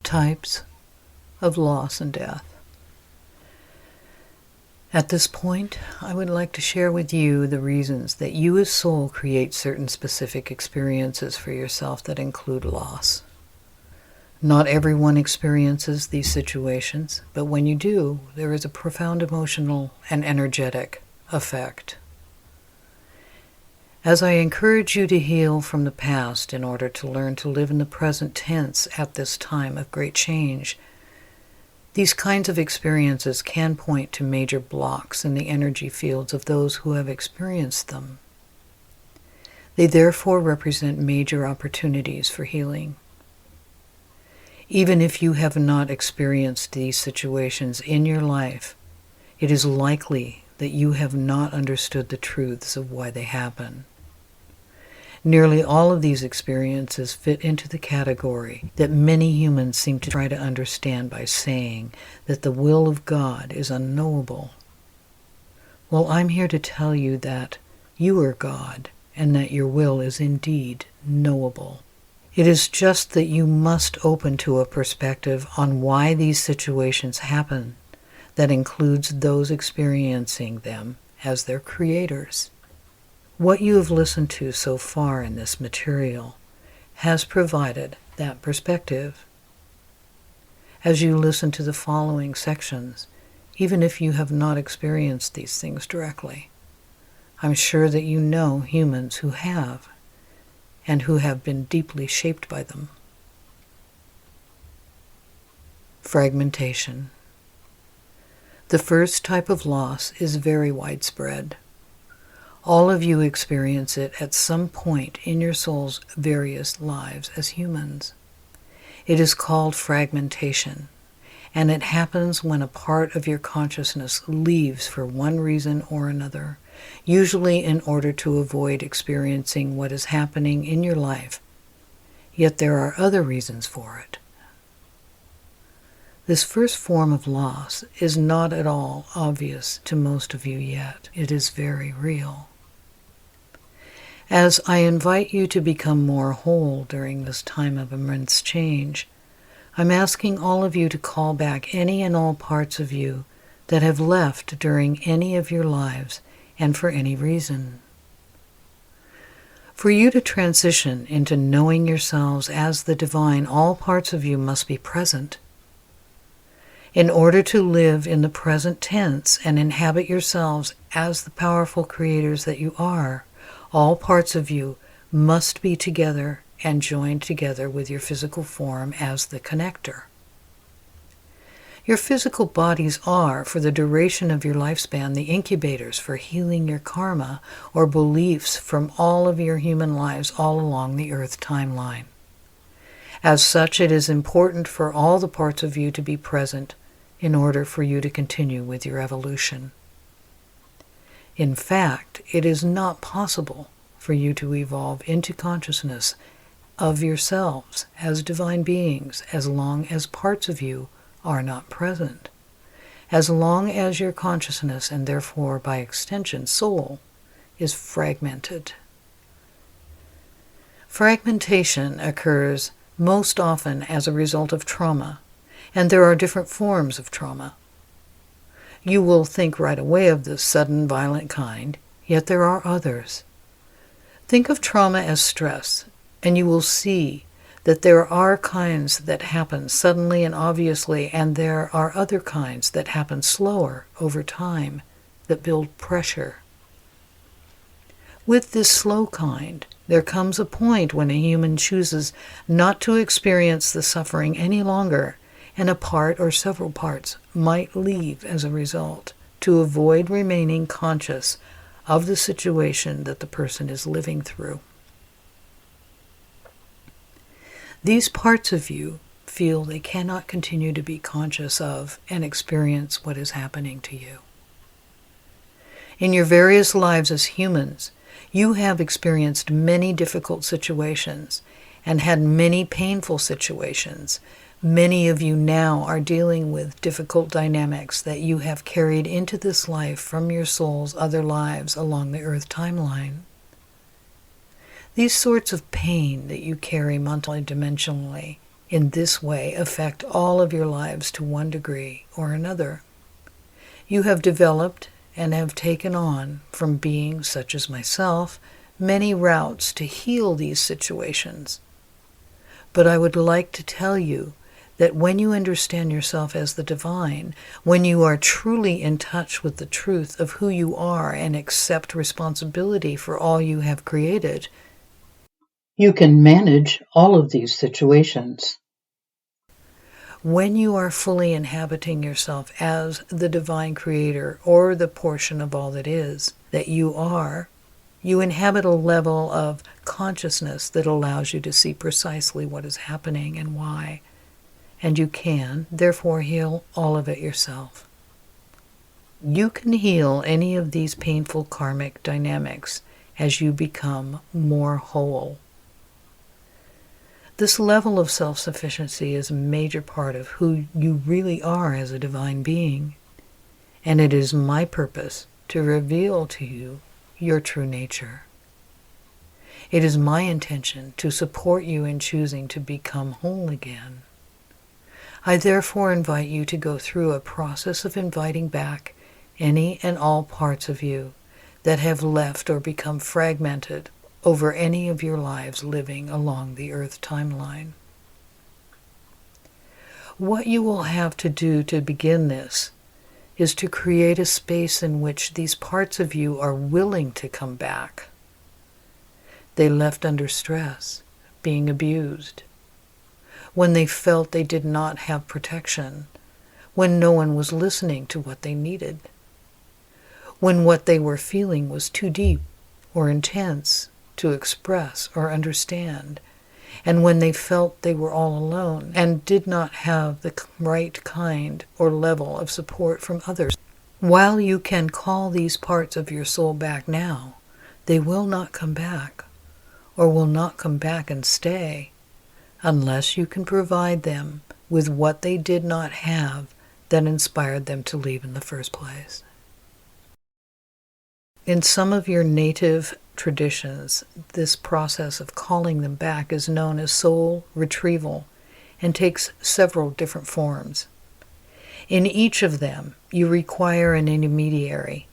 Types of loss and death. At this point, I would like to share with you the reasons that you as soul create certain specific experiences for yourself that include loss. Not everyone experiences these situations, but when you do, there is a profound emotional and energetic effect. As I encourage you to heal from the past in order to learn to live in the present tense at this time of great change, these kinds of experiences can point to major blocks in the energy fields of those who have experienced them. They therefore represent major opportunities for healing. Even if you have not experienced these situations in your life, it is likely that you have not understood the truths of why they happen. Nearly all of these experiences fit into the category that many humans seem to try to understand by saying that the will of God is unknowable. Well, I'm here to tell you that you are God and that your will is indeed knowable. It is just that you must open to a perspective on why these situations happen that includes those experiencing them as their creators. What you have listened to so far in this material has provided that perspective. As you listen to the following sections, even if you have not experienced these things directly, I'm sure that you know humans who have, and who have been deeply shaped by them. Fragmentation. The first type of loss is very widespread. All of you experience it at some point in your soul's various lives as humans. It is called fragmentation, and it happens when a part of your consciousness leaves for one reason or another, usually in order to avoid experiencing what is happening in your life. Yet there are other reasons for it. This first form of loss is not at all obvious to most of you yet. It is very real. As I invite you to become more whole during this time of immense change, I'm asking all of you to call back any and all parts of you that have left during any of your lives and for any reason. For you to transition into knowing yourselves as the divine, all parts of you must be present. In order to live in the present tense and inhabit yourselves as the powerful creators that you are, all parts of you must be together and joined together with your physical form as the connector. Your physical bodies are, for the duration of your lifespan, the incubators for healing your karma or beliefs from all of your human lives all along the Earth timeline. As such, it is important for all the parts of you to be present in order for you to continue with your evolution. In fact, it is not possible for you to evolve into consciousness of yourselves as divine beings as long as parts of you are not present, as long as your consciousness, and therefore by extension soul, is fragmented. Fragmentation occurs most often as a result of trauma, and there are different forms of trauma. You will think right away of the sudden, violent kind, yet there are others. Think of trauma as stress, and you will see that there are kinds that happen suddenly and obviously, and there are other kinds that happen slower over time that build pressure. With this slow kind, there comes a point when a human chooses not to experience the suffering any longer, and a part or several parts might leave as a result to avoid remaining conscious of the situation that the person is living through. These parts of you feel they cannot continue to be conscious of and experience what is happening to you. In your various lives as humans, you have experienced many difficult situations and had many painful situations. Many of you now are dealing with difficult dynamics that you have carried into this life from your soul's other lives along the Earth timeline. These sorts of pain that you carry multidimensionally in this way affect all of your lives to one degree or another. You have developed and have taken on, from beings such as myself, many routes to heal these situations. But I would like to tell you that when you understand yourself as the divine, when you are truly in touch with the truth of who you are and accept responsibility for all you have created, you can manage all of these situations. When you are fully inhabiting yourself as the divine creator or the portion of all that is that you are, you inhabit a level of consciousness that allows you to see precisely what is happening and why, and you can, therefore, heal all of it yourself. You can heal any of these painful karmic dynamics as you become more whole. This level of self-sufficiency is a major part of who you really are as a divine being, and it is my purpose to reveal to you your true nature. It is my intention to support you in choosing to become whole again. I therefore invite you to go through a process of inviting back any and all parts of you that have left or become fragmented over any of your lives living along the Earth timeline. What you will have to do to begin this is to create a space in which these parts of you are willing to come back. They left under stress, being abused, when they felt they did not have protection, when no one was listening to what they needed, when what they were feeling was too deep or intense to express or understand, and when they felt they were all alone and did not have the right kind or level of support from others. While you can call these parts of your soul back now, they will not come back, or will not come back and stay, unless you can provide them with what they did not have that inspired them to leave in the first place. In some of your native traditions, this process of calling them back is known as soul retrieval and takes several different forms. In each of them, you require an intermediary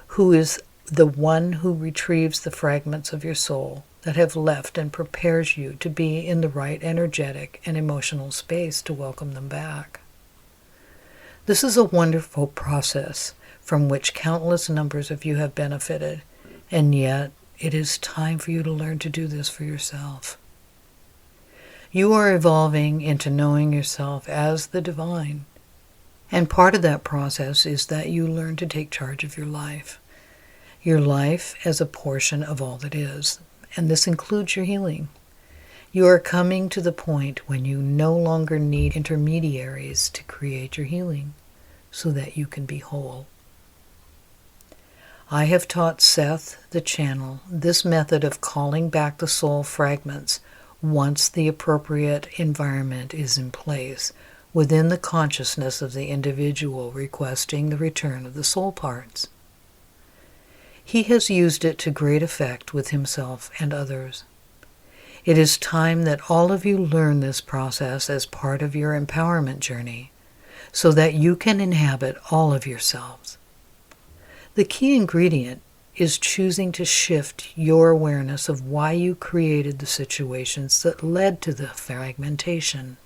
who is the one who retrieves the fragments of your soul that have left and prepares you to be in the right energetic and emotional space to welcome them back. This is a wonderful process from which countless numbers of you have benefited, and yet it is time for you to learn to do this for yourself. You are evolving into knowing yourself as the divine, and part of that process is that you learn to take charge of your life as a portion of all that is, and this includes your healing. You are coming to the point when you no longer need intermediaries to create your healing so that you can be whole. I have taught Seth, the channel, this method of calling back the soul fragments once the appropriate environment is in place within the consciousness of the individual requesting the return of the soul parts. He has used it to great effect with himself and others. It is time that all of you learn this process as part of your empowerment journey so that you can inhabit all of yourselves. The key ingredient is choosing to shift your awareness of why you created the situations that led to the fragmentation.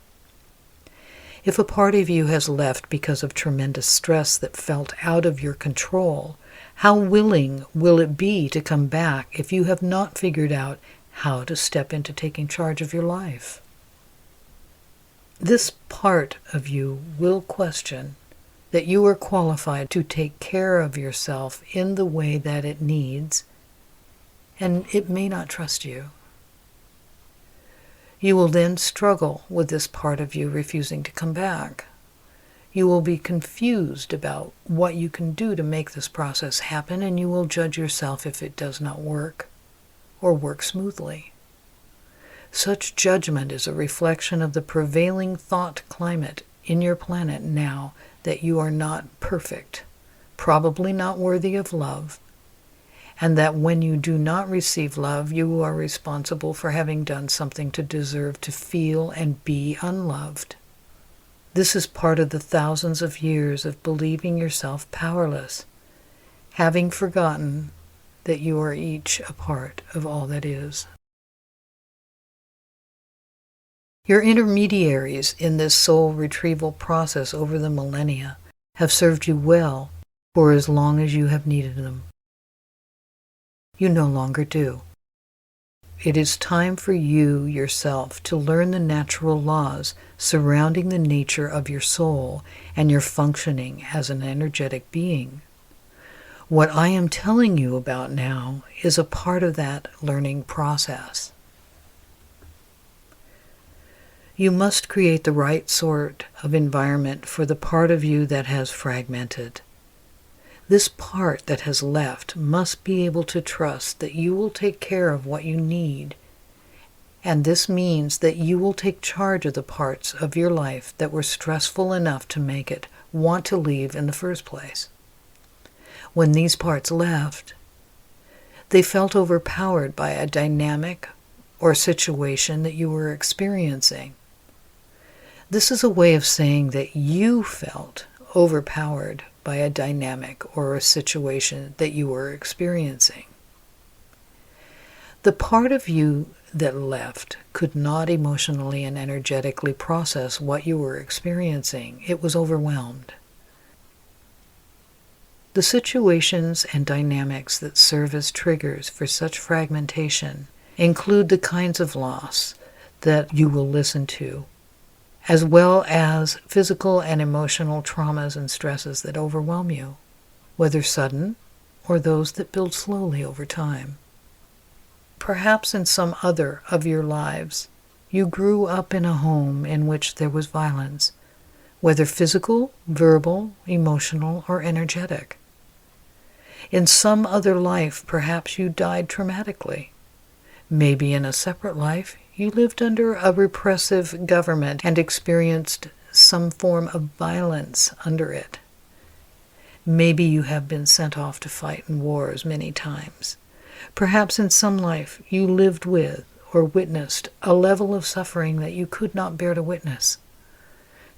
If a part of you has left because of tremendous stress that felt out of your control, how willing will it be to come back if you have not figured out how to step into taking charge of your life? This part of you will question that you are qualified to take care of yourself in the way that it needs, and it may not trust you. You will then struggle with this part of you refusing to come back. You will be confused about what you can do to make this process happen, and you will judge yourself if it does not work or work smoothly. Such judgment is a reflection of the prevailing thought climate in your planet now, that you are not perfect, probably not worthy of love, and that when you do not receive love, you are responsible for having done something to deserve to feel and be unloved. This is part of the thousands of years of believing yourself powerless, having forgotten that you are each a part of all that is. Your intermediaries in this soul retrieval process over the millennia have served you well for as long as you have needed them. You no longer do. It is time for you yourself to learn the natural laws surrounding the nature of your soul and your functioning as an energetic being. What I am telling you about now is a part of that learning process. You must create the right sort of environment for the part of you that has fragmented. This part that has left must be able to trust that you will take care of what you need, and this means that you will take charge of the parts of your life that were stressful enough to make it want to leave in the first place. When these parts left, they felt overpowered by a dynamic or situation that you were experiencing. This is a way of saying that you felt overpowered by a dynamic or a situation that you were experiencing. The part of you that left could not emotionally and energetically process what you were experiencing. It was overwhelmed. The situations and dynamics that serve as triggers for such fragmentation include the kinds of loss that you will listen to, as well as physical and emotional traumas and stresses that overwhelm you, whether sudden or those that build slowly over time. Perhaps in some other of your lives, you grew up in a home in which there was violence, whether physical, verbal, emotional, or energetic. In some other life, perhaps you died traumatically. Maybe in a separate life, you lived under a repressive government and experienced some form of violence under it. Maybe you have been sent off to fight in wars many times. Perhaps in some life you lived with or witnessed a level of suffering that you could not bear to witness.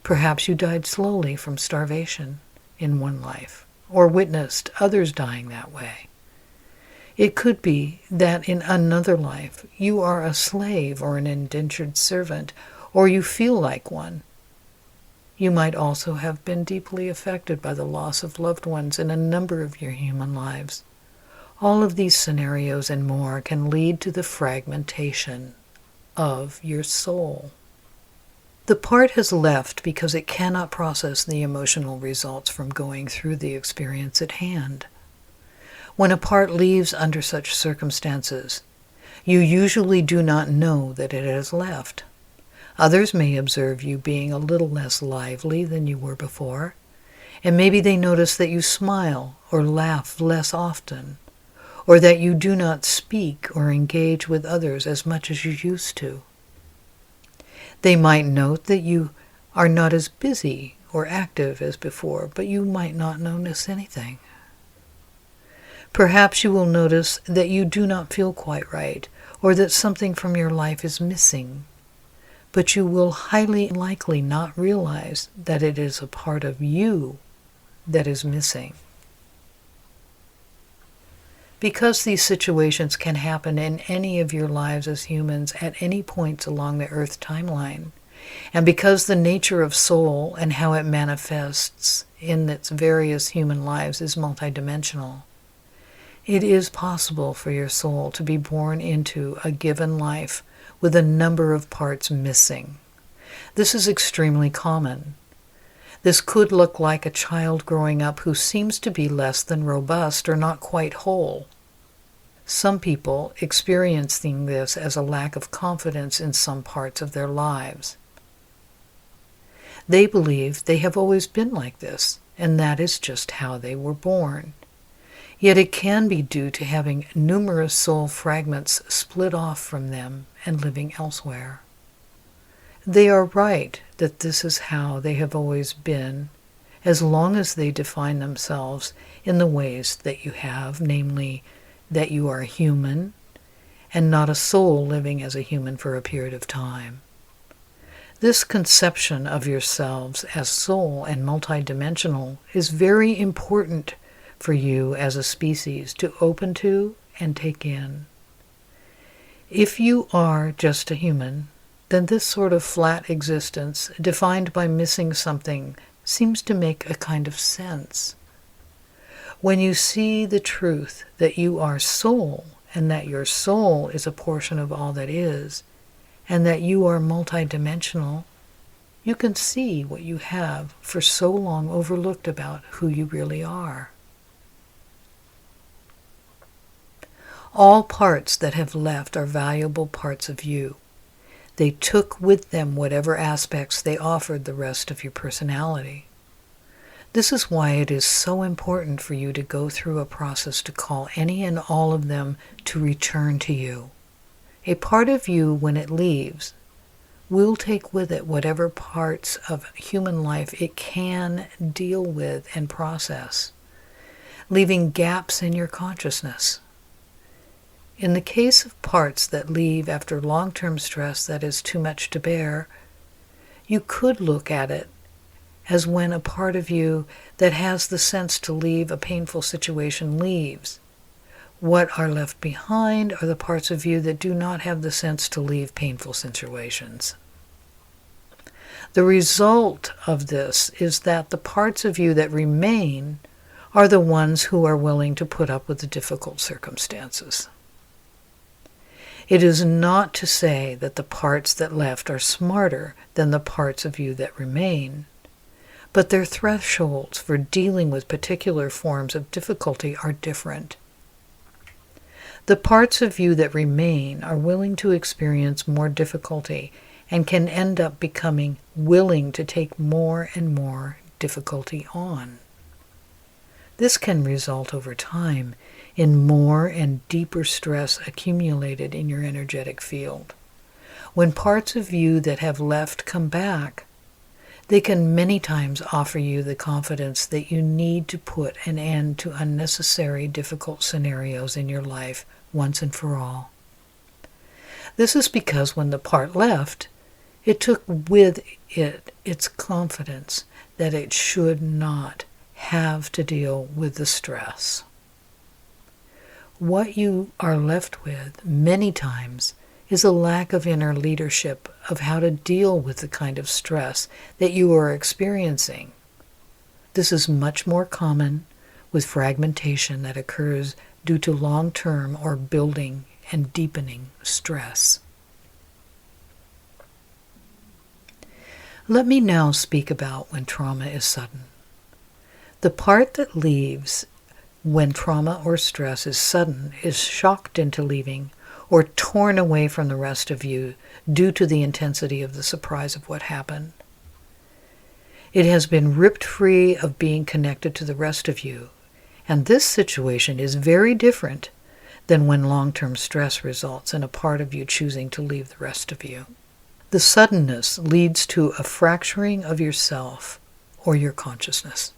Perhaps you died slowly from starvation in one life, or witnessed others dying that way. It could be that in another life you are a slave or an indentured servant, or you feel like one. You might also have been deeply affected by the loss of loved ones in a number of your human lives. All of these scenarios and more can lead to the fragmentation of your soul. The part has left because it cannot process the emotional results from going through the experience at hand. When a part leaves under such circumstances, you usually do not know that it has left. Others may observe you being a little less lively than you were before, and maybe they notice that you smile or laugh less often, or that you do not speak or engage with others as much as you used to. They might note that you are not as busy or active as before, but you might not notice anything. Perhaps you will notice that you do not feel quite right, or that something from your life is missing, but you will highly likely not realize that it is a part of you that is missing. Because these situations can happen in any of your lives as humans at any points along the Earth timeline, and because the nature of soul and how it manifests in its various human lives is multidimensional, it is possible for your soul to be born into a given life with a number of parts missing. This is extremely common. This could look like a child growing up who seems to be less than robust or not quite whole. Some people experiencing this as a lack of confidence in some parts of their lives. They believe they have always been like this, and that is just how they were born. Yet it can be due to having numerous soul fragments split off from them and living elsewhere. They are right that this is how they have always been, as long as they define themselves in the ways that you have, namely that you are human and not a soul living as a human for a period of time. This conception of yourselves as soul and multidimensional is very important for you as a species to open to and take in. If you are just a human, then this sort of flat existence, defined by missing something, seems to make a kind of sense. When you see the truth that you are soul, and that your soul is a portion of all that is, and that you are multidimensional, you can see what you have for so long overlooked about who you really are. All parts that have left are valuable parts of you. They took with them whatever aspects they offered the rest of your personality. This is why it is so important for you to go through a process to call any and all of them to return to you. A part of you, when it leaves, will take with it whatever parts of human life it can deal with and process, leaving gaps in your consciousness. In the case of parts that leave after long-term stress that is too much to bear, you could look at it as when a part of you that has the sense to leave a painful situation leaves. What are left behind are the parts of you that do not have the sense to leave painful situations. The result of this is that the parts of you that remain are the ones who are willing to put up with the difficult circumstances. It is not to say that the parts that left are smarter than the parts of you that remain, but their thresholds for dealing with particular forms of difficulty are different. The parts of you that remain are willing to experience more difficulty and can end up becoming willing to take more and more difficulty on. This can result over time in more and deeper stress accumulated in your energetic field. When parts of you that have left come back, they can many times offer you the confidence that you need to put an end to unnecessary difficult scenarios in your life once and for all. This is because when the part left, it took with it its confidence that it should not have to deal with the stress. What you are left with many times is a lack of inner leadership of how to deal with the kind of stress that you are experiencing. This is much more common with fragmentation that occurs due to long-term or building and deepening stress. Let me now speak about when trauma is sudden. The part that leaves when trauma or stress is sudden is shocked into leaving or torn away from the rest of you due to the intensity of the surprise of what happened. It has been ripped free of being connected to the rest of you, and this situation is very different than when long-term stress results in a part of you choosing to leave the rest of you. The suddenness leads to a fracturing of yourself or your consciousness.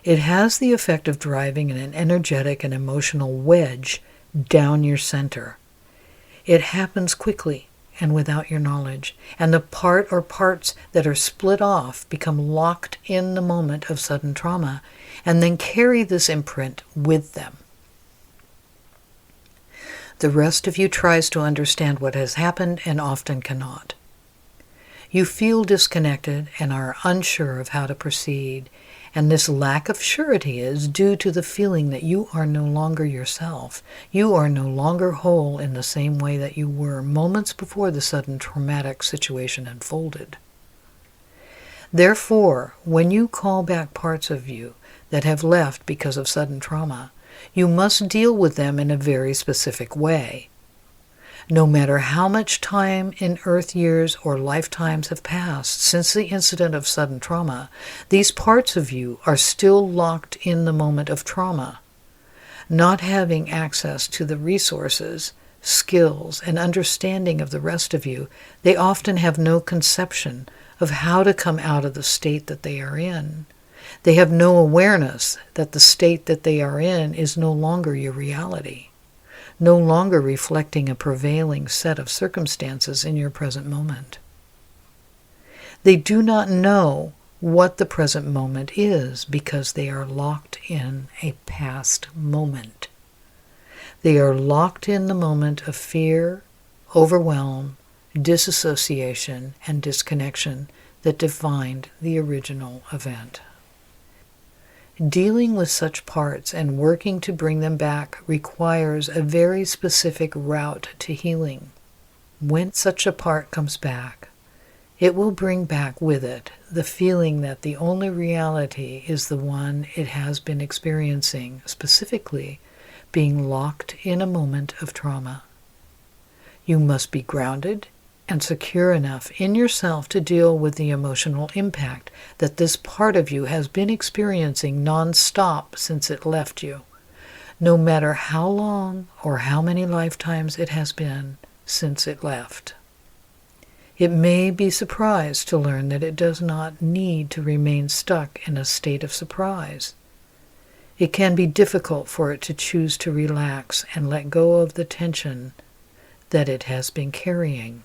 It has the effect of driving an energetic and emotional wedge down your center. It happens quickly and without your knowledge, and the part or parts that are split off become locked in the moment of sudden trauma and then carry this imprint with them. The rest of you tries to understand what has happened and often cannot. You feel disconnected and are unsure of how to proceed, and this lack of surety is due to the feeling that you are no longer yourself. You are no longer whole in the same way that you were moments before the sudden traumatic situation unfolded. Therefore, when you call back parts of you that have left because of sudden trauma, you must deal with them in a very specific way. No matter how much time in Earth years or lifetimes have passed since the incident of sudden trauma, these parts of you are still locked in the moment of trauma. Not having access to the resources, skills, and understanding of the rest of you, they often have no conception of how to come out of the state that they are in. They have no awareness that the state that they are in is no longer your reality, no longer reflecting a prevailing set of circumstances in your present moment. They do not know what the present moment is because they are locked in a past moment. They are locked in the moment of fear, overwhelm, disassociation, and disconnection that defined the original event. Dealing with such parts and working to bring them back requires a very specific route to healing. When such a part comes back, it will bring back with it the feeling that the only reality is the one it has been experiencing, specifically being locked in a moment of trauma. You must be grounded and secure enough in yourself to deal with the emotional impact that this part of you has been experiencing non-stop since it left you, no matter how long or how many lifetimes it has been since it left. It may be surprised to learn that it does not need to remain stuck in a state of surprise. It can be difficult for it to choose to relax and let go of the tension that it has been carrying.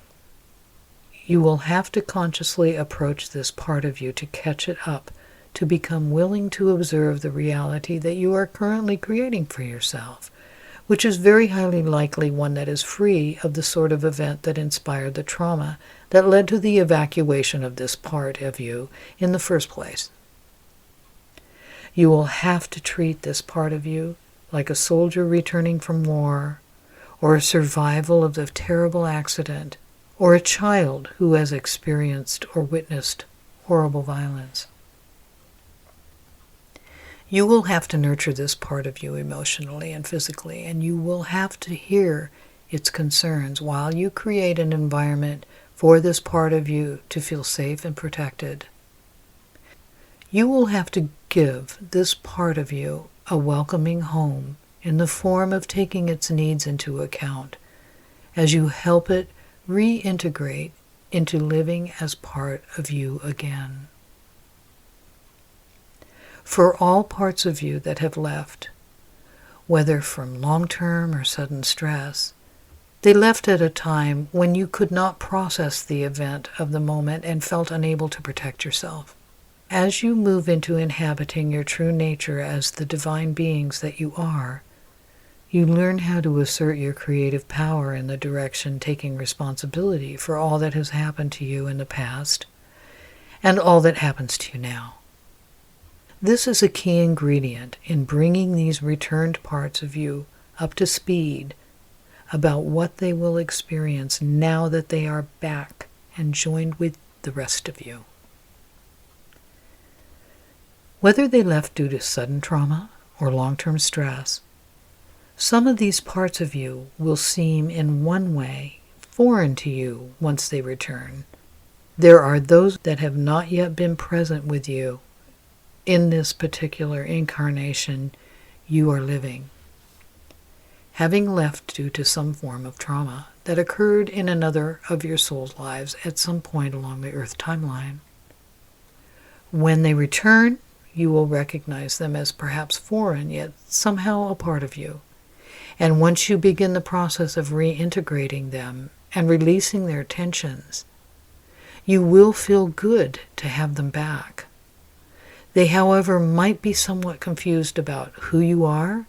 You will have to consciously approach this part of you to catch it up, to become willing to observe the reality that you are currently creating for yourself, which is very highly likely one that is free of the sort of event that inspired the trauma that led to the evacuation of this part of you in the first place. You will have to treat this part of you like a soldier returning from war, or a survival of the terrible accident, or a child who has experienced or witnessed horrible violence. You will have to nurture this part of you emotionally and physically, and you will have to hear its concerns while you create an environment for this part of you to feel safe and protected. You will have to give this part of you a welcoming home in the form of taking its needs into account as you help it reintegrate into living as part of you again. For all parts of you that have left, whether from long-term or sudden stress, they left at a time when you could not process the event of the moment and felt unable to protect yourself. As you move into inhabiting your true nature as the divine beings that you are, you learn how to assert your creative power in the direction taking responsibility for all that has happened to you in the past and all that happens to you now. This is a key ingredient in bringing these returned parts of you up to speed about what they will experience now that they are back and joined with the rest of you. Whether they left due to sudden trauma or long-term stress, some of these parts of you will seem in one way foreign to you once they return. There are those that have not yet been present with you in this particular incarnation you are living, having left due to some form of trauma that occurred in another of your soul's lives at some point along the Earth timeline. When they return, you will recognize them as perhaps foreign, yet somehow a part of you. And once you begin the process of reintegrating them and releasing their tensions, you will feel good to have them back. They, however, might be somewhat confused about who you are,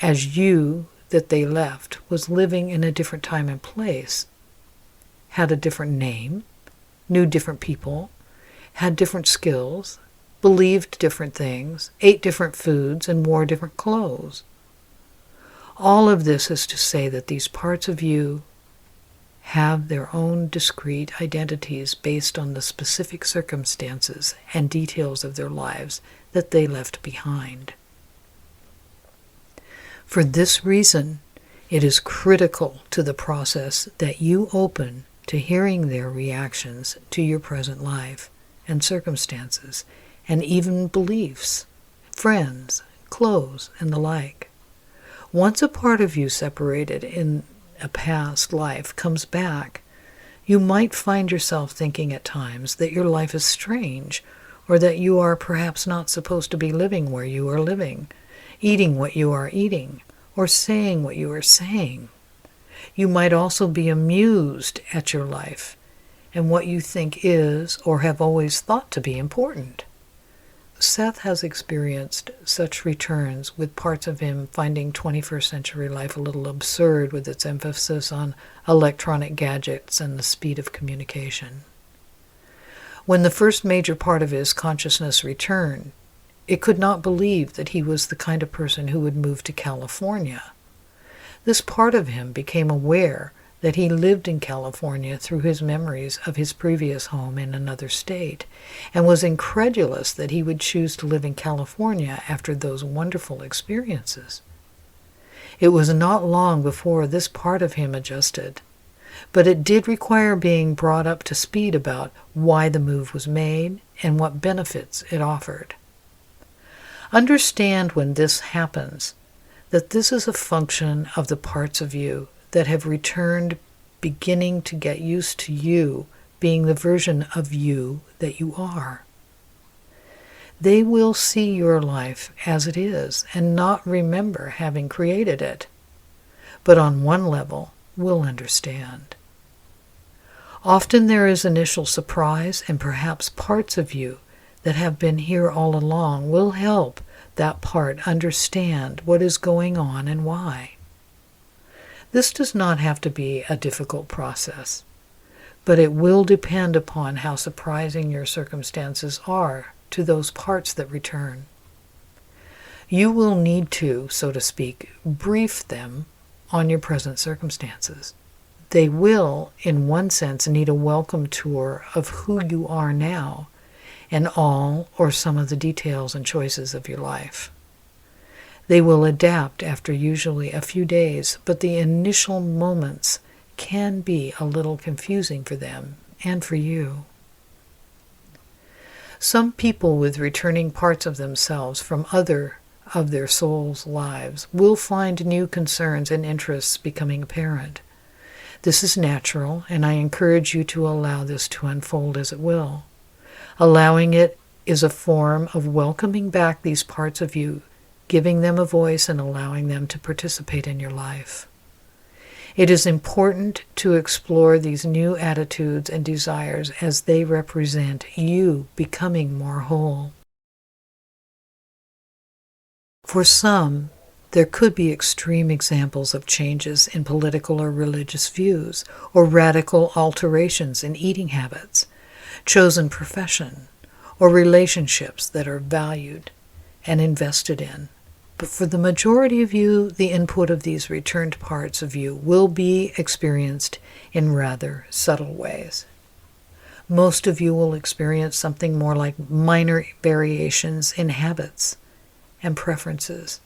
as you that they left was living in a different time and place, had a different name, knew different people, had different skills, believed different things, ate different foods, and wore different clothes. All of this is to say that these parts of you have their own discrete identities based on the specific circumstances and details of their lives that they left behind. For this reason, it is critical to the process that you open to hearing their reactions to your present life and circumstances, and even beliefs, friends, clothes, and the like. Once a part of you separated in a past life comes back, you might find yourself thinking at times that your life is strange or that you are perhaps not supposed to be living where you are living, eating what you are eating, or saying what you are saying. You might also be amused at your life and what you think is or have always thought to be important. Seth has experienced such returns, with parts of him finding 21st century life a little absurd with its emphasis on electronic gadgets and the speed of communication. When the first major part of his consciousness returned, it could not believe that he was the kind of person who would move to California. This part of him became aware that he lived in California through his memories of his previous home in another state, and was incredulous that he would choose to live in California after those wonderful experiences. It was not long before this part of him adjusted, but it did require being brought up to speed about why the move was made and what benefits it offered. Understand when this happens that this is a function of the parts of you that have returned, beginning to get used to you being the version of you that you are. They will see your life as it is and not remember having created it, but on one level will understand. Often there is initial surprise, and perhaps parts of you that have been here all along will help that part understand what is going on and why. This does not have to be a difficult process, but it will depend upon how surprising your circumstances are to those parts that return. You will need to, so to speak, brief them on your present circumstances. They will, in one sense, need a welcome tour of who you are now and all or some of the details and choices of your life. They will adapt after usually a few days, but the initial moments can be a little confusing for them and for you. Some people with returning parts of themselves from other of their soul's lives will find new concerns and interests becoming apparent. This is natural, and I encourage you to allow this to unfold as it will. Allowing it is a form of welcoming back these parts of you, giving them a voice and allowing them to participate in your life. It is important to explore these new attitudes and desires as they represent you becoming more whole. For some, there could be extreme examples of changes in political or religious views, or radical alterations in eating habits, chosen profession, or relationships that are valued and invested in. But for the majority of you, the input of these returned parts of you will be experienced in rather subtle ways. Most of you will experience something more like minor variations in habits and preferences,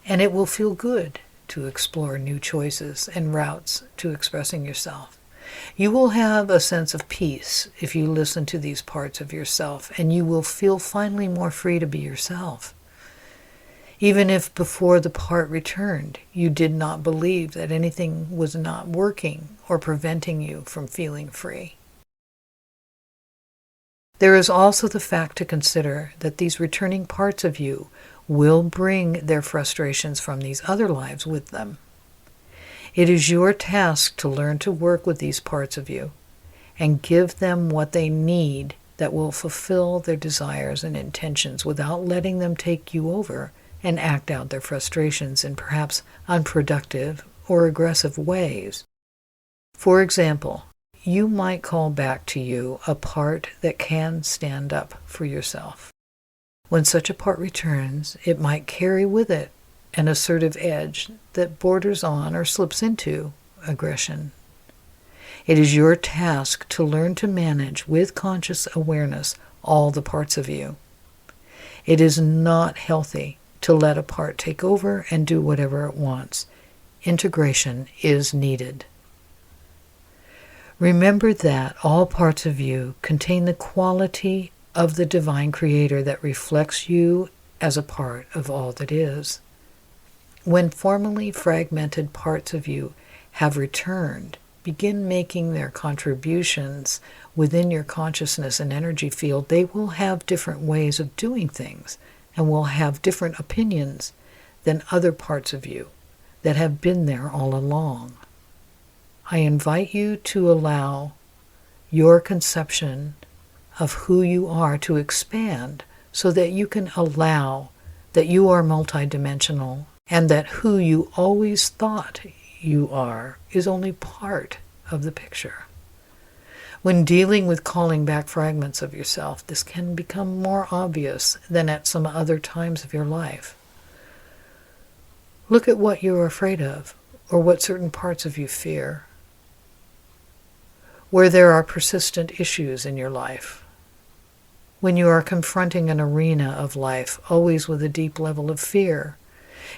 and it will feel good to explore new choices and routes to expressing yourself. You will have a sense of peace if you listen to these parts of yourself, and you will feel finally more free to be yourself. Even if before the part returned, you did not believe that anything was not working or preventing you from feeling free. There is also the fact to consider that these returning parts of you will bring their frustrations from these other lives with them. It is your task to learn to work with these parts of you and give them what they need that will fulfill their desires and intentions without letting them take you over and act out their frustrations in perhaps unproductive or aggressive ways. For example, you might call back to you a part that can stand up for yourself. When such a part returns, it might carry with it an assertive edge that borders on or slips into aggression. It is your task to learn to manage with conscious awareness all the parts of you. It is not healthy to let a part take over and do whatever it wants. Integration is needed. Remember that all parts of you contain the quality of the divine creator that reflects you as a part of all that is. When formerly fragmented parts of you have returned, begin making their contributions within your consciousness and energy field, they will have different ways of doing things and will have different opinions than other parts of you that have been there all along. I invite you to allow your conception of who you are to expand so that you can allow that you are multidimensional and that who you always thought you are is only part of the picture. When dealing with calling back fragments of yourself, this can become more obvious than at some other times of your life. Look at what you're afraid of, or what certain parts of you fear. Where there are persistent issues in your life. When you are confronting an arena of life, always with a deep level of fear,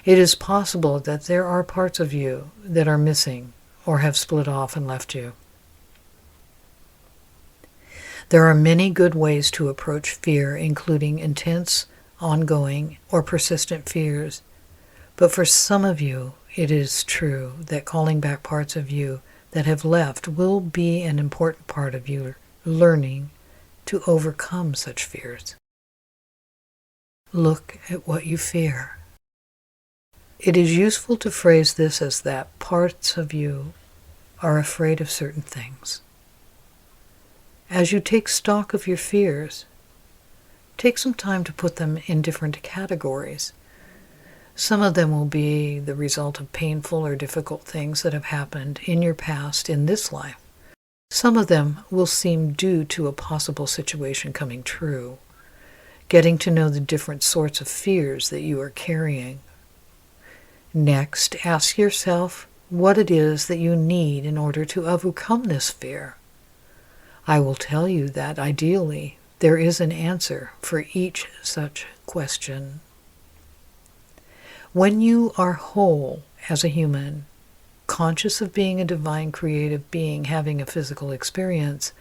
it is possible that there are parts of you that are missing or have split off and left you. There are many good ways to approach fear, including intense, ongoing, or persistent fears. But for some of you, it is true that calling back parts of you that have left will be an important part of you learning to overcome such fears. Look at what you fear. It is useful to phrase this as that parts of you are afraid of certain things. As you take stock of your fears, take some time to put them in different categories. Some of them will be the result of painful or difficult things that have happened in your past in this life. Some of them will seem due to a possible situation coming true, getting to know the different sorts of fears that you are carrying. Next, ask yourself what it is that you need in order to overcome this fear. I will tell you that ideally there is an answer for each such question. When you are whole as a human, conscious of being a divine creative being having a physical experience,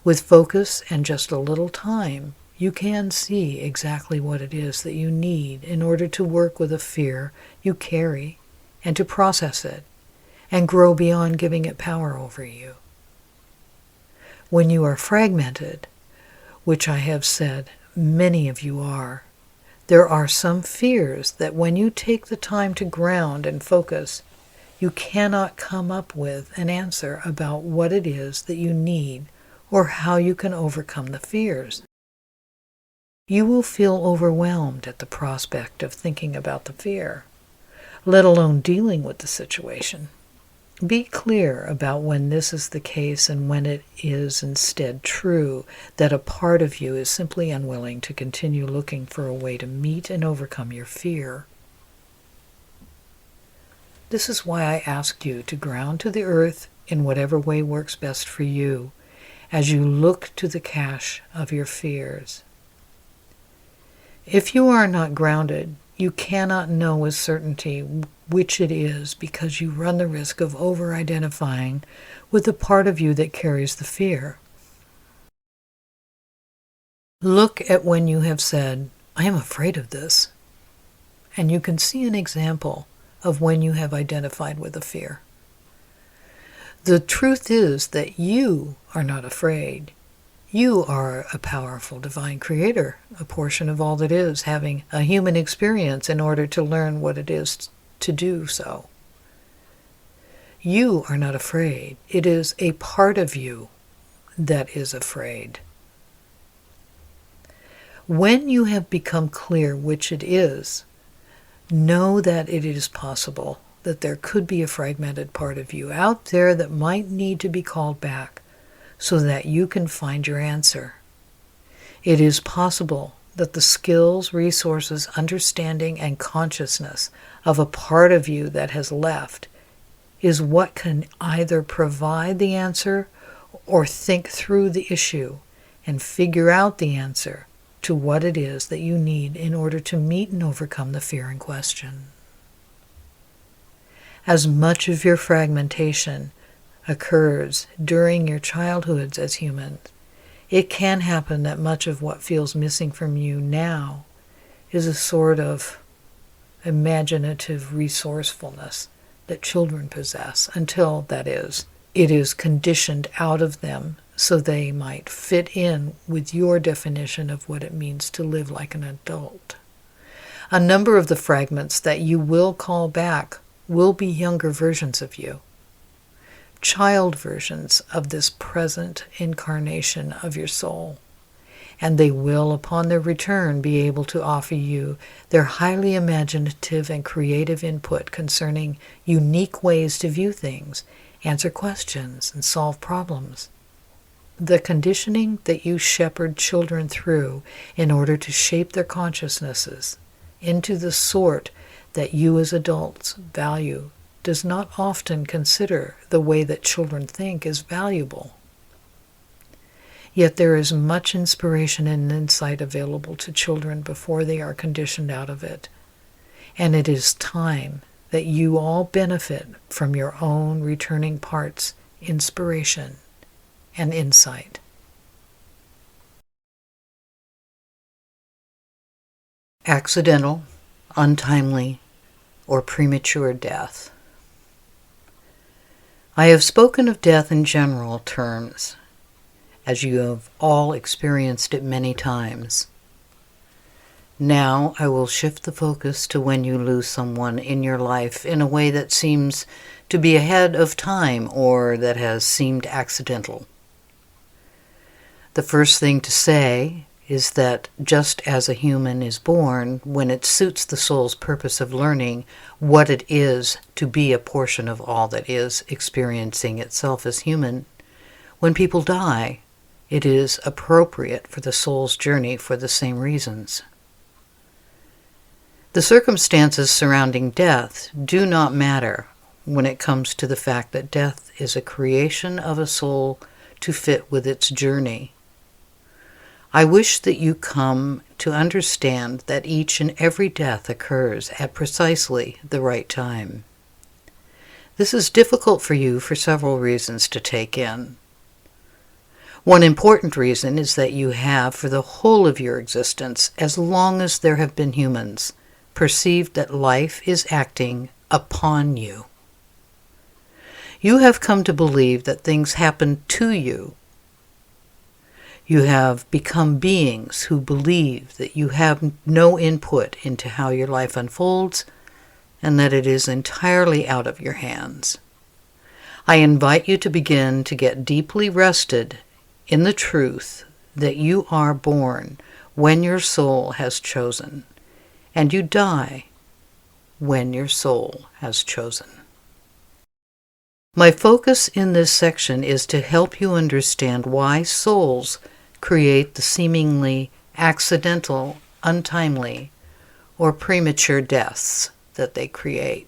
with focus and just a little time, you can see exactly what it is that you need in order to work with a fear you carry and to process it and grow beyond giving it power over you. When you are fragmented, which I have said many of you are, there are some fears that when you take the time to ground and focus, you cannot come up with an answer about what it is that you need or how you can overcome the fears. You will feel overwhelmed at the prospect of thinking about the fear, let alone dealing with the situation. Be clear about when this is the case and when it is instead true that a part of you is simply unwilling to continue looking for a way to meet and overcome your fear. This is why I ask you to ground to the earth in whatever way works best for you as you look to the cache of your fears. If you are not grounded, you cannot know with certainty which it is because you run the risk of over-identifying with the part of you that carries the fear. Look at when you have said, I am afraid of this, and you can see an example of when you have identified with a fear. The truth is that you are not afraid. You are a powerful divine creator, a portion of all that is, having a human experience in order to learn what it is to do so. You are not afraid. It is a part of you that is afraid. When you have become clear which it is, know that it is possible that there could be a fragmented part of you out there that might need to be called back so that you can find your answer. It is possible that the skills, resources, understanding, and consciousness of a part of you that has left is what can either provide the answer or think through the issue and figure out the answer to what it is that you need in order to meet and overcome the fear in question. As much of your fragmentation occurs during your childhoods as humans, it can happen that much of what feels missing from you now is a sort of imaginative resourcefulness that children possess, until, that is, It is conditioned out of them so they might fit in with your definition of what it means to live like an adult. A number of the fragments that you will call back will be younger versions of you, child versions of this present incarnation of your soul. And they will, upon their return, be able to offer you their highly imaginative and creative input concerning unique ways to view things, answer questions, and solve problems. The conditioning that you shepherd children through in order to shape their consciousnesses into the sort that you as adults value does not often consider the way that children think is valuable. Yet there is much inspiration and insight available to children before they are conditioned out of it. And it is time that you all benefit from your own returning parts, inspiration, and insight. Accidental, untimely, or premature death. I have spoken of death in general terms, as you have all experienced it many times. Now I will shift the focus to when you lose someone in your life in a way that seems to be ahead of time or that has seemed accidental. The first thing to say is that just as a human is born when it suits the soul's purpose of learning what it is to be a portion of all that is experiencing itself as human, when people die, it is appropriate for the soul's journey for the same reasons. The circumstances surrounding death do not matter when it comes to the fact that death is a creation of a soul to fit with its journey. I wish that you come to understand that each and every death occurs at precisely the right time. This is difficult for you for several reasons to take in. One important reason is that you have, for the whole of your existence, as long as there have been humans, perceived that life is acting upon you. You have come to believe that things happen to you. You have become beings who believe that you have no input into how your life unfolds and that it is entirely out of your hands. I invite you to begin to get deeply rested in the truth that you are born when your soul has chosen, and you die when your soul has chosen. My focus in this section is to help you understand why souls create the seemingly accidental, untimely, or premature deaths that they create.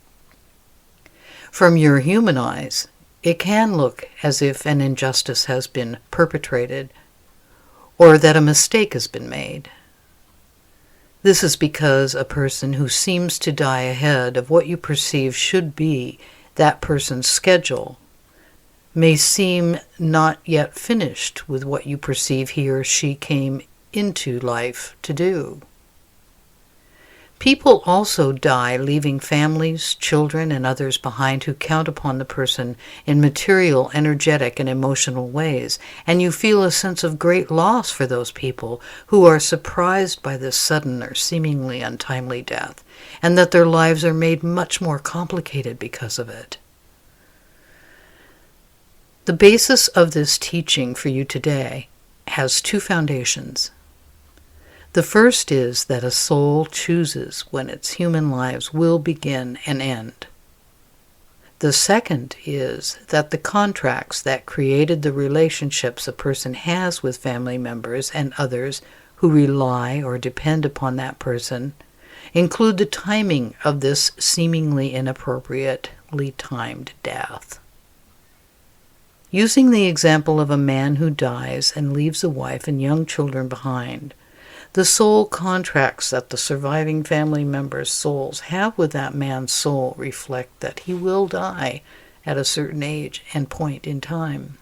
From your human eyes, it can look as if an injustice has been perpetrated or that a mistake has been made. This is because a person who seems to die ahead of what you perceive should be that person's schedule may seem not yet finished with what you perceive he or she came into life to do. People also die leaving families, children, and others behind who count upon the person in material, energetic, and emotional ways, and you feel a sense of great loss for those people who are surprised by this sudden or seemingly untimely death, and that their lives are made much more complicated because of it. The basis of this teaching for you today has two foundations. The first is that a soul chooses when its human lives will begin and end. The second is that the contracts that created the relationships a person has with family members and others who rely or depend upon that person include the timing of this seemingly inappropriately timed death. Using the example of a man who dies and leaves a wife and young children behind, the soul contracts that the surviving family members' souls have with that man's soul reflect that he will die at a certain age and point in time.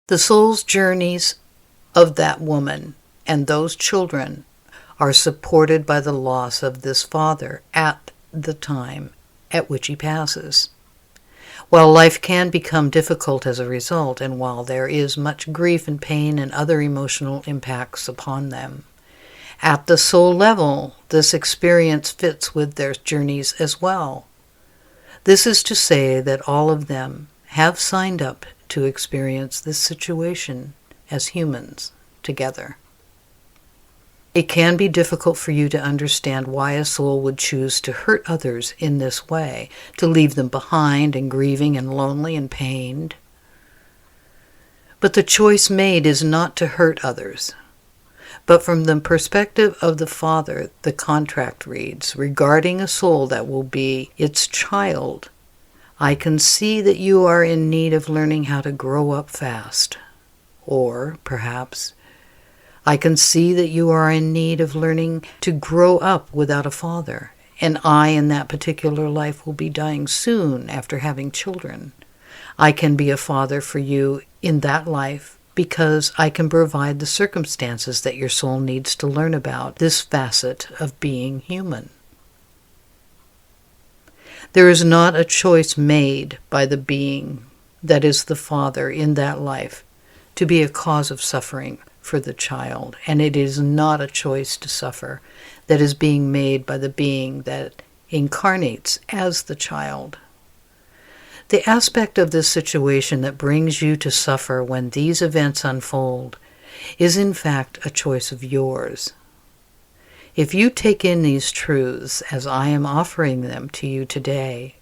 The soul's journeys of that woman and those children are supported by the loss of this father at the time at which he passes. While life can become difficult as a result, and while there is much grief and pain and other emotional impacts upon them, at the soul level, this experience fits with their journeys as well. This is to say that all of them have signed up to experience this situation as humans together. It can be difficult for you to understand why a soul would choose to hurt others in this way, to leave them behind and grieving and lonely and pained. But the choice made is not to hurt others. But from the perspective of the Father, the contract reads, regarding a soul that will be its child, I can see that you are in need of learning how to grow up fast. Or, perhaps, I can see that you are in need of learning to grow up without a father, and I in that particular life will be dying soon after having children. I can be a father for you in that life because I can provide the circumstances that your soul needs to learn about this facet of being human. There is not a choice made by the being that is the father in that life to be a cause of suffering for the child, and it is not a choice to suffer that is being made by the being that incarnates as the child. The aspect of this situation that brings you to suffer when these events unfold is in fact a choice of yours. If you take in these truths as I am offering them to you today,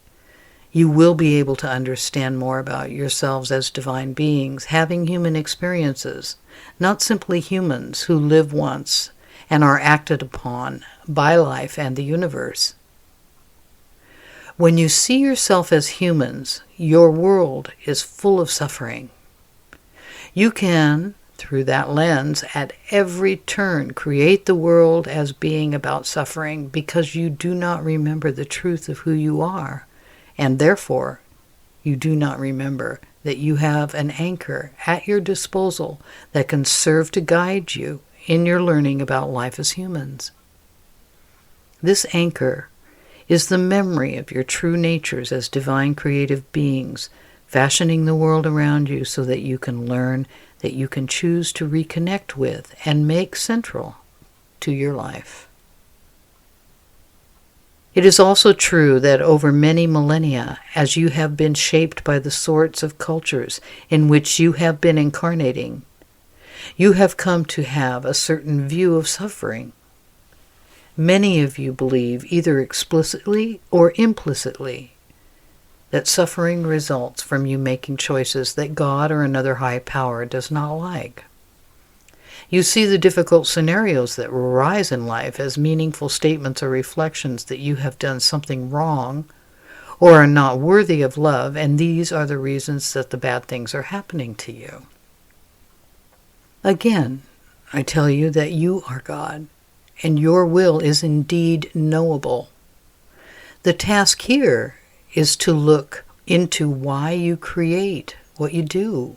you will be able to understand more about yourselves as divine beings having human experiences, not simply humans who live once and are acted upon by life and the universe. When you see yourself as humans, your world is full of suffering. You can, through that lens, at every turn create the world as being about suffering because you do not remember the truth of who you are, and therefore you do not remember that you have an anchor at your disposal that can serve to guide you in your learning about life as humans. This anchor is the memory of your true natures as divine creative beings, fashioning the world around you so that you can learn, that you can choose to reconnect with and make central to your life. It is also true that over many millennia, as you have been shaped by the sorts of cultures in which you have been incarnating, you have come to have a certain view of suffering. Many of you believe, either explicitly or implicitly, that suffering results from you making choices that God or another high power does not like. You see the difficult scenarios that arise in life as meaningful statements or reflections that you have done something wrong or are not worthy of love, and these are the reasons that the bad things are happening to you. Again, I tell you that you are God, and your will is indeed knowable. The task here is to look into why you create what you do.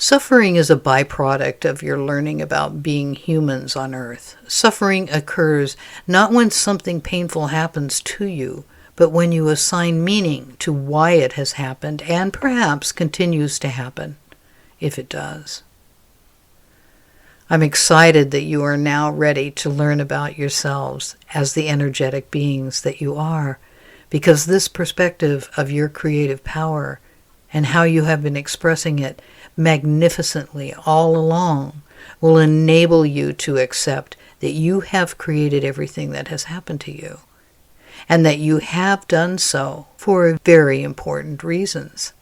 Suffering is a byproduct of your learning about being humans on earth. Suffering occurs not when something painful happens to you, but when you assign meaning to why it has happened and perhaps continues to happen, if it does. I'm excited that you are now ready to learn about yourselves as the energetic beings that you are, because this perspective of your creative power and how you have been expressing it magnificently all along will enable you to accept that you have created everything that has happened to you, and that you have done so for very important reasons.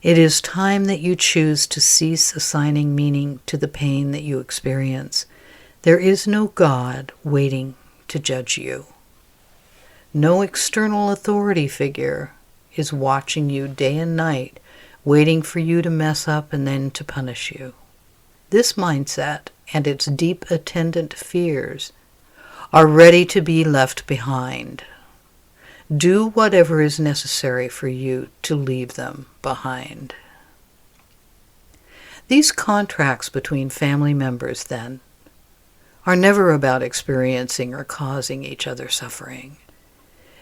It is time that you choose to cease assigning meaning to the pain that you experience. There is no God waiting to judge you. No external authority figure is watching you day and night, waiting for you to mess up and then to punish you. This mindset and its deep attendant fears are ready to be left behind. Do whatever is necessary for you to leave them behind. These contracts between family members, then, are never about experiencing or causing each other suffering.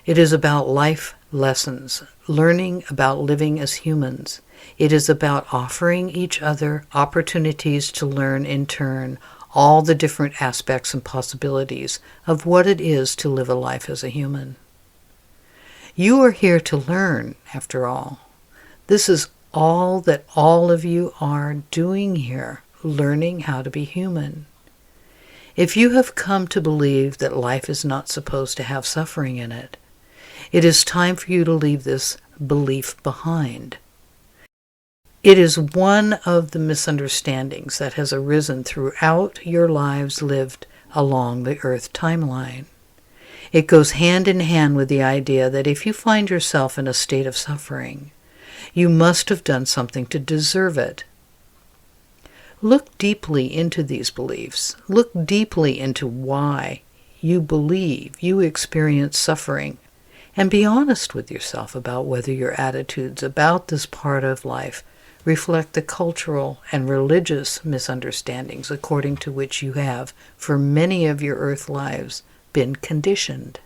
It is about life lessons, learning about living as humans. It is about offering each other opportunities to learn in turn all the different aspects and possibilities of what it is to live a life as a human. You are here to learn, after all. This is all that all of you are doing here, learning how to be human. If you have come to believe that life is not supposed to have suffering in it, it is time for you to leave this belief behind. It is one of the misunderstandings that has arisen throughout your lives lived along the Earth timeline. It goes hand in hand with the idea that if you find yourself in a state of suffering, you must have done something to deserve it. Look deeply into these beliefs. Look deeply into why you believe you experience suffering, and be honest with yourself about whether your attitudes about this part of life reflect the cultural and religious misunderstandings according to which you have, for many of your earth lives, been conditioned.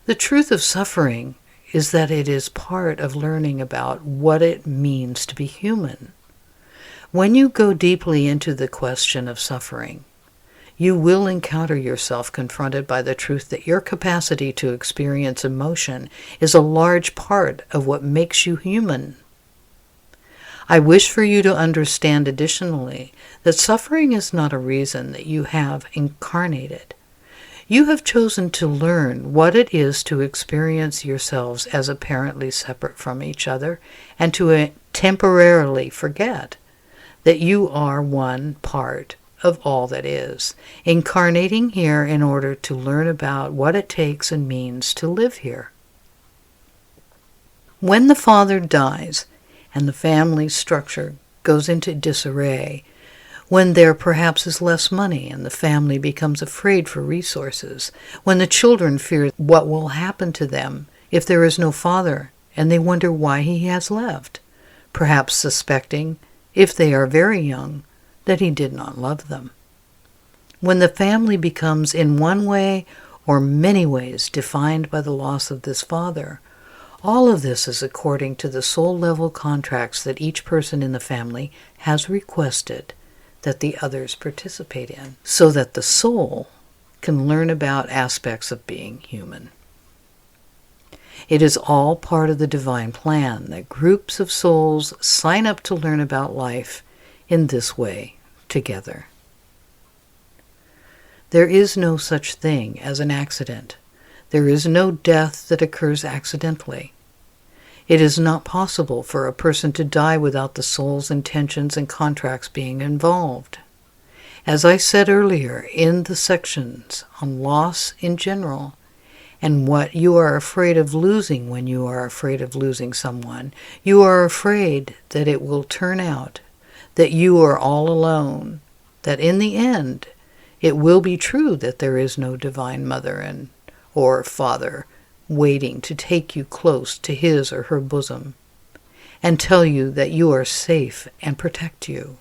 The truth of suffering is that it is part of learning about what it means to be human. When you go deeply into the question of suffering, you will encounter yourself confronted by the truth that your capacity to experience emotion is a large part of what makes you human. I wish for you to understand additionally that suffering is not a reason that you have incarnated. You have chosen to learn what it is to experience yourselves as apparently separate from each other and to temporarily forget that you are one part of all that is, incarnating here in order to learn about what it takes and means to live here. When the father dies, and the family structure goes into disarray, when there perhaps is less money and the family becomes afraid for resources, when the children fear what will happen to them if there is no father and they wonder why he has left, perhaps suspecting, if they are very young, that he did not love them. When the family becomes in one way or many ways defined by the loss of this father, all of this is according to the soul-level contracts that each person in the family has requested that the others participate in, so that the soul can learn about aspects of being human. It is all part of the divine plan that groups of souls sign up to learn about life in this way together. There is no such thing as an accident. There is no death that occurs accidentally. It is not possible for a person to die without the soul's intentions and contracts being involved. As I said earlier in the sections on loss in general, and what you are afraid of losing when you are afraid of losing someone, you are afraid that it will turn out that you are all alone, that in the end it will be true that there is no divine mother or father waiting to take you close to his or her bosom and tell you that you are safe and protect you.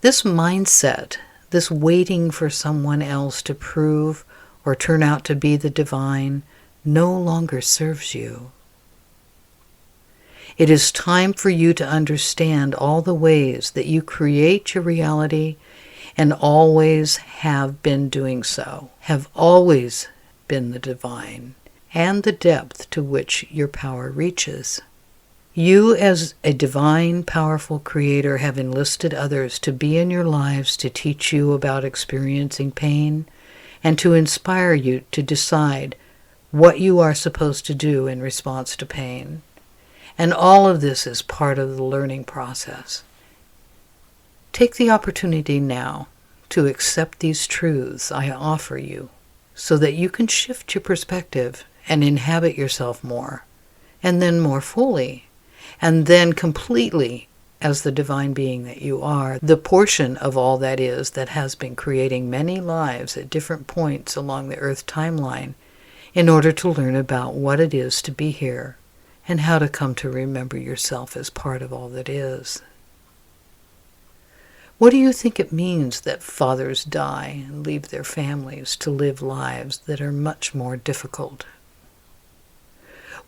This mindset, this waiting for someone else to prove or turn out to be the divine, no longer serves you. It is time for you to understand all the ways that you create your reality and always have been doing so, have always been the divine, and the depth to which your power reaches. You, as a divine, powerful creator, have enlisted others to be in your lives to teach you about experiencing pain and to inspire you to decide what you are supposed to do in response to pain. And all of this is part of the learning process. Take the opportunity now to accept these truths I offer you so that you can shift your perspective and inhabit yourself more, and then more fully, and then completely as the divine being that you are, the portion of all that is that has been creating many lives at different points along the Earth timeline in order to learn about what it is to be here and how to come to remember yourself as part of all that is. What do you think it means that fathers die and leave their families to live lives that are much more difficult?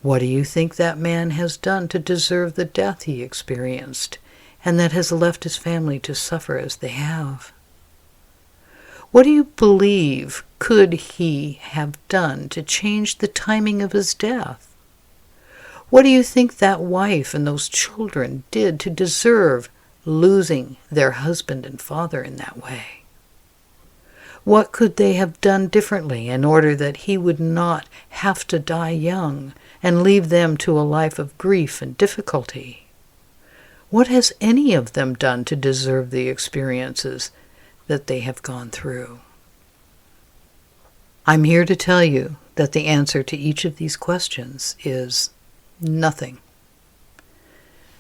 What do you think that man has done to deserve the death he experienced, and that has left his family to suffer as they have? What do you believe could he have done to change the timing of his death? What do you think that wife and those children did to deserve losing their husband and father in that way? What could they have done differently in order that he would not have to die young and leave them to a life of grief and difficulty? What has any of them done to deserve the experiences that they have gone through? I'm here to tell you that the answer to each of these questions is nothing.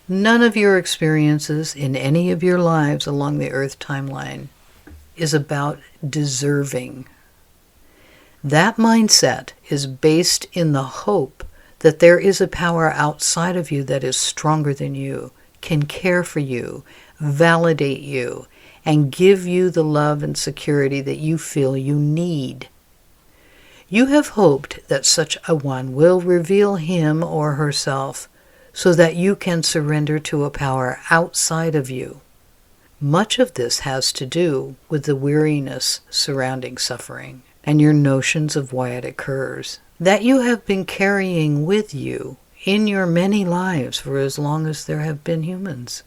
None of your experiences in any of your lives along the Earth timeline is about deserving. That mindset is based in the hope that there is a power outside of you that is stronger than you, can care for you, validate you, and give you the love and security that you feel you need. You have hoped that such a one will reveal him or herself so that you can surrender to a power outside of you. Much of this has to do with the weariness surrounding suffering and your notions of why it occurs, that you have been carrying with you in your many lives for as long as there have been humans.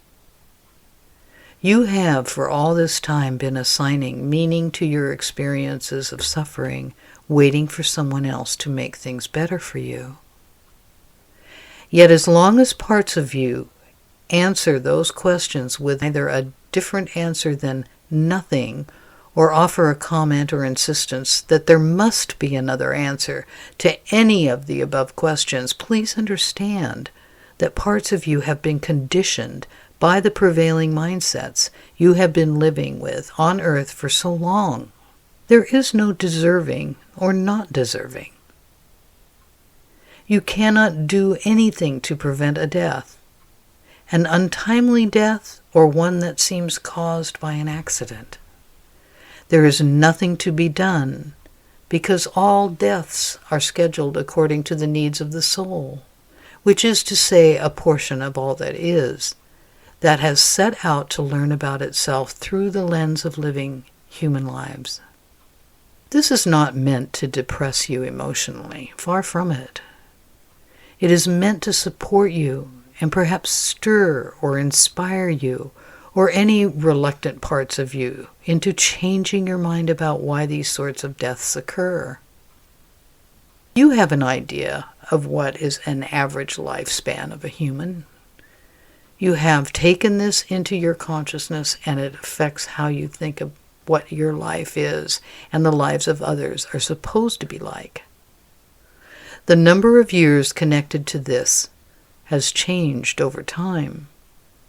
You have for all this time been assigning meaning to your experiences of suffering, waiting for someone else to make things better for you. Yet as long as parts of you answer those questions with either a different answer than nothing, or offer a comment or insistence that there must be another answer to any of the above questions, please understand that parts of you have been conditioned by the prevailing mindsets you have been living with on Earth for so long. There is no deserving or not deserving. You cannot do anything to prevent a death, an untimely death or one that seems caused by an accident. There is nothing to be done because all deaths are scheduled according to the needs of the soul, which is to say a portion of all that is, that has set out to learn about itself through the lens of living human lives. This is not meant to depress you emotionally, far from it. It is meant to support you and perhaps stir or inspire you or any reluctant parts of you into changing your mind about why these sorts of deaths occur. You have an idea of what is an average lifespan of a human. You have taken this into your consciousness, and it affects how you think of what your life is and the lives of others are supposed to be like. The number of years connected to this has changed over time,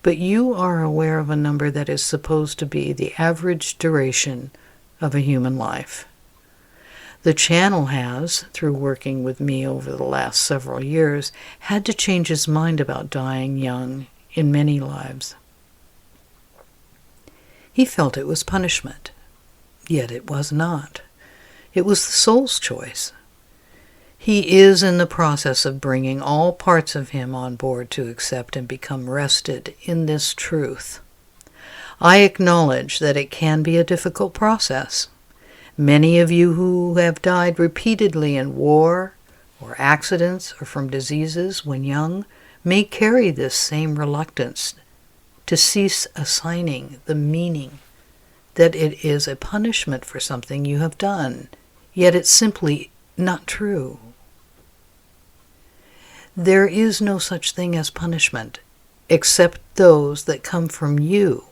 but you are aware of a number that is supposed to be the average duration of a human life. The channel has, through working with me over the last several years, had to change his mind about dying young in many lives. He felt it was punishment, yet it was not. It was the soul's choice. He is in the process of bringing all parts of him on board to accept and become rested in this truth. I acknowledge that it can be a difficult process. Many of you who have died repeatedly in war or accidents or from diseases when young may carry this same reluctance to cease assigning the meaning that it is a punishment for something you have done, yet it's simply not true. There is no such thing as punishment, except those that come from you,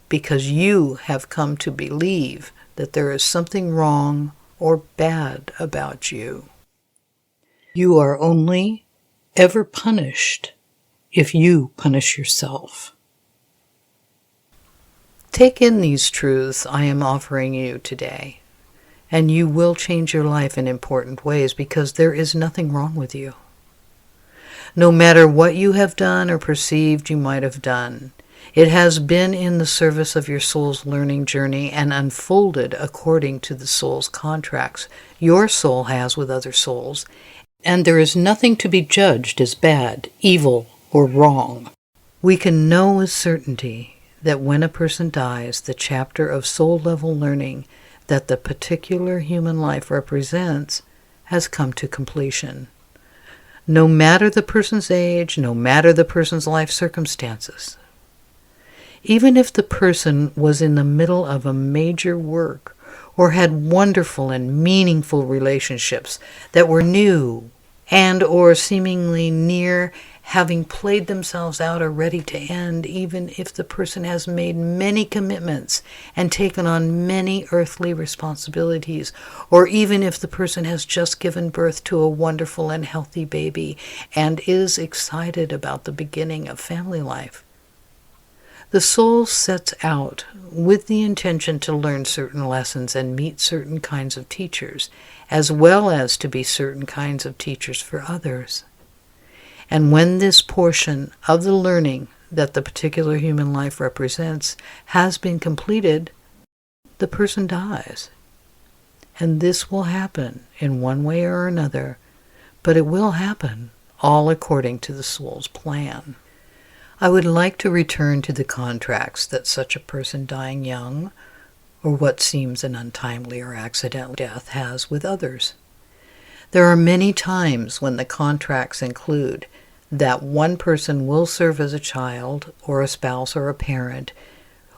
because you have come to believe that there is something wrong or bad about you. You are only ever punished if you punish yourself. Take in these truths I am offering you today, and you will change your life in important ways because there is nothing wrong with you. No matter what you have done or perceived you might have done, it has been in the service of your soul's learning journey and unfolded according to the soul's contracts your soul has with other souls, and there is nothing to be judged as bad, evil, or wrong. We can know with certainty that when a person dies, the chapter of soul-level learning that the particular human life represents has come to completion. No matter the person's age, no matter the person's life circumstances. Even if the person was in the middle of a major work or had wonderful and meaningful relationships that were new and or seemingly near having played themselves out or ready to end, even if the person has made many commitments and taken on many earthly responsibilities, or even if the person has just given birth to a wonderful and healthy baby and is excited about the beginning of family life. The soul sets out with the intention to learn certain lessons and meet certain kinds of teachers, as well as to be certain kinds of teachers for others. And when this portion of the learning that the particular human life represents has been completed, the person dies. And this will happen in one way or another, but it will happen all according to the soul's plan. I would like to return to the contracts that such a person dying young, or what seems an untimely or accidental death, has with others. There are many times when the contracts include that one person will serve as a child, or a spouse, or a parent,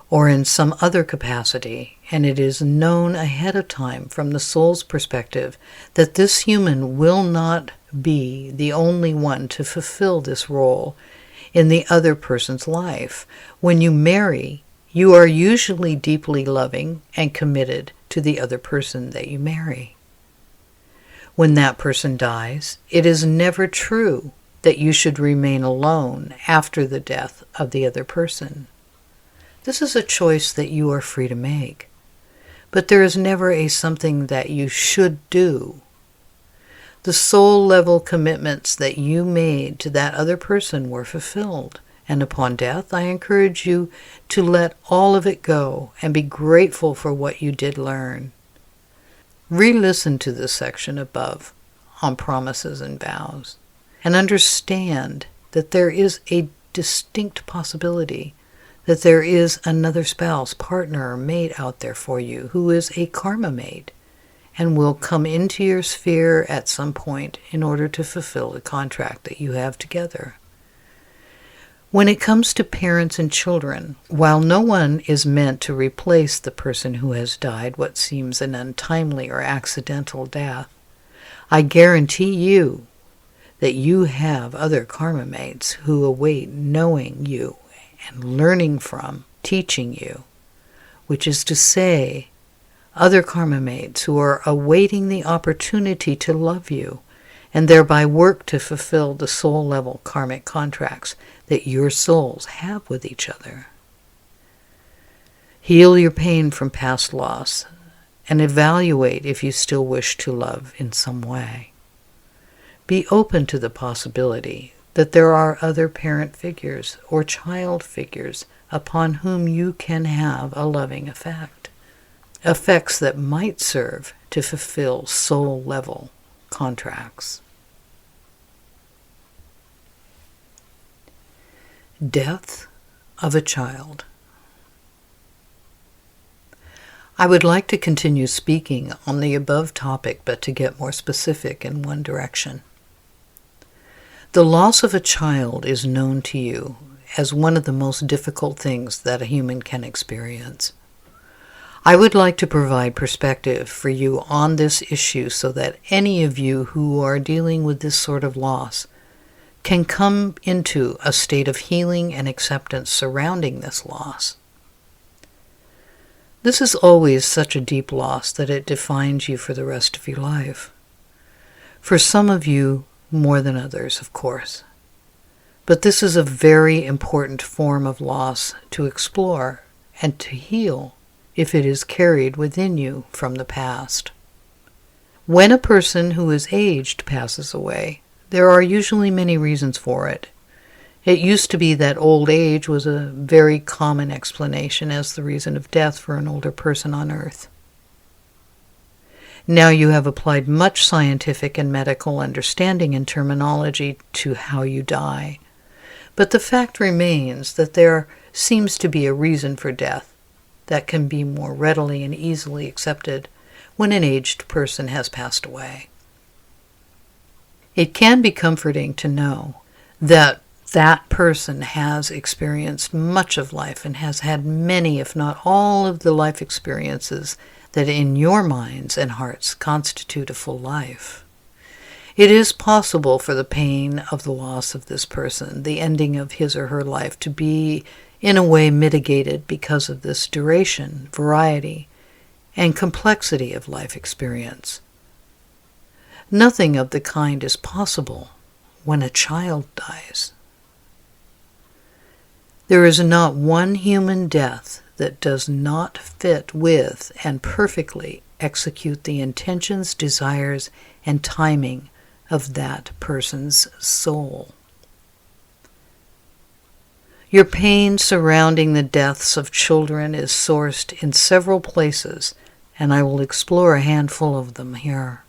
or in some other capacity, and it is known ahead of time from the soul's perspective that this human will not be the only one to fulfill this role in the other person's life. When you marry, you are usually deeply loving and committed to the other person that you marry. When that person dies, it is never true that you should remain alone after the death of the other person. This is a choice that you are free to make. But there is never a something that you should do. The soul-level commitments that you made to that other person were fulfilled, and upon death I encourage you to let all of it go and be grateful for what you did learn. Re-listen to this section above on promises and vows, and understand that there is a distinct possibility that there is another spouse, partner, or mate out there for you who is a karma mate and will come into your sphere at some point in order to fulfill the contract that you have together. When it comes to parents and children, while no one is meant to replace the person who has died what seems an untimely or accidental death, I guarantee you that you have other karma mates who await knowing you and learning from, teaching you, which is to say, other karma mates who are awaiting the opportunity to love you and thereby work to fulfill the soul-level karmic contracts that your souls have with each other. Heal your pain from past loss and evaluate if you still wish to love in some way. Be open to the possibility that there are other parent figures or child figures upon whom you can have a loving effect. Effects that might serve to fulfill soul-level contracts. Death of a child. I would like to continue speaking on the above topic, but to get more specific in one direction. The loss of a child is known to you as one of the most difficult things that a human can experience. I would like to provide perspective for you on this issue so that any of you who are dealing with this sort of loss can come into a state of healing and acceptance surrounding this loss. This is always such a deep loss that it defines you for the rest of your life. For some of you, more than others, of course. But this is a very important form of loss to explore and to heal if it is carried within you from the past. When a person who is aged passes away, there are usually many reasons for it. It used to be that old age was a very common explanation as the reason of death for an older person on earth. Now you have applied much scientific and medical understanding and terminology to how you die. But the fact remains that there seems to be a reason for death that can be more readily and easily accepted when an aged person has passed away. It can be comforting to know that that person has experienced much of life and has had many, if not all, of the life experiences that in your minds and hearts constitute a full life. It is possible for the pain of the loss of this person, the ending of his or her life, to be in a way mitigated because of this duration, variety, and complexity of life experience. Nothing of the kind is possible when a child dies. There is not one human death that does not fit with and perfectly execute the intentions, desires, and timing of that person's soul. Your pain surrounding the deaths of children is sourced in several places, and I will explore a handful of them here.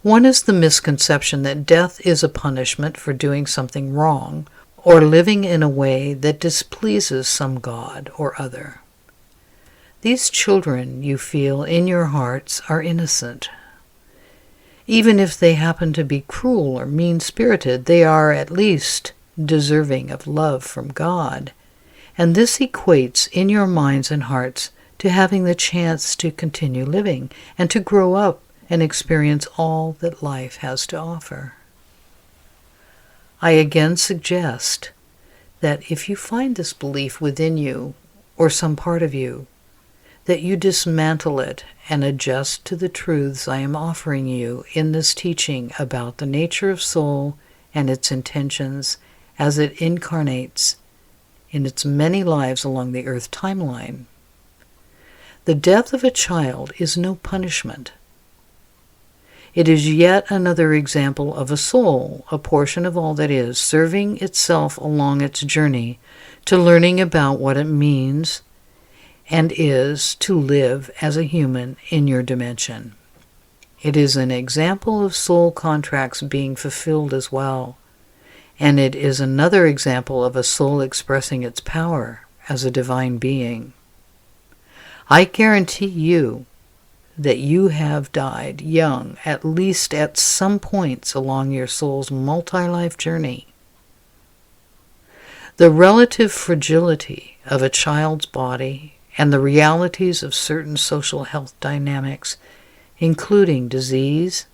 One is the misconception that death is a punishment for doing something wrong or living in a way that displeases some god or other. These children, you feel in your hearts, are innocent. Even if they happen to be cruel or mean-spirited, they are at least deserving of love from God, and this equates in your minds and hearts to having the chance to continue living and to grow up and experience all that life has to offer. I again suggest that if you find this belief within you or some part of you, that you dismantle it and adjust to the truths I am offering you in this teaching about the nature of soul and its intentions as it incarnates in its many lives along the earth timeline. The death of a child is no punishment. It is yet another example of a soul, a portion of all that is, serving itself along its journey to learning about what it means and is to live as a human in your dimension. It is an example of soul contracts being fulfilled as well, and it is another example of a soul expressing its power as a divine being. I guarantee you that you have died young, at least at some points along your soul's multi-life journey. The relative fragility of a child's body and the realities of certain social health dynamics, including disease,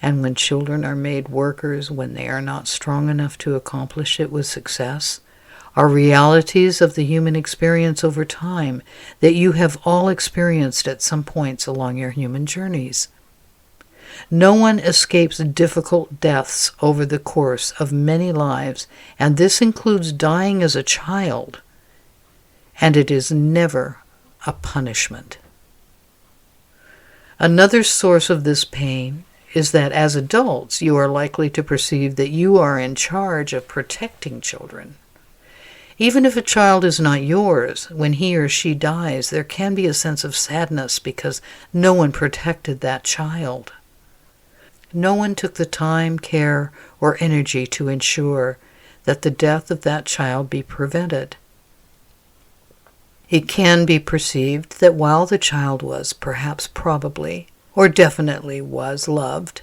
and when children are made workers when they are not strong enough to accomplish it with success, are realities of the human experience over time that you have all experienced at some points along your human journeys. No one escapes difficult deaths over the course of many lives, and this includes dying as a child, and it is never a punishment. Another source of this pain is that as adults you are likely to perceive that you are in charge of protecting children. Even if a child is not yours, when he or she dies, there can be a sense of sadness because no one protected that child. No one took the time, care, or energy to ensure that the death of that child be prevented. It can be perceived that while the child was, perhaps probably, or definitely was loved,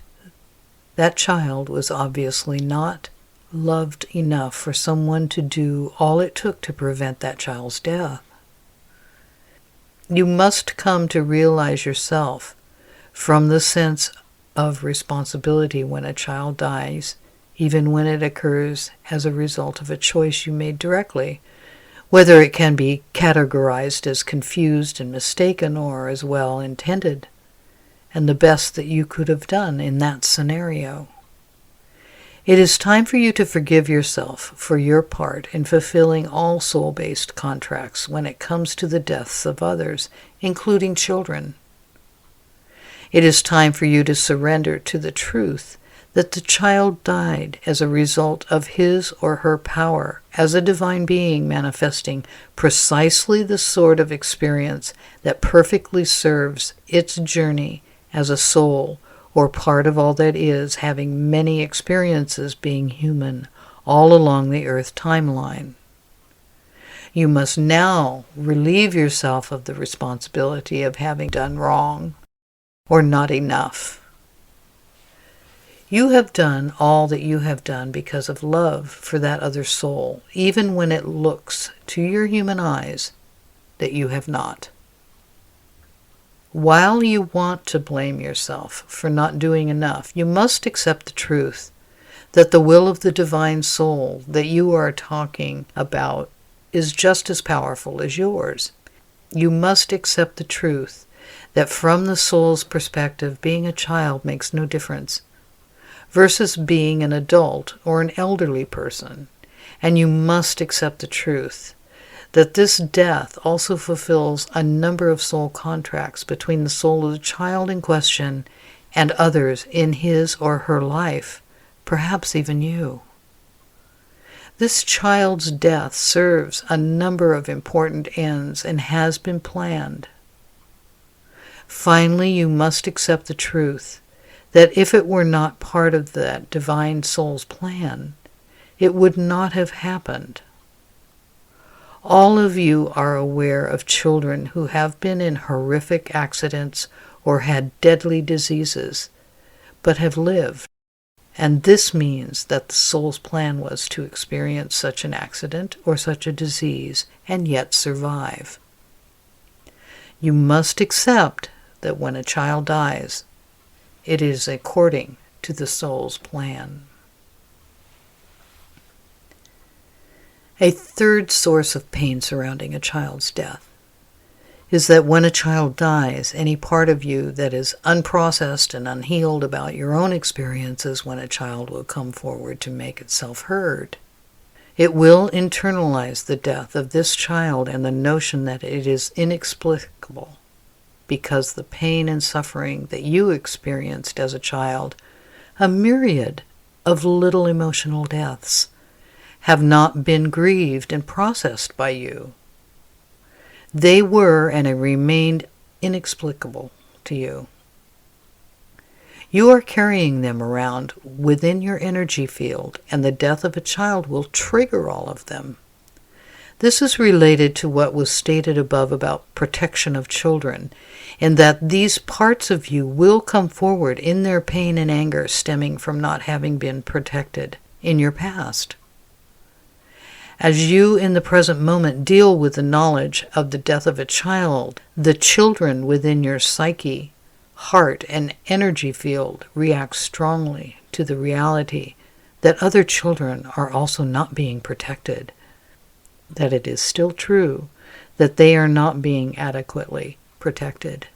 that child was obviously not loved enough for someone to do all it took to prevent that child's death. You must come to realize yourself from the sense of responsibility when a child dies, even when it occurs as a result of a choice you made directly, whether it can be categorized as confused and mistaken or as well intended, and the best that you could have done in that scenario. It is time for you to forgive yourself for your part in fulfilling all soul-based contracts when it comes to the deaths of others, including children. It is time for you to surrender to the truth that the child died as a result of his or her power as a divine being manifesting precisely the sort of experience that perfectly serves its journey as a soul, or part of all that is, having many experiences being human, all along the Earth timeline. You must now relieve yourself of the responsibility of having done wrong or not enough. You have done all that you have done because of love for that other soul, even when it looks to your human eyes that you have not. While you want to blame yourself for not doing enough, you must accept the truth that the will of the divine soul that you are talking about is just as powerful as yours. You must accept the truth that from the soul's perspective, being a child makes no difference versus being an adult or an elderly person. And you must accept the truth that this death also fulfills a number of soul contracts between the soul of the child in question and others in his or her life, perhaps even you. This child's death serves a number of important ends and has been planned. Finally, you must accept the truth that if it were not part of that divine soul's plan, it would not have happened. All of you are aware of children who have been in horrific accidents or had deadly diseases, but have lived. And this means that the soul's plan was to experience such an accident or such a disease and yet survive. You must accept that when a child dies, it is according to the soul's plan. A third source of pain surrounding a child's death is that when a child dies, any part of you that is unprocessed and unhealed about your own experiences when a child will come forward to make itself heard. It will internalize the death of this child and the notion that it is inexplicable because the pain and suffering that you experienced as a child, a myriad of little emotional deaths, have not been grieved and processed by you. They were and remained inexplicable to you. You are carrying them around within your energy field, and the death of a child will trigger all of them. This is related to what was stated above about protection of children, in that these parts of you will come forward in their pain and anger stemming from not having been protected in your past. As you in the present moment deal with the knowledge of the death of a child, the children within your psyche, heart, and energy field react strongly to the reality that other children are also not being protected, that it is still true that they are not being adequately protected.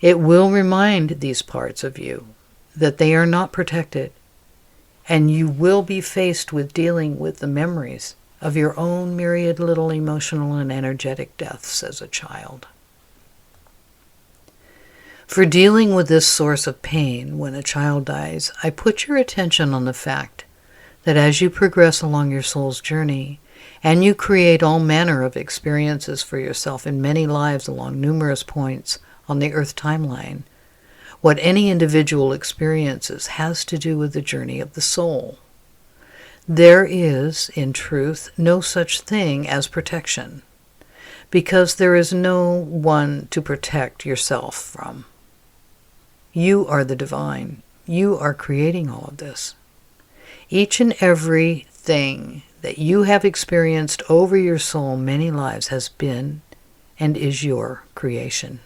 It will remind these parts of you that they are not protected, and you will be faced with dealing with the memories of your own myriad little emotional and energetic deaths as a child. For dealing with this source of pain when a child dies, I put your attention on the fact that as you progress along your soul's journey, and you create all manner of experiences for yourself in many lives along numerous points on the Earth timeline, what any individual experiences has to do with the journey of the soul. There is, in truth, no such thing as protection, because there is no one to protect yourself from. You are the divine. You are creating all of this. Each and every thing that you have experienced over your soul many lives has been and is your creation.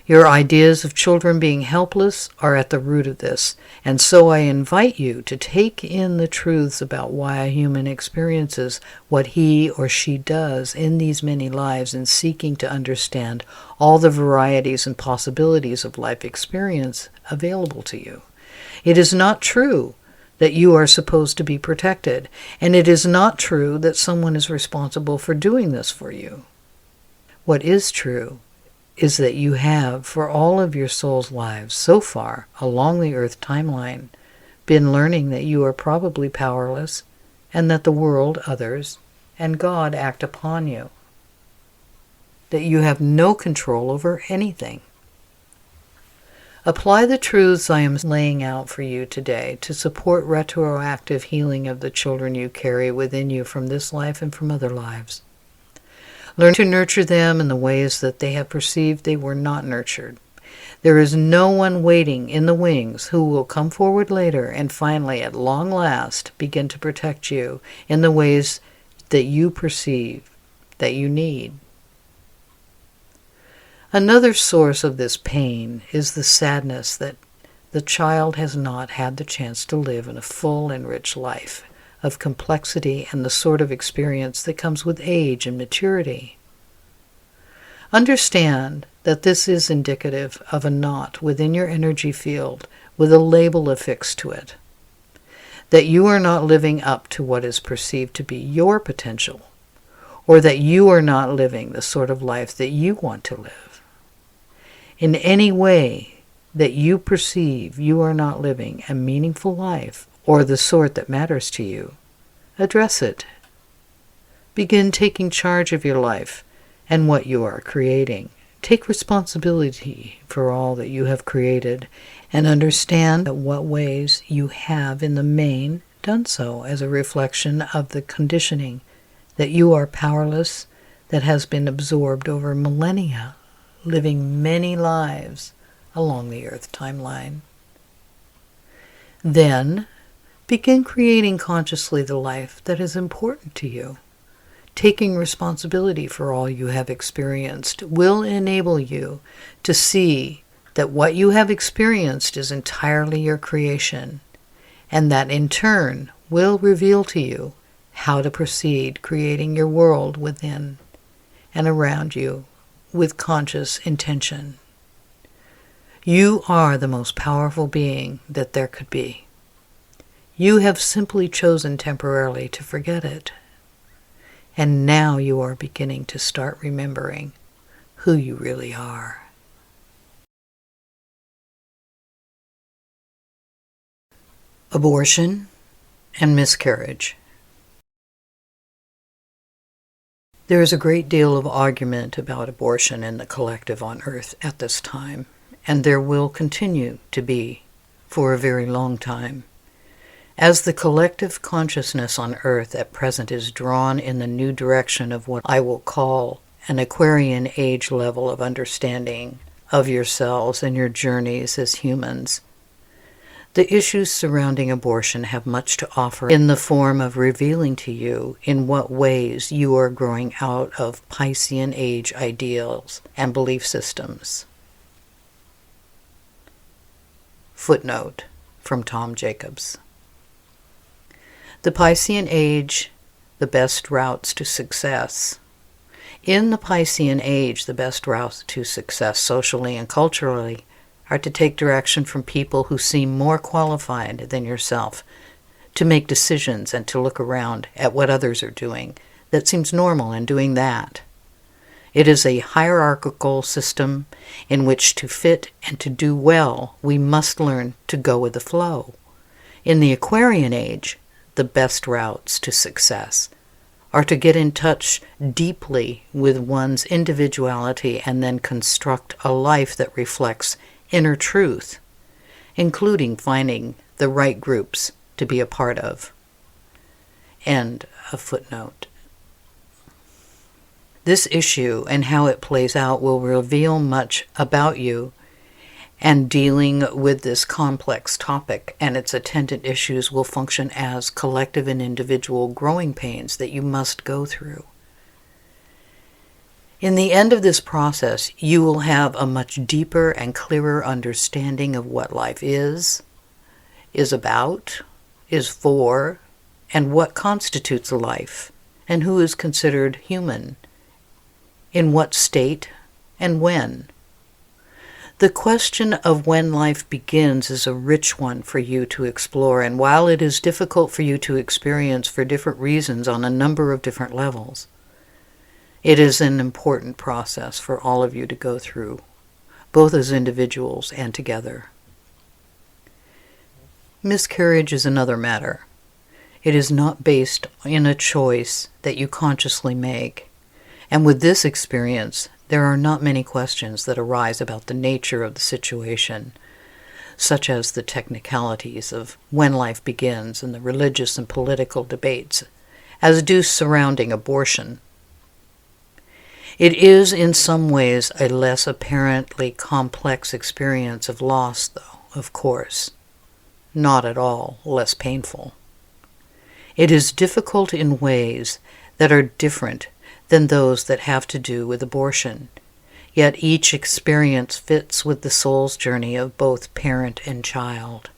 Your ideas of children being helpless are at the root of this, and so I invite you to take in the truths about why a human experiences what he or she does in these many lives in seeking to understand all the varieties and possibilities of life experience available to you. It is not true that you are supposed to be protected, and it is not true that someone is responsible for doing this for you. What is true is that you have, for all of your soul's lives so far along the Earth timeline, been learning that you are probably powerless and that the world, others, and God act upon you. That you have no control over anything. Apply the truths I am laying out for you today to support retroactive healing of the children you carry within you from this life and from other lives. Learn to nurture them in the ways that they have perceived they were not nurtured. There is no one waiting in the wings who will come forward later and finally, at long last, begin to protect you in the ways that you perceive that you need. Another source of this pain is the sadness that the child has not had the chance to live in a full and rich life of complexity and the sort of experience that comes with age and maturity. Understand that this is indicative of a knot within your energy field with a label affixed to it, that you are not living up to what is perceived to be your potential, or that you are not living the sort of life that you want to live. In any way that you perceive you are not living a meaningful life or the sort that matters to you, address it. Begin taking charge of your life and what you are creating. Take responsibility for all that you have created and understand what ways you have in the main done so as a reflection of the conditioning that you are powerless, that has been absorbed over millennia, living many lives along the Earth timeline. Then, begin creating consciously the life that is important to you. Taking responsibility for all you have experienced will enable you to see that what you have experienced is entirely your creation, and that in turn will reveal to you how to proceed creating your world within and around you with conscious intention. You are the most powerful being that there could be. You have simply chosen temporarily to forget it. And now you are beginning to start remembering who you really are. Abortion and miscarriage. There is a great deal of argument about abortion in the collective on Earth at this time, and there will continue to be for a very long time. As the collective consciousness on Earth at present is drawn in the new direction of what I will call an Aquarian age level of understanding of yourselves and your journeys as humans, the issues surrounding abortion have much to offer in the form of revealing to you in what ways you are growing out of Piscean age ideals and belief systems. Footnote from Tom Jacobs. The Piscean age, the best routes to success. In the Piscean age, the best routes to success socially and culturally are to take direction from people who seem more qualified than yourself to make decisions and to look around at what others are doing that seems normal and doing that. It is a hierarchical system in which to fit and to do well, we must learn to go with the flow. In the Aquarian age, the best routes to success are to get in touch deeply with one's individuality and then construct a life that reflects inner truth, including finding the right groups to be a part of. End of footnote. This issue and how it plays out will reveal much about you, and dealing with this complex topic and its attendant issues will function as collective and individual growing pains that you must go through. In the end of this process, you will have a much deeper and clearer understanding of what life is about, is for, and what constitutes a life, and who is considered human, in what state, and when. The question of when life begins is a rich one for you to explore, and while it is difficult for you to experience for different reasons on a number of different levels, it is an important process for all of you to go through, both as individuals and together. Miscarriage is another matter. It is not based in a choice that you consciously make, and with this experience, there are not many questions that arise about the nature of the situation, such as the technicalities of when life begins and the religious and political debates, as do surrounding abortion. It is in some ways a less apparently complex experience of loss, though, of course. Not at all less painful. It is difficult in ways that are different than those that have to do with abortion, yet each experience fits with the soul's journey of both parent and child.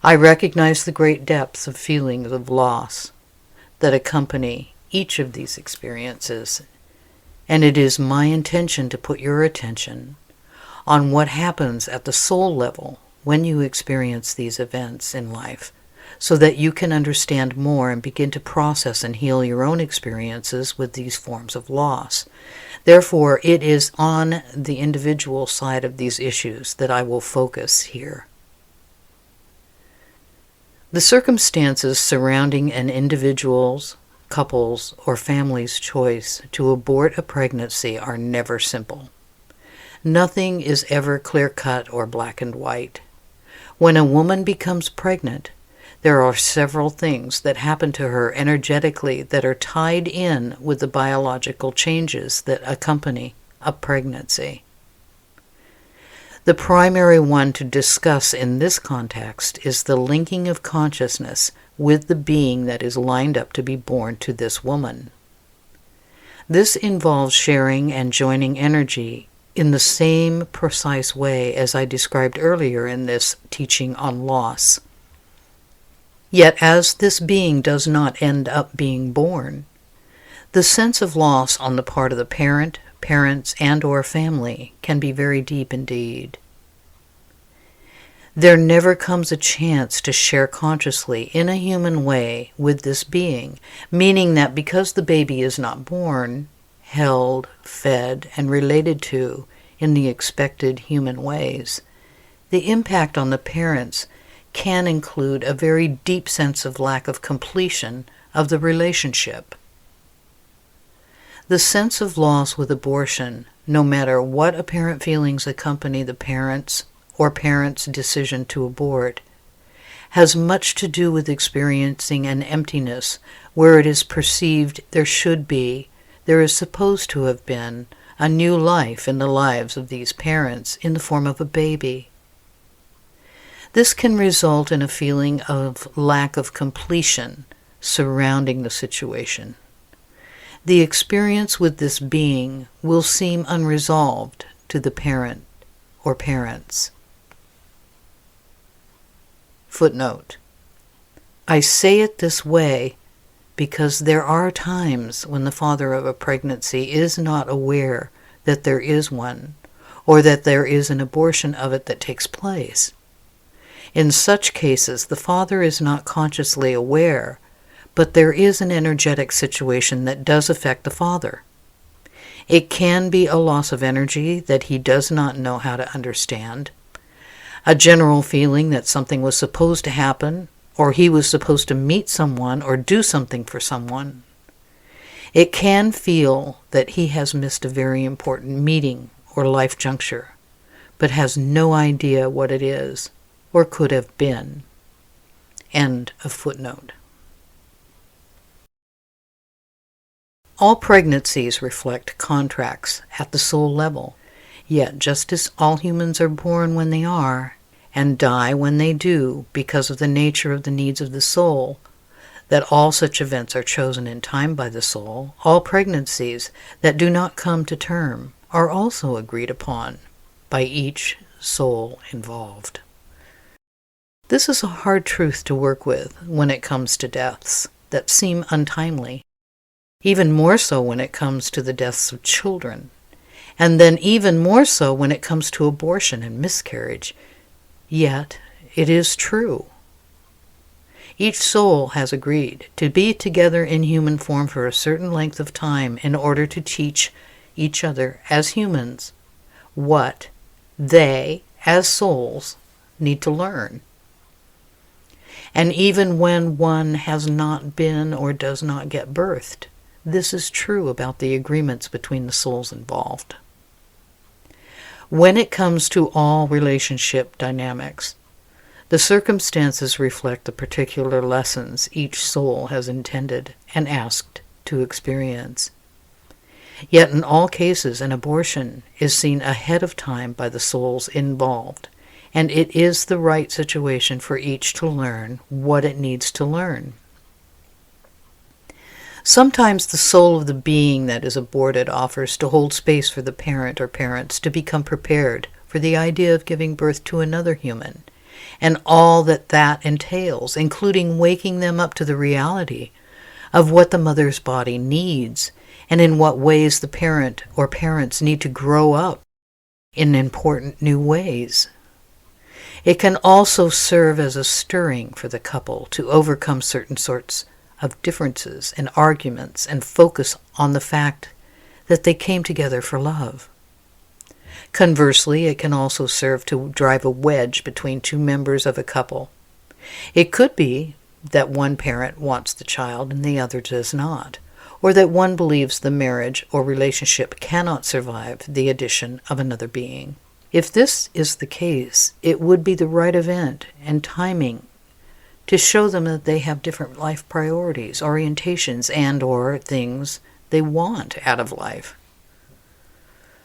I recognize the great depths of feelings of loss that accompany each of these experiences, and it is my intention to put your attention on what happens at the soul level when you experience these events in life, so that you can understand more and begin to process and heal your own experiences with these forms of loss. Therefore, it is on the individual side of these issues that I will focus here. The circumstances surrounding an individual's, couple's, or family's choice to abort a pregnancy are never simple. Nothing is ever clear-cut or black and white. When a woman becomes pregnant, there are several things that happen to her energetically that are tied in with the biological changes that accompany a pregnancy. The primary one to discuss in this context is the linking of consciousness with the being that is lined up to be born to this woman. This involves sharing and joining energy in the same precise way as I described earlier in this teaching on loss. Yet as this being does not end up being born, the sense of loss on the part of the parent, parents, and/or family can be very deep indeed. There never comes a chance to share consciously in a human way with this being, meaning that because the baby is not born, held, fed, and related to in the expected human ways, the impact on the parents can include a very deep sense of lack of completion of the relationship. The sense of loss with abortion, no matter what apparent feelings accompany the parents or parents' decision to abort, has much to do with experiencing an emptiness where it is perceived there should be, there is supposed to have been, a new life in the lives of these parents in the form of a baby. This can result in a feeling of lack of completion surrounding the situation. The experience with this being will seem unresolved to the parent or parents. Footnote: I say it this way because there are times when the father of a pregnancy is not aware that there is one, or that there is an abortion of it that takes place. In such cases, the father is not consciously aware, but there is an energetic situation that does affect the father. It can be a loss of energy that he does not know how to understand, a general feeling that something was supposed to happen, or he was supposed to meet someone or do something for someone. It can feel that he has missed a very important meeting or life juncture, but has no idea what it is or could have been. End of footnote. All pregnancies reflect contracts at the soul level, yet just as all humans are born when they are, and die when they do because of the nature of the needs of the soul, that all such events are chosen in time by the soul, all pregnancies that do not come to term are also agreed upon by each soul involved. This is a hard truth to work with when it comes to deaths that seem untimely, even more so when it comes to the deaths of children, and then even more so when it comes to abortion and miscarriage. Yet, it is true. Each soul has agreed to be together in human form for a certain length of time in order to teach each other as humans what they, as souls, need to learn. And even when one has not been or does not get birthed, this is true about the agreements between the souls involved. When it comes to all relationship dynamics, the circumstances reflect the particular lessons each soul has intended and asked to experience. Yet in all cases, an abortion is seen ahead of time by the souls involved, and it is the right situation for each to learn what it needs to learn. Sometimes the soul of the being that is aborted offers to hold space for the parent or parents to become prepared for the idea of giving birth to another human, and all that entails, including waking them up to the reality of what the mother's body needs, and in what ways the parent or parents need to grow up in important new ways. It can also serve as a stirring for the couple to overcome certain sorts of differences and arguments and focus on the fact that they came together for love. Conversely, it can also serve to drive a wedge between two members of a couple. It could be that one parent wants the child and the other does not, or that one believes the marriage or relationship cannot survive the addition of another being. If this is the case, it would be the right event and timing to show them that they have different life priorities, orientations, and/or things they want out of life.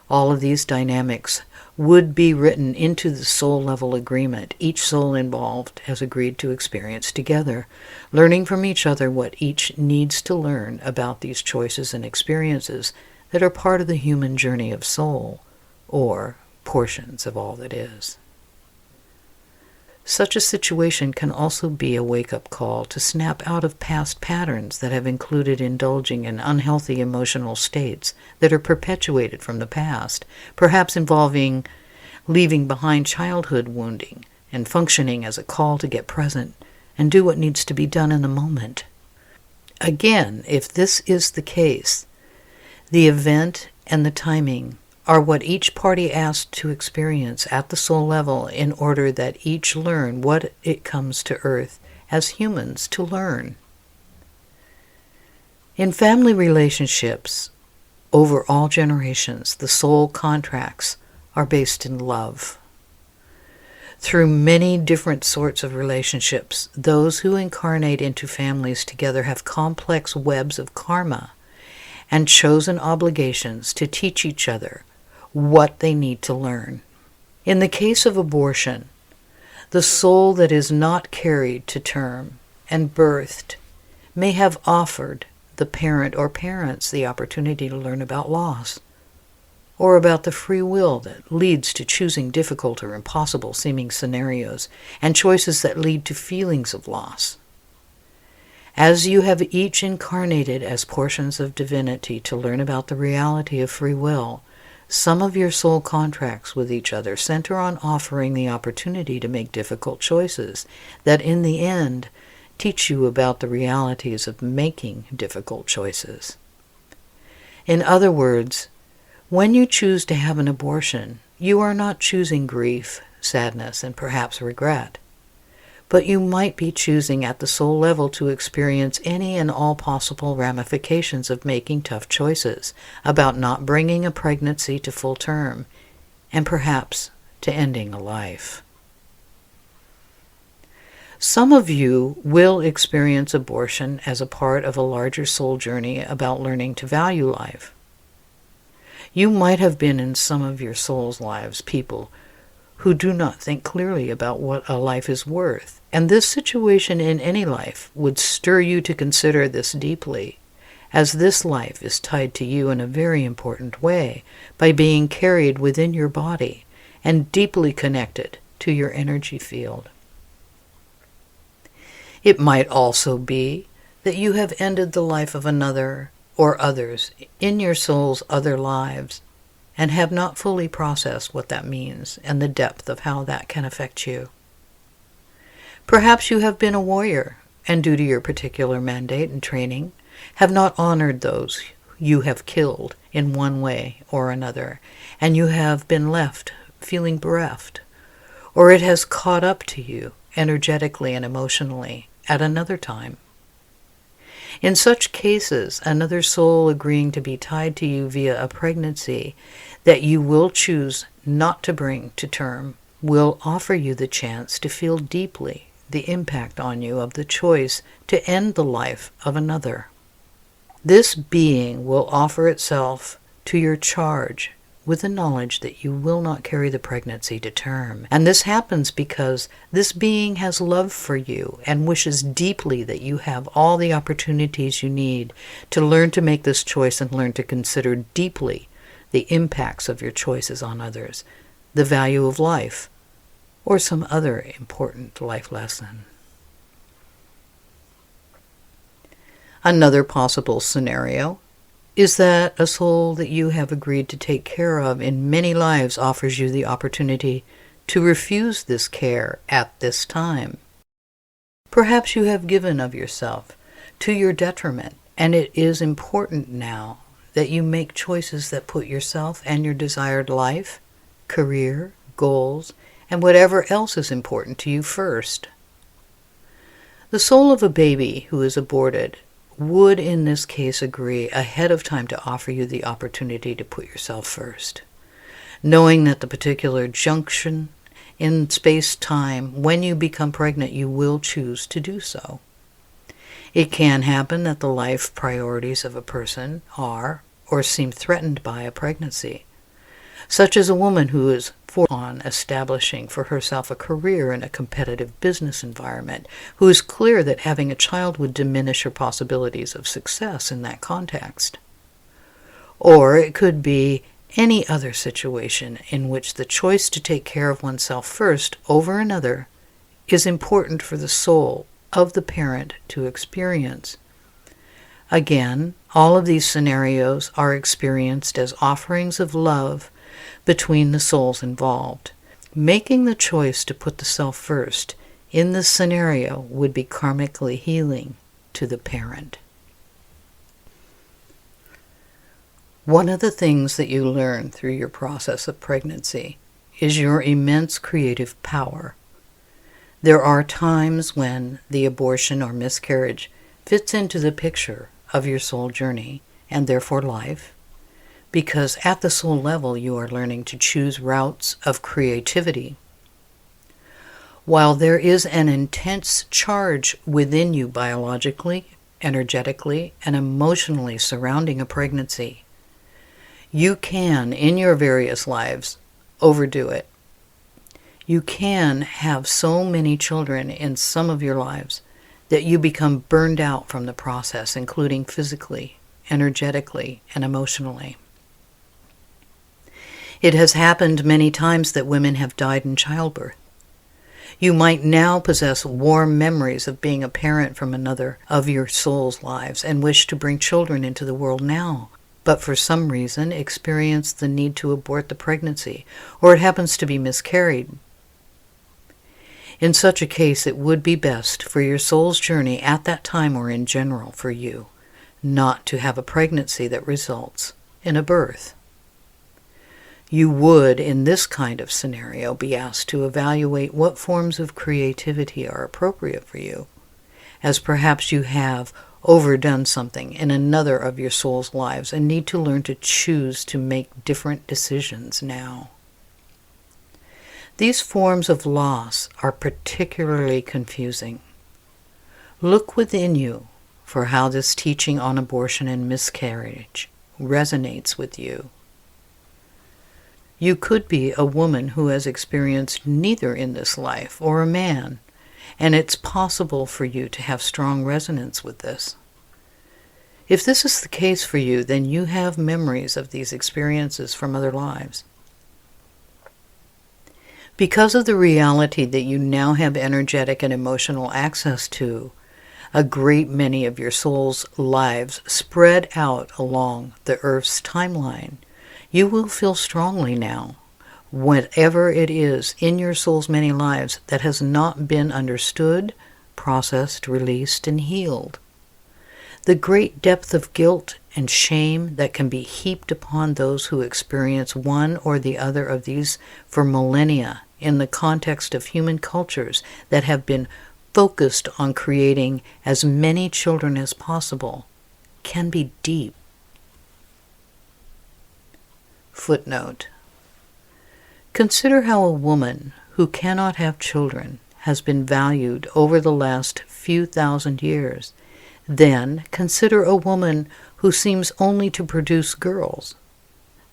All of these dynamics would be written into the soul-level agreement each soul involved has agreed to experience together, learning from each other what each needs to learn about these choices and experiences that are part of the human journey of soul, or portions of all that is. Such a situation can also be a wake-up call to snap out of past patterns that have included indulging in unhealthy emotional states that are perpetuated from the past, perhaps involving leaving behind childhood wounding and functioning as a call to get present and do what needs to be done in the moment. Again, if this is the case, the event and the timing are what each party asked to experience at the soul level in order that each learn what it comes to Earth as humans to learn. In family relationships, over all generations, the soul contracts are based in love. Through many different sorts of relationships, those who incarnate into families together have complex webs of karma and chosen obligations to teach each other what they need to learn. In the case of abortion, the soul that is not carried to term and birthed may have offered the parent or parents the opportunity to learn about loss, or about the free will that leads to choosing difficult or impossible seeming scenarios and choices that lead to feelings of loss. As you have each incarnated as portions of divinity to learn about the reality of free will, some of your soul contracts with each other center on offering the opportunity to make difficult choices that in the end teach you about the realities of making difficult choices. In other words, when you choose to have an abortion, you are not choosing grief, sadness, and perhaps regret. But you might be choosing at the soul level to experience any and all possible ramifications of making tough choices about not bringing a pregnancy to full term, and perhaps to ending a life. Some of you will experience abortion as a part of a larger soul journey about learning to value life. You might have been in some of your soul's lives people who do not think clearly about what a life is worth, and this situation in any life would stir you to consider this deeply, as this life is tied to you in a very important way by being carried within your body and deeply connected to your energy field. It might also be that you have ended the life of another or others in your soul's other lives and have not fully processed what that means and the depth of how that can affect you. Perhaps you have been a warrior, and due to your particular mandate and training, have not honored those you have killed in one way or another, and you have been left feeling bereft, or it has caught up to you energetically and emotionally at another time. In such cases, another soul agreeing to be tied to you via a pregnancy that you will choose not to bring to term will offer you the chance to feel deeply the impact on you of the choice to end the life of another. This being will offer itself to your charge with the knowledge that you will not carry the pregnancy to term. And this happens because this being has love for you and wishes deeply that you have all the opportunities you need to learn to make this choice and learn to consider deeply the impacts of your choices on others, the value of life, or some other important life lesson. Another possible scenario is that a soul that you have agreed to take care of in many lives offers you the opportunity to refuse this care at this time. Perhaps you have given of yourself to your detriment, and it is important now that you make choices that put yourself and your desired life, career, goals, and whatever else is important to you first. The soul of a baby who is aborted would in this case agree ahead of time to offer you the opportunity to put yourself first, knowing that the particular junction in space-time when you become pregnant you will choose to do so. It can happen that the life priorities of a person are or seem threatened by a pregnancy, such as a woman who is on establishing for herself a career in a competitive business environment, who is clear that having a child would diminish her possibilities of success in that context. Or it could be any other situation in which the choice to take care of oneself first over another is important for the soul of the parent to experience. Again, all of these scenarios are experienced as offerings of love between the souls involved. Making the choice to put the self first in this scenario would be karmically healing to the parent. One of the things that you learn through your process of pregnancy is your immense creative power. There are times when the abortion or miscarriage fits into the picture of your soul journey and therefore life, because at the soul level you are learning to choose routes of creativity. While there is an intense charge within you biologically, energetically, and emotionally surrounding a pregnancy, you can, in your various lives, overdo it. You can have so many children in some of your lives that you become burned out from the process, including physically, energetically, and emotionally. It has happened many times that women have died in childbirth. You might now possess warm memories of being a parent from another of your soul's lives and wish to bring children into the world now, but for some reason experience the need to abort the pregnancy, or it happens to be miscarried. In such a case, it would be best for your soul's journey at that time, or in general for you, not to have a pregnancy that results in a birth. You would, in this kind of scenario, be asked to evaluate what forms of creativity are appropriate for you, as perhaps you have overdone something in another of your soul's lives and need to learn to choose to make different decisions now. These forms of loss are particularly confusing. Look within you for how this teaching on abortion and miscarriage resonates with you. You could be a woman who has experienced neither in this life, or a man, and it's possible for you to have strong resonance with this. If this is the case for you, then you have memories of these experiences from other lives. Because of the reality that you now have energetic and emotional access to, a great many of your soul's lives spread out along the Earth's timeline, you will feel strongly now, whatever it is in your soul's many lives that has not been understood, processed, released, and healed. The great depth of guilt and shame that can be heaped upon those who experience one or the other of these for millennia in the context of human cultures that have been focused on creating as many children as possible can be deep. Footnote. Consider how a woman who cannot have children has been valued over the last few thousand years. Then consider a woman who seems only to produce girls.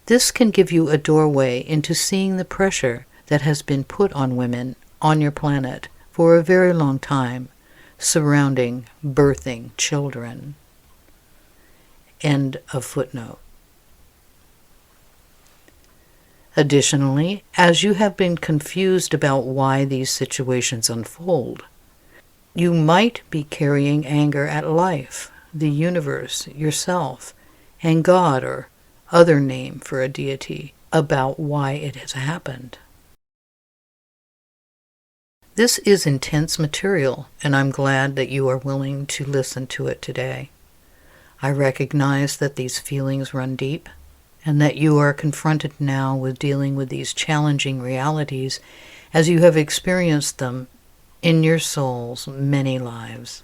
This can give you a doorway into seeing the pressure that has been put on women on your planet for a very long time surrounding birthing children. End of footnote. Additionally, as you have been confused about why these situations unfold, you might be carrying anger at life, the universe, yourself, and God or other name for a deity about why it has happened. This is intense material, and I'm glad that you are willing to listen to it today. I recognize that these feelings run deep, and that you are confronted now with dealing with these challenging realities as you have experienced them in your soul's many lives.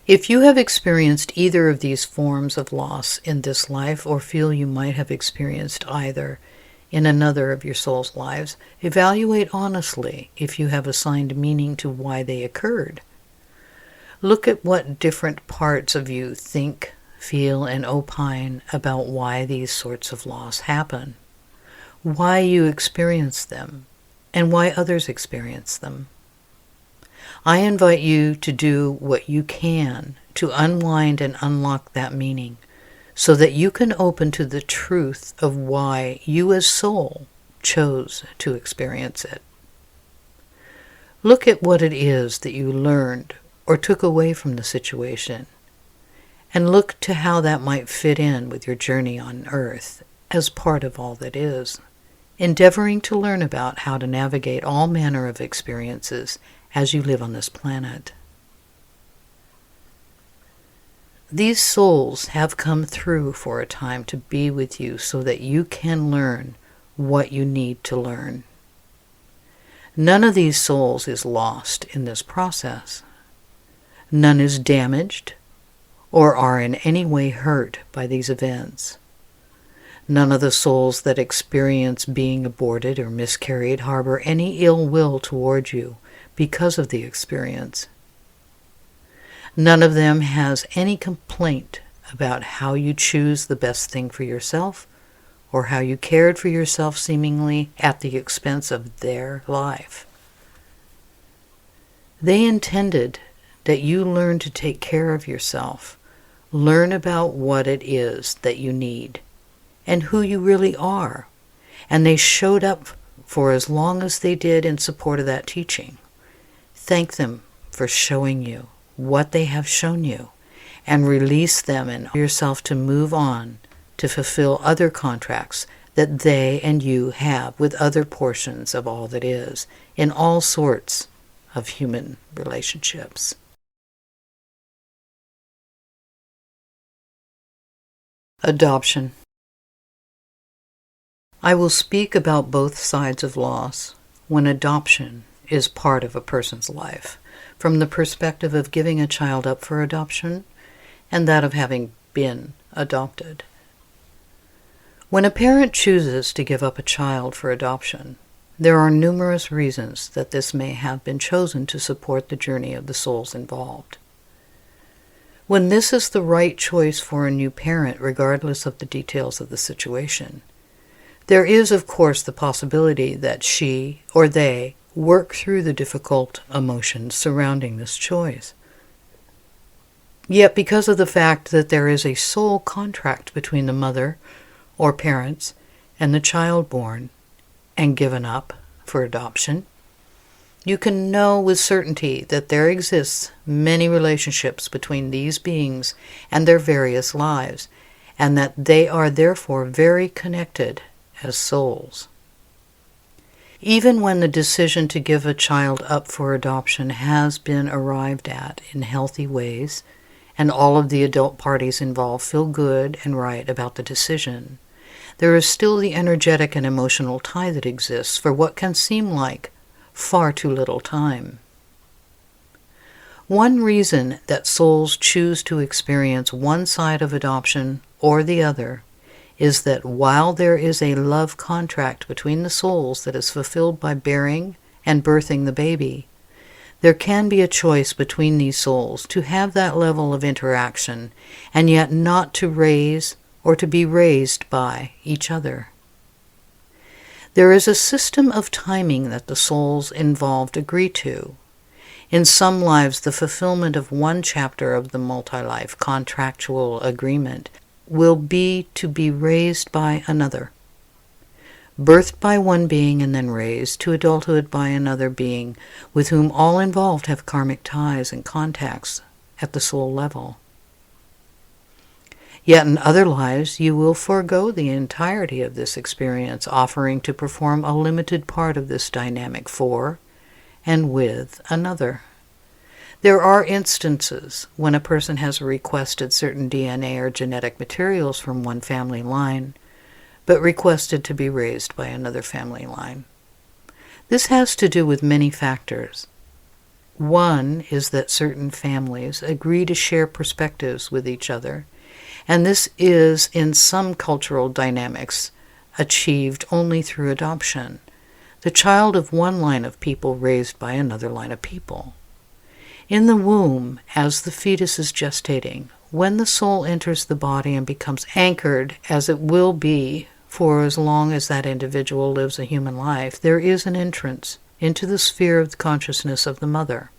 If you have experienced either of these forms of loss in this life, or feel you might have experienced either in another of your soul's lives, evaluate honestly if you have assigned meaning to why they occurred. Look at what different parts of you think, feel, and opine about why these sorts of loss happen, why you experience them, and why others experience them. I invite you to do what you can to unwind and unlock that meaning so that you can open to the truth of why you as soul chose to experience it. Look at what it is that you learned or took away from the situation, and look to how that might fit in with your journey on Earth as part of all that is, endeavoring to learn about how to navigate all manner of experiences as you live on this planet. These souls have come through for a time to be with you so that you can learn what you need to learn. None of these souls is lost in this process. None is damaged or are in any way hurt by these events. None of the souls that experience being aborted or miscarried harbor any ill will toward you because of the experience. None of them has any complaint about how you choose the best thing for yourself or how you cared for yourself seemingly at the expense of their life. They intended that you learn to take care of yourself, learn about what it is that you need and who you really are, and they showed up for as long as they did in support of that teaching. Thank them for showing you what they have shown you, and release them and yourself to move on to fulfill other contracts that they and you have with other portions of all that is in all sorts of human relationships. Adoption. I will speak about both sides of loss when adoption is part of a person's life, from the perspective of giving a child up for adoption and that of having been adopted. When a parent chooses to give up a child for adoption, there are numerous reasons that this may have been chosen to support the journey of the souls involved. When this is the right choice for a new parent, regardless of the details of the situation, there is, of course, the possibility that she or they work through the difficult emotions surrounding this choice. Yet, because of the fact that there is a soul contract between the mother or parents and the child born and given up for adoption, you can know with certainty that there exists many relationships between these beings and their various lives, and that they are therefore very connected as souls. Even when the decision to give a child up for adoption has been arrived at in healthy ways, and all of the adult parties involved feel good and right about the decision, there is still the energetic and emotional tie that exists for what can seem like far too little time. One reason that souls choose to experience one side of adoption or the other is that while there is a love contract between the souls that is fulfilled by bearing and birthing the baby, there can be a choice between these souls to have that level of interaction and yet not to raise or to be raised by each other. There is a system of timing that the souls involved agree to. In some lives, the fulfillment of one chapter of the multi-life contractual agreement will be to be raised by another, birthed by one being and then raised to adulthood by another being with whom all involved have karmic ties and contacts at the soul level. Yet in other lives, you will forego the entirety of this experience, offering to perform a limited part of this dynamic for and with another. There are instances when a person has requested certain DNA or genetic materials from one family line, but requested to be raised by another family line. This has to do with many factors. One is that certain families agree to share perspectives with each other, and this is, in some cultural dynamics, achieved only through adoption, the child of one line of people raised by another line of people. In the womb, as the fetus is gestating, when the soul enters the body and becomes anchored, as it will be for as long as that individual lives a human life, there is an entrance into the sphere of the consciousness of the mother.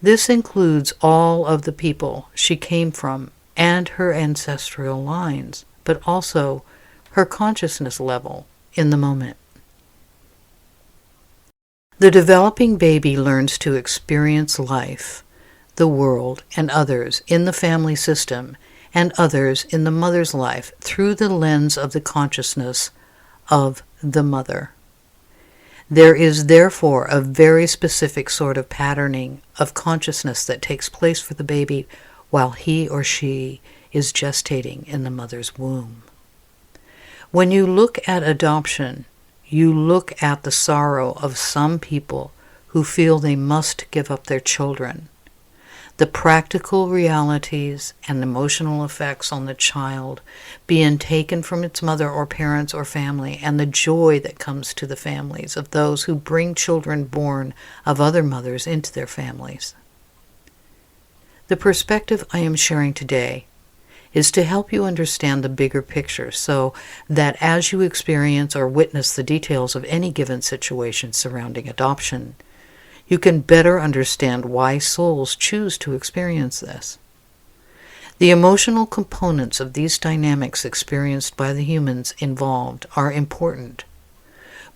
This includes all of the people she came from and her ancestral lines, but also her consciousness level in the moment. The developing baby learns to experience life, the world, and others in the family system and others in the mother's life through the lens of the consciousness of the mother. There is therefore a very specific sort of patterning of consciousness that takes place for the baby while he or she is gestating in the mother's womb. When you look at adoption, you look at the sorrow of some people who feel they must give up their children, the practical realities and emotional effects on the child being taken from its mother or parents or family, and the joy that comes to the families of those who bring children born of other mothers into their families. The perspective I am sharing today is to help you understand the bigger picture so that as you experience or witness the details of any given situation surrounding adoption, you can better understand why souls choose to experience this. The emotional components of these dynamics experienced by the humans involved are important,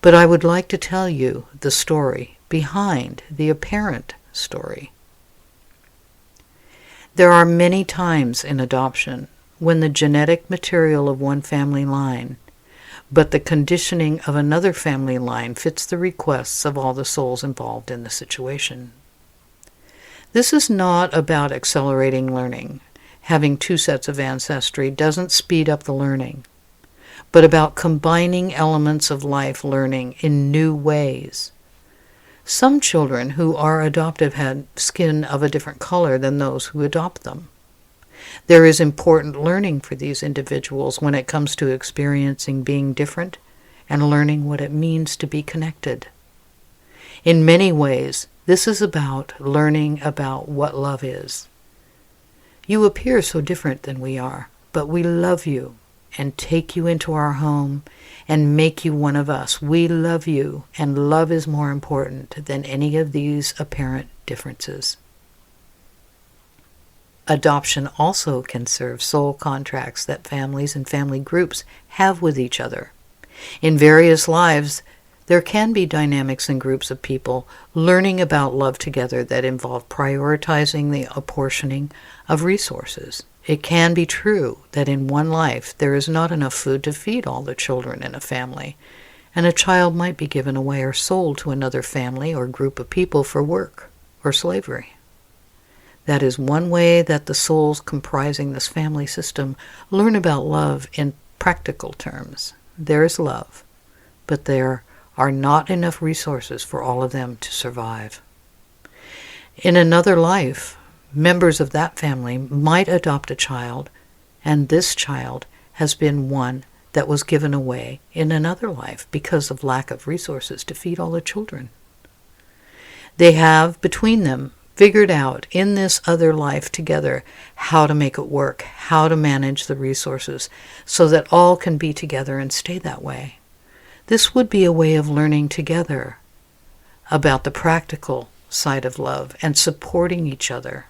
but I would like to tell you the story behind the apparent story. There are many times in adoption when the genetic material of one family line, but the conditioning of another family line fits the requests of all the souls involved in the situation. This is not about accelerating learning. Having two sets of ancestry doesn't speed up the learning, but about combining elements of life learning in new ways. Some children who are adopted have skin of a different color than those who adopt them. There is important learning for these individuals when it comes to experiencing being different and learning what it means to be connected. In many ways, this is about learning about what love is. You appear so different than we are, but we love you and take you into our home and make you one of us. We love you, and love is more important than any of these apparent differences. Adoption also can serve soul contracts that families and family groups have with each other. In various lives, there can be dynamics in groups of people learning about love together that involve prioritizing the apportioning of resources. It can be true that in one life there is not enough food to feed all the children in a family, and a child might be given away or sold to another family or group of people for work or slavery. That is one way that the souls comprising this family system learn about love in practical terms. There is love, but there are not enough resources for all of them to survive. In another life, members of that family might adopt a child, and this child has been one that was given away in another life because of lack of resources to feed all the children. They have, between them, figured out in this other life together how to make it work, how to manage the resources, so that all can be together and stay that way. This would be a way of learning together about the practical side of love and supporting each other.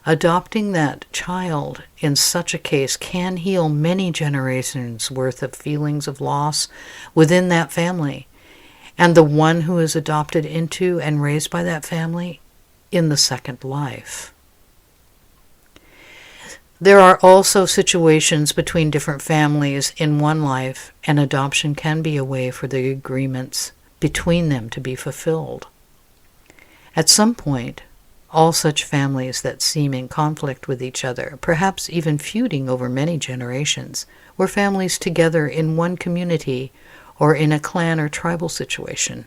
Adopting that child in such a case can heal many generations worth of feelings of loss within that family, and the one who is adopted into and raised by that family in the second life. There are also situations between different families in one life, and adoption can be a way for the agreements between them to be fulfilled. At some point, all such families that seem in conflict with each other, perhaps even feuding over many generations, were families together in one community or in a clan or tribal situation.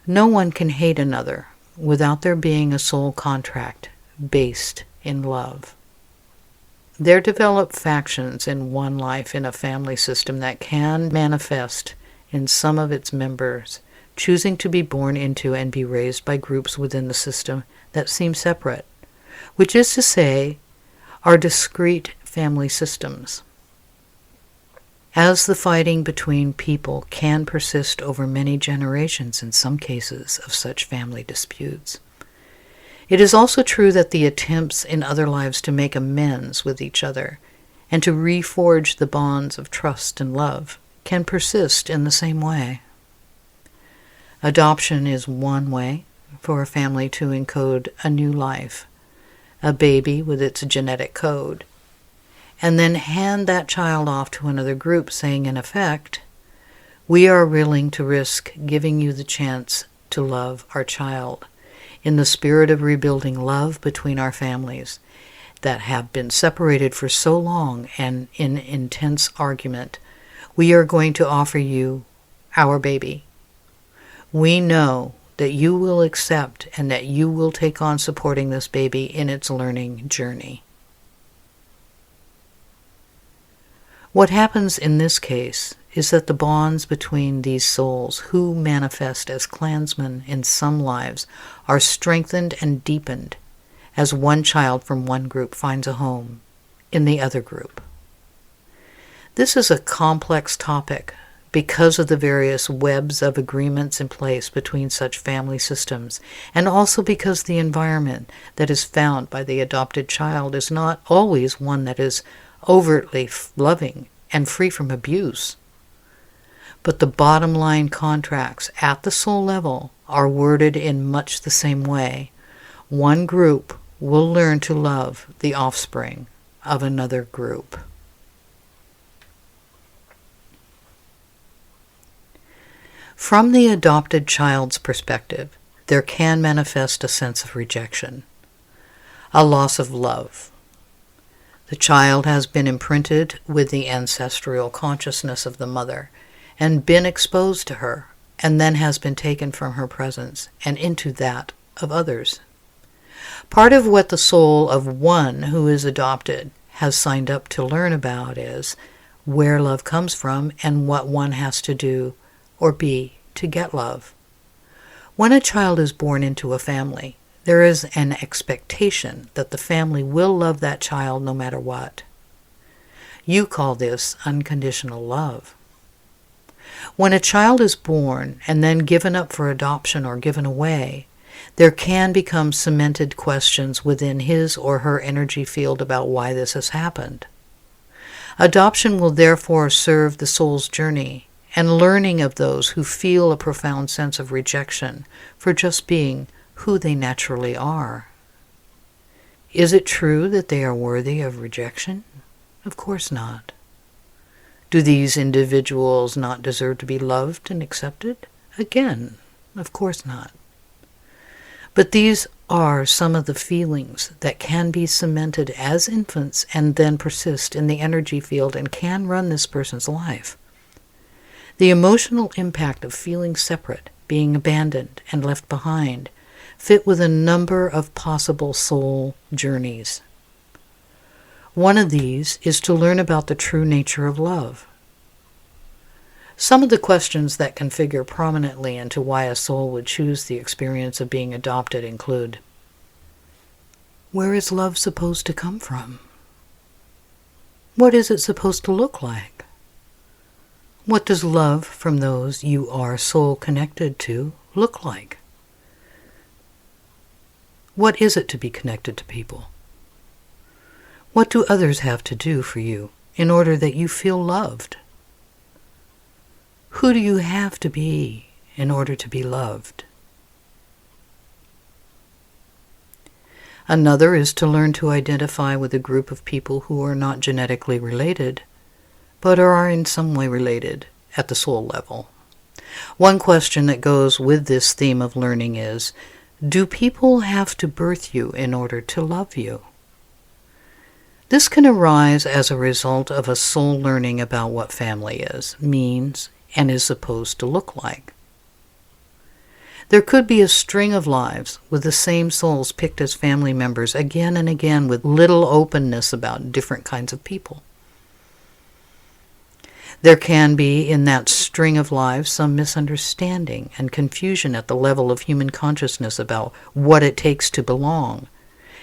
No one can hate another without there being a soul contract based in love. There develop factions in one life in a family system that can manifest in some of its members choosing to be born into and be raised by groups within the system that seem separate, which is to say, are discrete family systems. As the fighting between people can persist over many generations in some cases of such family disputes, it is also true that the attempts in other lives to make amends with each other and to reforge the bonds of trust and love can persist in the same way. Adoption is one way for a family to encode a new life, a baby with its genetic code, and then hand that child off to another group saying, in effect, we are willing to risk giving you the chance to love our child in the spirit of rebuilding love between our families that have been separated for so long and in intense argument. We are going to offer you our baby. We know that you will accept and that you will take on supporting this baby in its learning journey. What happens in this case is that the bonds between these souls who manifest as clansmen in some lives are strengthened and deepened as one child from one group finds a home in the other group. This is a complex topic because of the various webs of agreements in place between such family systems, and also because the environment that is found by the adopted child is not always one that is overtly loving and free from abuse. But the bottom line contracts at the soul level are worded in much the same way. One group will learn to love the offspring of another group. From the adopted child's perspective, there can manifest a sense of rejection, a loss of love. The child has been imprinted with the ancestral consciousness of the mother and been exposed to her, and then has been taken from her presence and into that of others. Part of what the soul of one who is adopted has signed up to learn about is where love comes from and what one has to do or be to get love. When a child is born into a family, there is an expectation that the family will love that child no matter what. You call this unconditional love. When a child is born and then given up for adoption or given away, there can become cemented questions within his or her energy field about why this has happened. Adoption will therefore serve the soul's journey and learning of those who feel a profound sense of rejection for just being who they naturally are. Is it true that they are worthy of rejection? Of course not. Do these individuals not deserve to be loved and accepted? Again, of course not. But these are some of the feelings that can be cemented as infants and then persist in the energy field and can run this person's life. The emotional impact of feeling separate, being abandoned and left behind, fit with a number of possible soul journeys. One of these is to learn about the true nature of love. Some of the questions that can figure prominently into why a soul would choose the experience of being adopted include: where is love supposed to come from? What is it supposed to look like? What does love from those you are soul connected to look like? What is it to be connected to people? What do others have to do for you in order that you feel loved? Who do you have to be in order to be loved? Another is to learn to identify with a group of people who are not genetically related, but are in some way related at the soul level. One question that goes with this theme of learning is, do people have to birth you in order to love you? This can arise as a result of a soul learning about what family is, means, and is supposed to look like. There could be a string of lives with the same souls picked as family members again and again with little openness about different kinds of people. There can be, in that string of lives, some misunderstanding and confusion at the level of human consciousness about what it takes to belong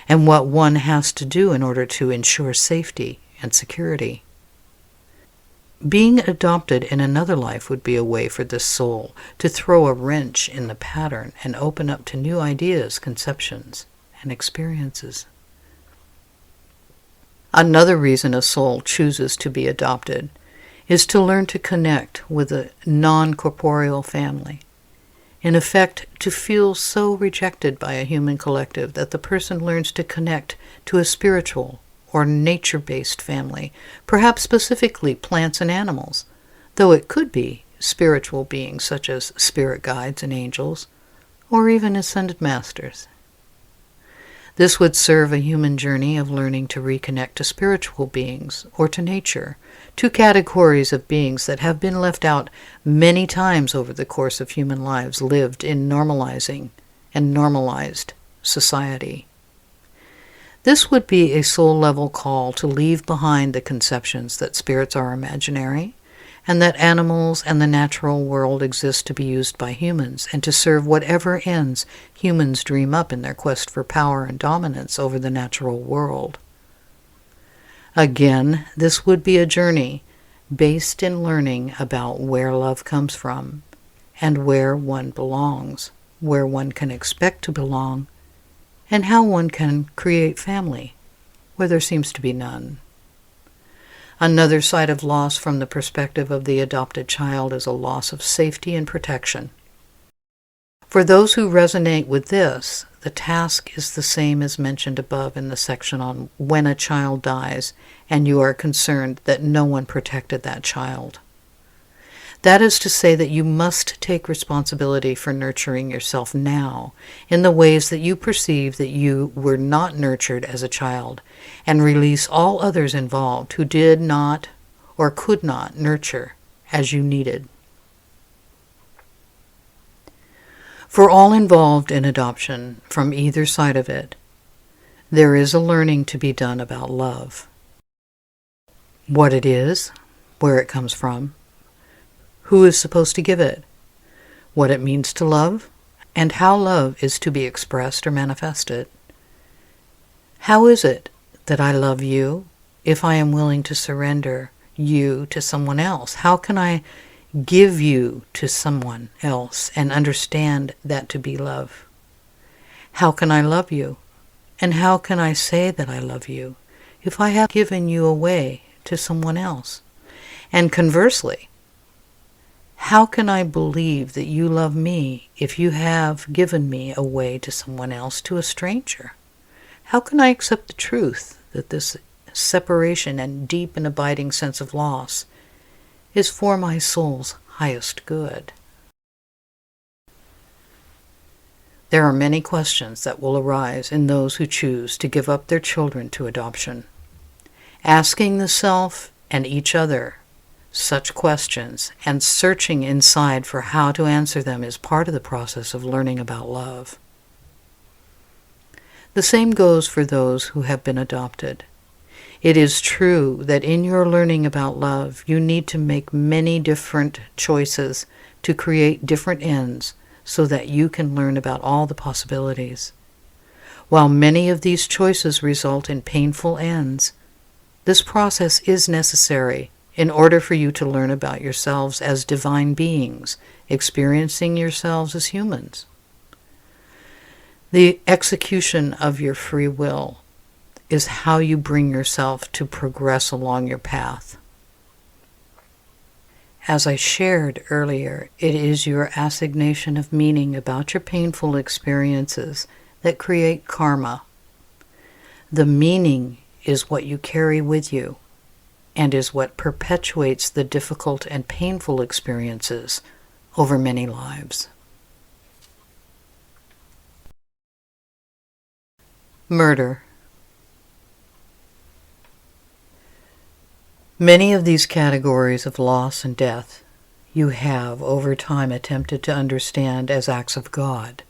and what one has to do in order to ensure safety and security. Being adopted in another life would be a way for this soul to throw a wrench in the pattern and open up to new ideas, conceptions, and experiences. Another reason a soul chooses to be adopted is to learn to connect with a non-corporeal family. In effect, to feel so rejected by a human collective that the person learns to connect to a spiritual or nature-based family, perhaps specifically plants and animals, though it could be spiritual beings such as spirit guides and angels, or even ascended masters. This would serve a human journey of learning to reconnect to spiritual beings or to nature, two categories of beings that have been left out many times over the course of human lives lived in normalizing and normalized society. This would be a soul-level call to leave behind the conceptions that spirits are imaginary, and that animals and the natural world exist to be used by humans, and to serve whatever ends humans dream up in their quest for power and dominance over the natural world. Again, this would be a journey based in learning about where love comes from, and where one belongs, where one can expect to belong, and how one can create family, where there seems to be none. Another side of loss from the perspective of the adopted child is a loss of safety and protection. For those who resonate with this, the task is the same as mentioned above in the section on when a child dies and you are concerned that no one protected that child. That is to say that you must take responsibility for nurturing yourself now in the ways that you perceive that you were not nurtured as a child, and release all others involved who did not or could not nurture as you needed. For all involved in adoption, from either side of it, there is a learning to be done about love. What it is, where it comes from, who is supposed to give it, what it means to love, and how love is to be expressed or manifested. How is it that I love you if I am willing to surrender you to someone else? How can I give you to someone else and understand that to be love? How can I love you? And how can I say that I love you if I have given you away to someone else? And conversely, how can I believe that you love me if you have given me away to someone else, to a stranger? How can I accept the truth that this separation and deep and abiding sense of loss is for my soul's highest good? There are many questions that will arise in those who choose to give up their children to adoption. Asking the self and each other such questions and searching inside for how to answer them is part of the process of learning about love. The same goes for those who have been adopted. It is true that in your learning about love, you need to make many different choices to create different ends so that you can learn about all the possibilities. While many of these choices result in painful ends, this process is necessary in order for you to learn about yourselves as divine beings, experiencing yourselves as humans. The execution of your free will is how you bring yourself to progress along your path. As I shared earlier, it is your assignation of meaning about your painful experiences that create karma. The meaning is what you carry with you and is what perpetuates the difficult and painful experiences over many lives. Murder. Many of these categories of loss and death you have over time attempted to understand as acts of God.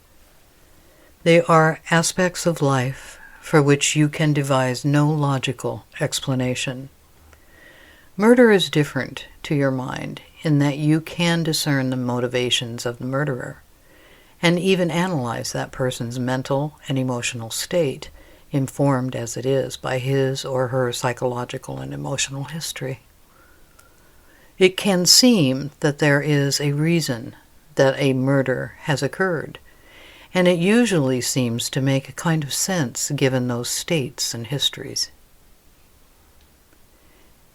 They are aspects of life for which you can devise no logical explanation. Murder is different to your mind in that you can discern the motivations of the murderer and even analyze that person's mental and emotional state, informed as it is by his or her psychological and emotional history. It can seem that there is a reason that a murder has occurred, and it usually seems to make a kind of sense given those states and histories.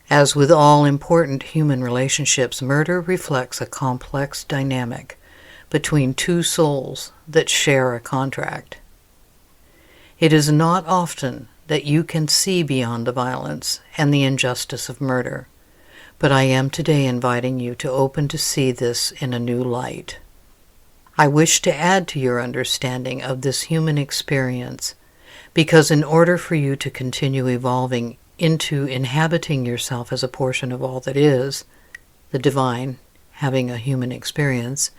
As with all important human relationships, murder reflects a complex dynamic between two souls that share a contract. It is not often that you can see beyond the violence and the injustice of murder, but I am today inviting you to open to see this in a new light. I wish to add to your understanding of this human experience, because in order for you to continue evolving into inhabiting yourself as a portion of all that is, the divine, having a human experience,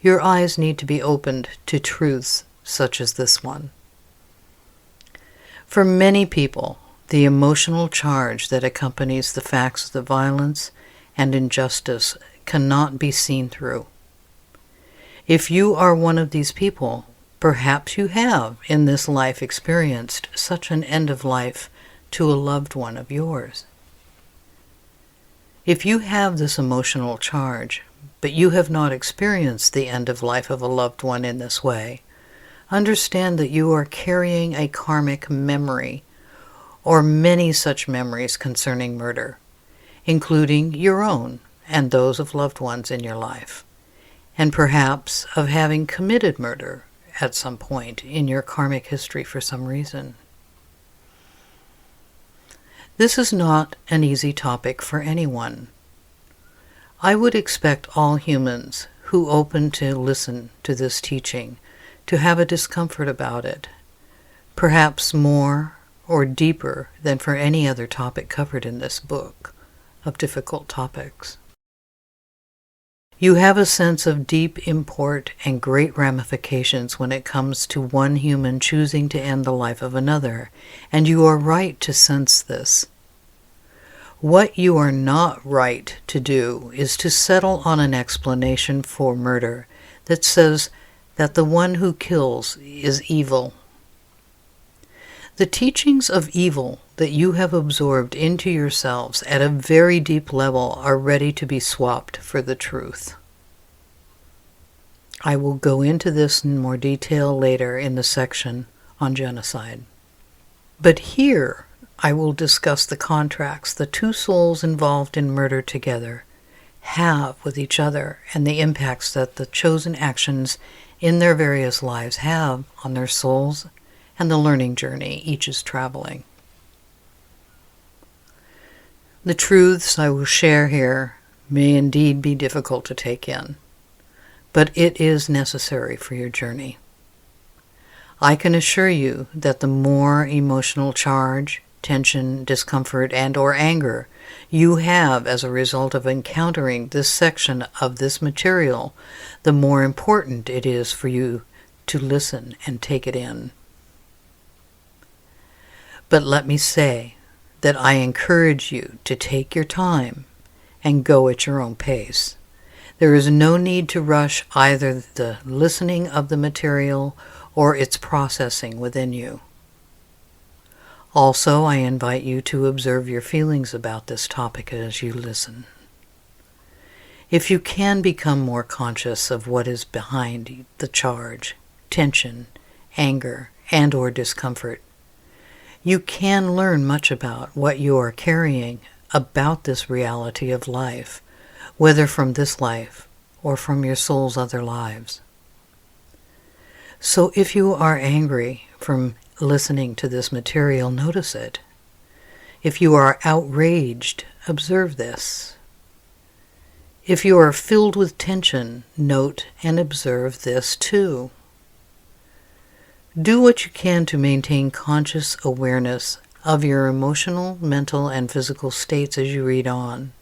your eyes need to be opened to truths such as this one. For many people, the emotional charge that accompanies the facts of the violence and injustice cannot be seen through. If you are one of these people, perhaps you have in this life experienced such an end of life to a loved one of yours. If you have this emotional charge, but you have not experienced the end of life of a loved one in this way, understand that you are carrying a karmic memory, or many such memories concerning murder, including your own and those of loved ones in your life, and perhaps of having committed murder at some point in your karmic history for some reason. This is not an easy topic for anyone. I would expect all humans who open to listen to this teaching to have a discomfort about it, perhaps more or deeper than for any other topic covered in this book of difficult topics. You have a sense of deep import and great ramifications when it comes to one human choosing to end the life of another, and you are right to sense this. What you are not right to do is to settle on an explanation for murder that says that the one who kills is evil. The teachings of evil that you have absorbed into yourselves at a very deep level are ready to be swapped for the truth. I will go into this in more detail later in the section on genocide. But here I will discuss the contracts the two souls involved in murder together have with each other and the impacts that the chosen actions in their various lives have on their souls and the learning journey each is traveling. The truths I will share here may indeed be difficult to take in, but it is necessary for your journey. I can assure you that the more emotional charge, tension, discomfort, and or anger you have as a result of encountering this section of this material, the more important it is for you to listen and take it in. But let me say that I encourage you to take your time and go at your own pace. There is no need to rush either the listening of the material or its processing within you. Also, I invite you to observe your feelings about this topic as you listen. If you can become more conscious of what is behind the charge, tension, anger, and/or discomfort, you can learn much about what you are carrying about this reality of life, whether from this life or from your soul's other lives. So if you are angry from listening to this material, notice it. If you are outraged, observe this. If you are filled with tension, note and observe this too. Do what you can to maintain conscious awareness of your emotional, mental, and physical states as you read on,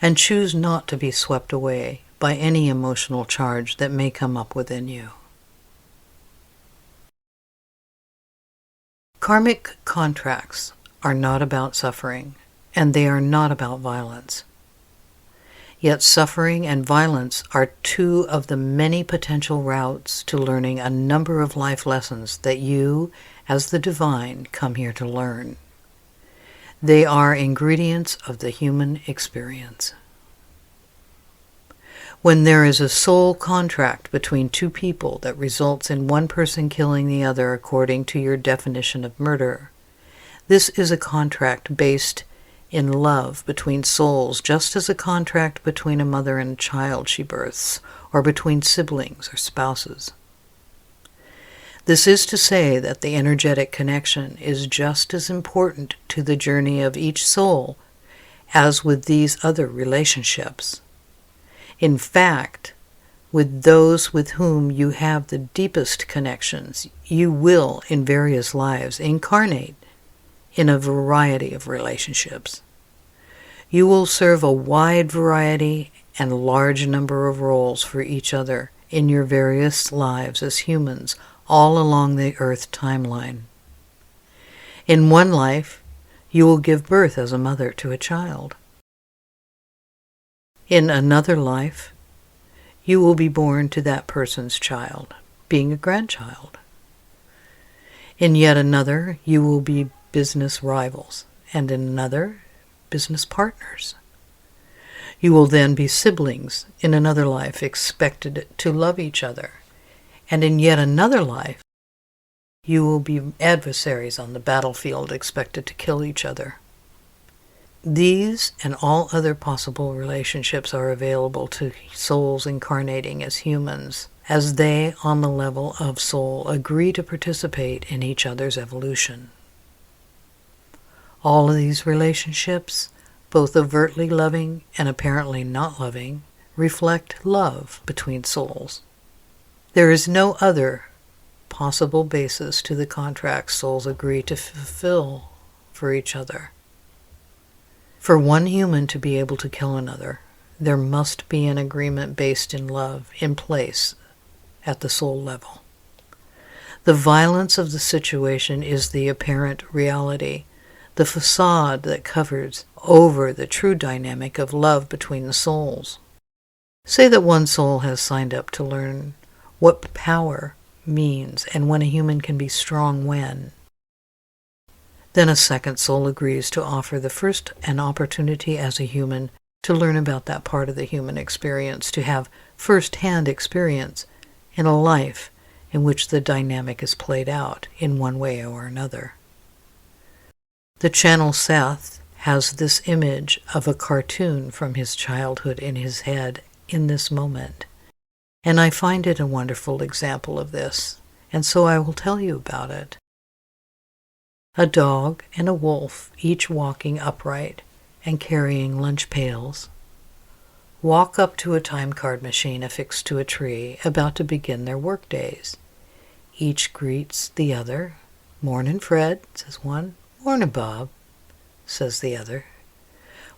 and choose not to be swept away by any emotional charge that may come up within you. Karmic contracts are not about suffering, and they are not about violence. Yet suffering and violence are two of the many potential routes to learning a number of life lessons that you, as the divine, come here to learn. They are ingredients of the human experience. When there is a soul contract between two people that results in one person killing the other according to your definition of murder, this is a contract based in love between souls, just as a contract between a mother and a child she births, or between siblings or spouses. This is to say that the energetic connection is just as important to the journey of each soul as with these other relationships. In fact, with those with whom you have the deepest connections, you will, in various lives, incarnate in a variety of relationships. You will serve a wide variety and large number of roles for each other in your various lives as humans all along the Earth timeline. In one life, you will give birth as a mother to a child. In another life, you will be born to that person's child, being a grandchild. In yet another, you will be business rivals, and in another, business partners. You will then be siblings in another life, expected to love each other, and in yet another life, you will be adversaries on the battlefield, expected to kill each other. These and all other possible relationships are available to souls incarnating as humans, as they, on the level of soul, agree to participate in each other's evolution. All of these relationships, both overtly loving and apparently not loving, reflect love between souls. There is no other possible basis to the contract souls agree to fulfill for each other. For one human to be able to kill another, there must be an agreement based in love in place at the soul level. The violence of the situation is the apparent reality, the facade that covers over the true dynamic of love between the souls. Say that one soul has signed up to learn what power means and when a human can be strong when. Then a second soul agrees to offer the first an opportunity as a human to learn about that part of the human experience, to have first-hand experience in a life in which the dynamic is played out in one way or another. The channel Seth has this image of a cartoon from his childhood in his head in this moment, and I find it a wonderful example of this, and so I will tell you about it. A dog and a wolf, each walking upright and carrying lunch pails, walk up to a time card machine affixed to a tree, about to begin their work days. Each greets the other. "Mornin', Fred," says one. "Mornin', Bob," says the other.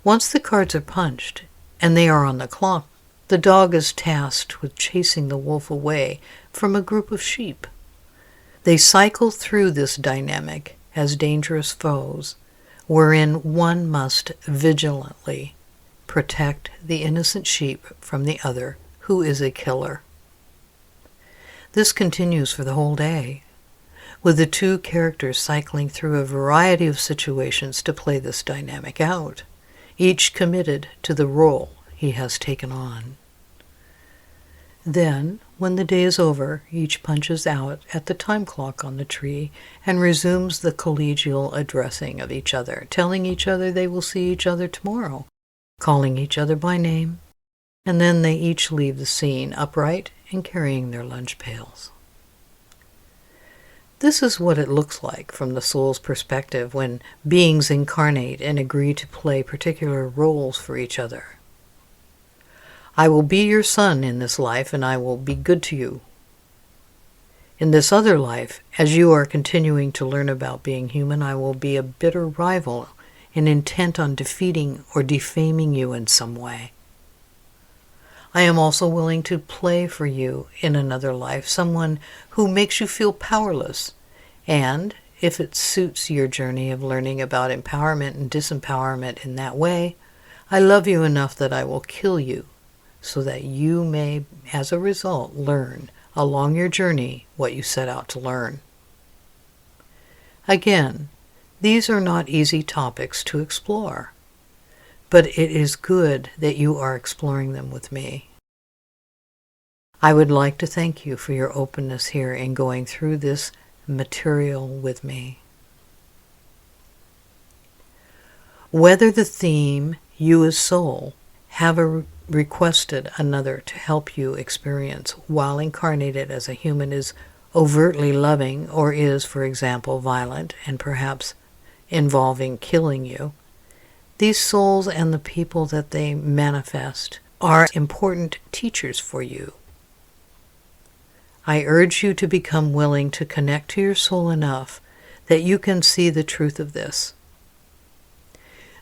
Once the cards are punched and they are on the clock, the dog is tasked with chasing the wolf away from a group of sheep. They cycle through this dynamic as dangerous foes, wherein one must vigilantly protect the innocent sheep from the other, who is a killer. This continues for the whole day, with the two characters cycling through a variety of situations to play this dynamic out, each committed to the role he has taken on. Then, when the day is over, each punches out at the time clock on the tree and resumes the collegial addressing of each other, telling each other they will see each other tomorrow, calling each other by name, and then they each leave the scene upright and carrying their lunch pails. This is what it looks like from the soul's perspective when beings incarnate and agree to play particular roles for each other. I will be your son in this life, and I will be good to you. In this other life, as you are continuing to learn about being human, I will be a bitter rival and intent on defeating or defaming you in some way. I am also willing to play for you in another life, someone who makes you feel powerless, and, if it suits your journey of learning about empowerment and disempowerment in that way, I love you enough that I will kill you, so that you may, as a result, learn along your journey what you set out to learn. Again, these are not easy topics to explore, but it is good that you are exploring them with me. I would like to thank you for your openness here in going through this material with me. Whether the theme, you as soul, have requested another to help you experience while incarnated as a human is overtly loving or is, for example, violent and perhaps involving killing you, these souls and the people that they manifest are important teachers for you. I urge you to become willing to connect to your soul enough that you can see the truth of this.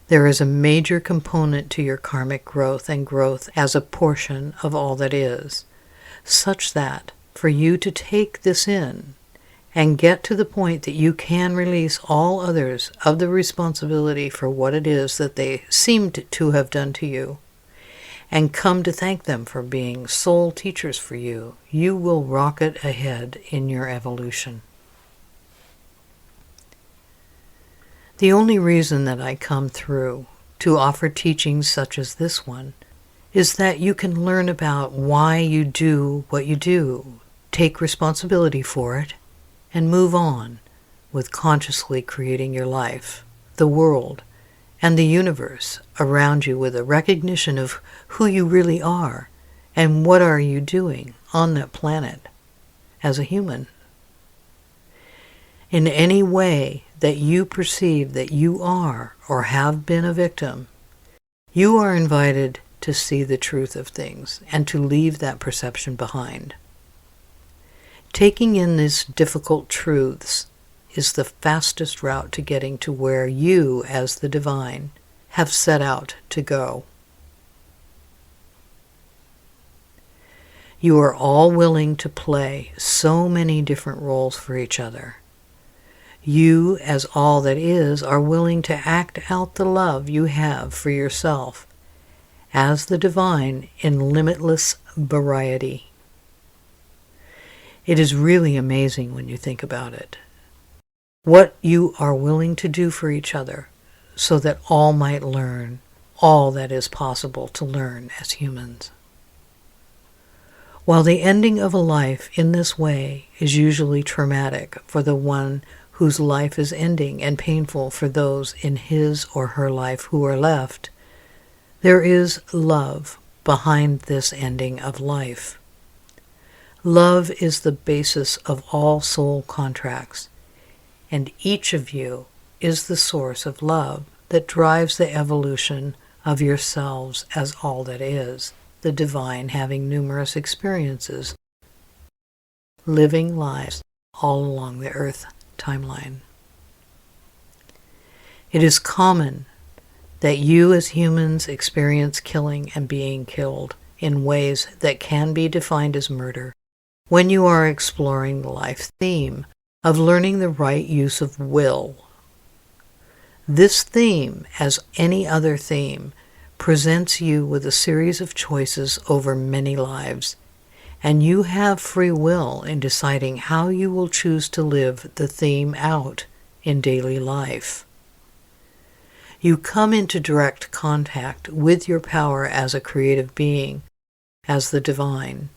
There is a major component to your karmic growth and growth as a portion of all that is, such that for you to take this in and get to the point that you can release all others of the responsibility for what it is that they seemed to have done to you, and come to thank them for being soul teachers for you, you will rocket ahead in your evolution. The only reason that I come through to offer teachings such as this one is that you can learn about why you do what you do, take responsibility for it, and move on with consciously creating your life, the world, and the universe around you with a recognition of who you really are and what are you doing on that planet as a human. In any way that you perceive that you are or have been a victim, you are invited to see the truth of things and to leave that perception behind. Taking in these difficult truths is the fastest route to getting to where you, as the divine, have set out to go. You are all willing to play so many different roles for each other. You, as all that is, are willing to act out the love you have for yourself as the divine in limitless variety. It is really amazing when you think about it. What you are willing to do for each other so that all might learn all that is possible to learn as humans. While the ending of a life in this way is usually traumatic for the one whose life is ending and painful for those in his or her life who are left, there is love behind this ending of life. Love is the basis of all soul contracts, and each of you is the source of love that drives the evolution of yourselves as all that is, the divine having numerous experiences, living lives all along the earth timeline. It is common that you as humans experience killing and being killed in ways that can be defined as murder when you are exploring the life theme of learning the right use of will. This theme, as any other theme, presents you with a series of choices over many lives, and you have free will in deciding how you will choose to live the theme out in daily life. You come into direct contact with your power as a creative being, as the divine,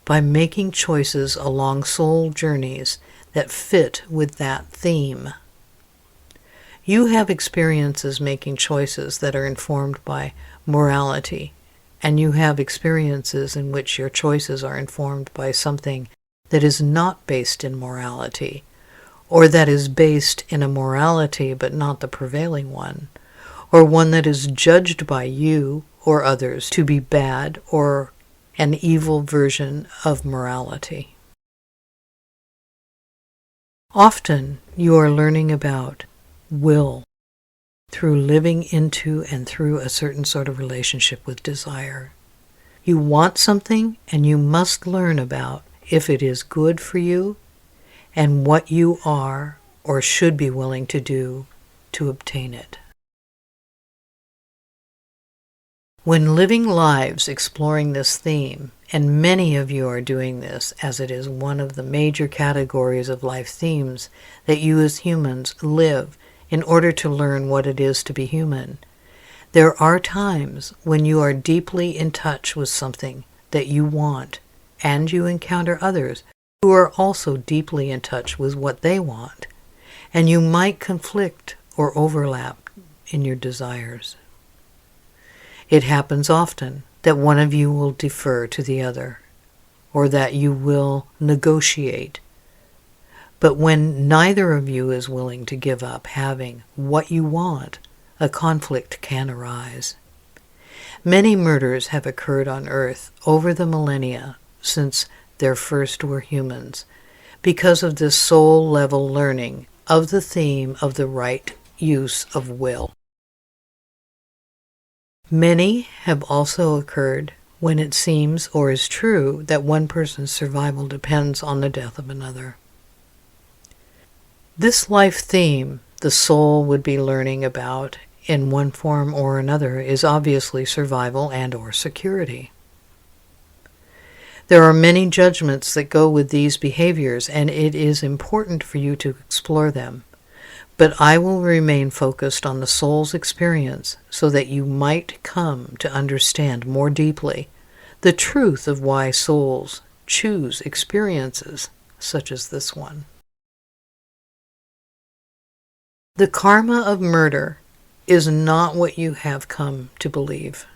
by making choices along soul journeys that fit with that theme. You have experiences making choices that are informed by morality, and you have experiences in which your choices are informed by something that is not based in morality, or that is based in a morality but not the prevailing one, or one that is judged by you or others to be bad or an evil version of morality. Often you are learning about will through living into and through a certain sort of relationship with desire. You want something, and you must learn about if it is good for you and what you are or should be willing to do to obtain it. When living lives exploring this theme, and many of you are doing this as it is one of the major categories of life themes that you as humans live in order to learn what it is to be human, there are times when you are deeply in touch with something that you want, and you encounter others who are also deeply in touch with what they want, and you might conflict or overlap in your desires. It happens often that one of you will defer to the other, or that you will negotiate. But when neither of you is willing to give up having what you want, a conflict can arise. Many murders have occurred on Earth over the millennia since there first were humans, because of this soul-level learning of the theme of the right use of will. Many have also occurred when it seems or is true that one person's survival depends on the death of another. This life theme the soul would be learning about in one form or another is obviously survival and or security. There are many judgments that go with these behaviors, and it is important for you to explore them. But I will remain focused on the soul's experience so that you might come to understand more deeply the truth of why souls choose experiences such as this one. The karma of murder is not what you have come to believe.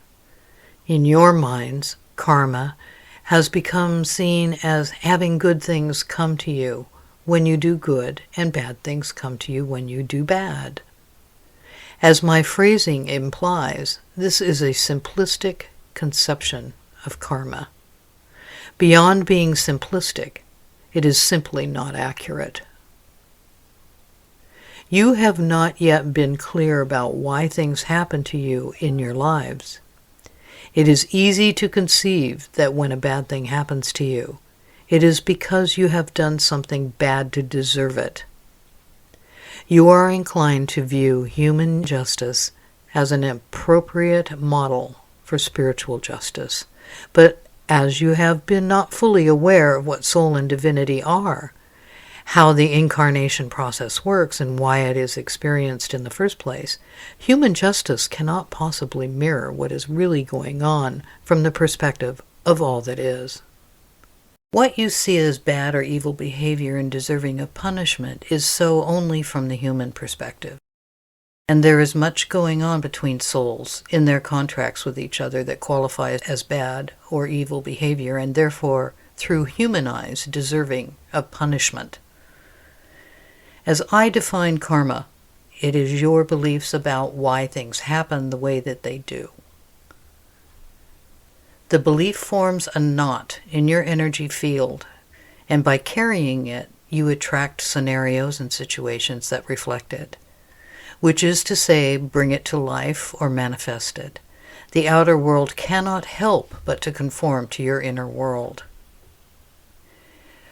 In your minds, karma has become seen as having good things come to you when you do good, and bad things come to you when you do bad. As my phrasing implies, this is a simplistic conception of karma. Beyond being simplistic, it is simply not accurate. You have not yet been clear about why things happen to you in your lives. It is easy to conceive that when a bad thing happens to you, it is because you have done something bad to deserve it. You are inclined to view human justice as an appropriate model for spiritual justice. But as you have been not fully aware of what soul and divinity are, how the incarnation process works, and why it is experienced in the first place, human justice cannot possibly mirror what is really going on from the perspective of all that is. What you see as bad or evil behavior and deserving of punishment is so only from the human perspective. And there is much going on between souls in their contracts with each other that qualifies as bad or evil behavior, and therefore, through human eyes, deserving of punishment. As I define karma, it is your beliefs about why things happen the way that they do. The belief forms a knot in your energy field, and by carrying it, you attract scenarios and situations that reflect it, which is to say, bring it to life or manifest it. The outer world cannot help but to conform to your inner world.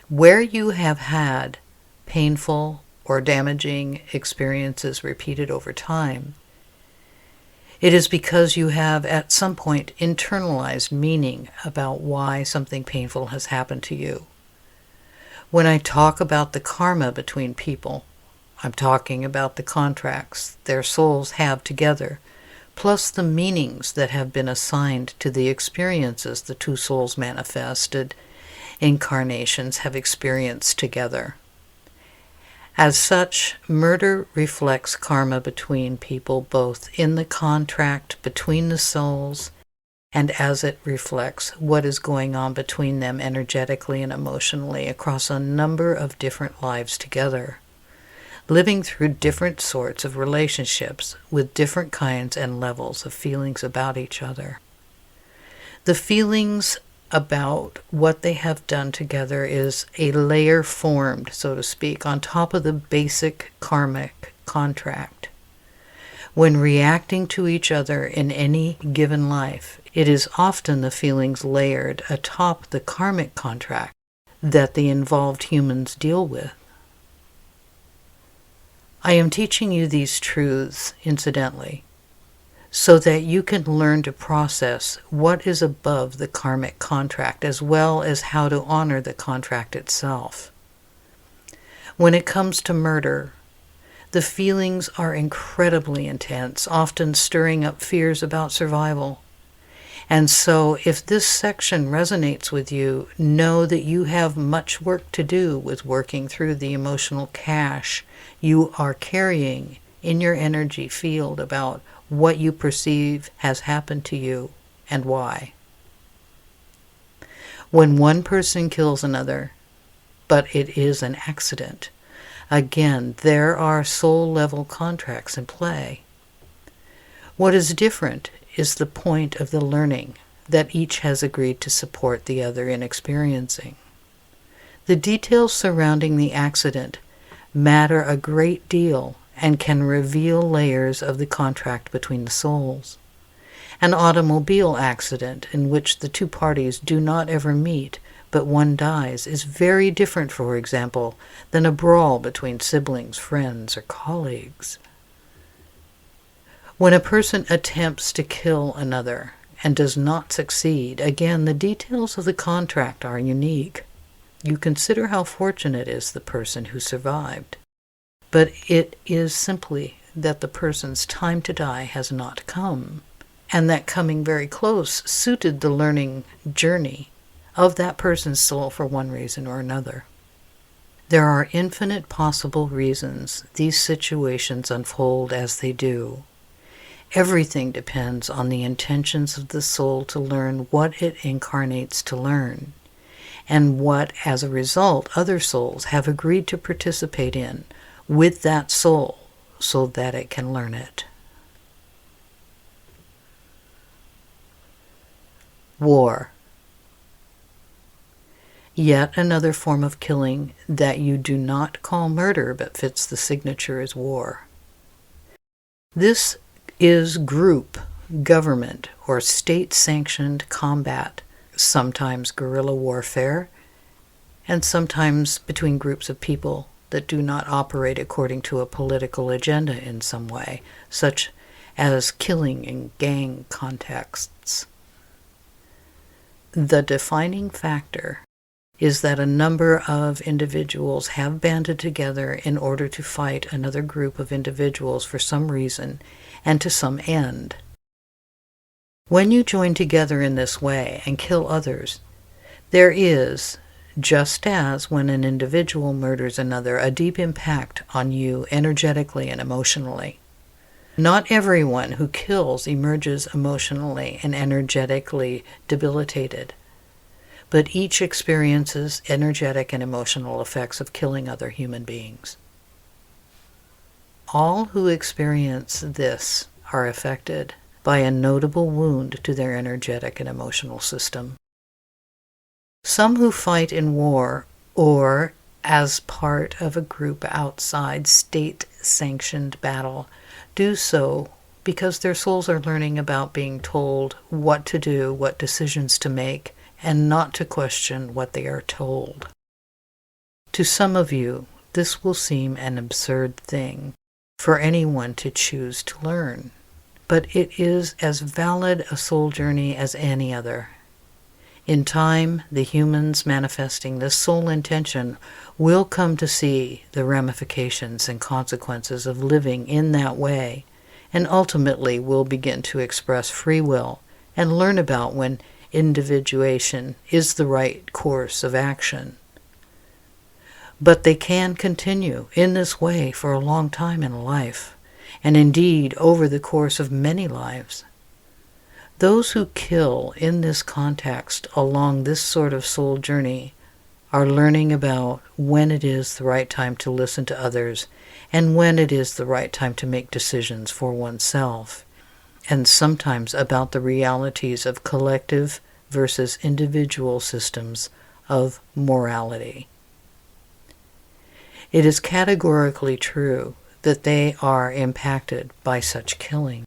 Where you have had painful or damaging experiences repeated over time, it is because you have at some point internalized meaning about why something painful has happened to you. When I talk about the karma between people, I'm talking about the contracts their souls have together, plus the meanings that have been assigned to the experiences the two souls manifested incarnations have experienced together. As such, murder reflects karma between people, both in the contract between the souls and as it reflects what is going on between them energetically and emotionally across a number of different lives together, living through different sorts of relationships with different kinds and levels of feelings about each other. The feelings about what they have done together is a layer formed, so to speak, on top of the basic karmic contract. When reacting to each other in any given life, it is often the feelings layered atop the karmic contract that the involved humans deal with. I am teaching you these truths, incidentally, so that you can learn to process what is above the karmic contract, as well as how to honor the contract itself. When it comes to murder, the feelings are incredibly intense, often stirring up fears about survival. And so, if this section resonates with you, know that you have much work to do with working through the emotional cache you are carrying in your energy field about what you perceive has happened to you and why. When one person kills another, but it is an accident, again, there are soul-level contracts in play. What is different is the point of the learning that each has agreed to support the other in experiencing. The details surrounding the accident matter a great deal and can reveal layers of the contract between the souls. An automobile accident in which the two parties do not ever meet but one dies is very different, for example, than a brawl between siblings, friends, or colleagues. When a person attempts to kill another and does not succeed, again, the details of the contract are unique. You consider how fortunate is the person who survived. But it is simply that the person's time to die has not come, and that coming very close suited the learning journey of that person's soul for one reason or another. There are infinite possible reasons these situations unfold as they do. Everything depends on the intentions of the soul to learn what it incarnates to learn, and what, as a result, other souls have agreed to participate in with that soul so that it can learn it. War. Yet another form of killing that you do not call murder but fits the signature is war. This is group, government, or state-sanctioned combat, sometimes guerrilla warfare, and sometimes between groups of people that do not operate according to a political agenda in some way, such as killing in gang contexts. The defining factor is that a number of individuals have banded together in order to fight another group of individuals for some reason and to some end. When you join together in this way and kill others, there is, just as when an individual murders another, a deep impact on you energetically and emotionally. Not everyone who kills emerges emotionally and energetically debilitated, but each experiences energetic and emotional effects of killing other human beings. All who experience this are affected by a notable wound to their energetic and emotional system. Some who fight in war or as part of a group outside state-sanctioned battle do so because their souls are learning about being told what to do, what decisions to make, and not to question what they are told. To some of you, this will seem an absurd thing for anyone to choose to learn, but it is as valid a soul journey as any other. In time, the humans manifesting this soul intention will come to see the ramifications and consequences of living in that way, and ultimately will begin to express free will and learn about when individuation is the right course of action. But they can continue in this way for a long time in life, and indeed over the course of many lives. Those who kill in this context along this sort of soul journey are learning about when it is the right time to listen to others and when it is the right time to make decisions for oneself, and sometimes about the realities of collective versus individual systems of morality. It is categorically true that they are impacted by such killing,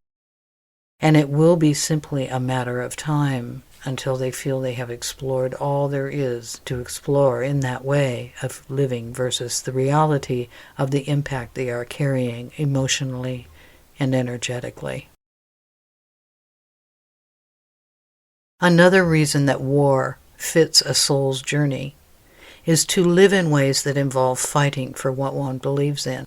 and it will be simply a matter of time until they feel they have explored all there is to explore in that way of living versus the reality of the impact they are carrying emotionally and energetically. Another reason that war fits a soul's journey is to live in ways that involve fighting for what one believes in.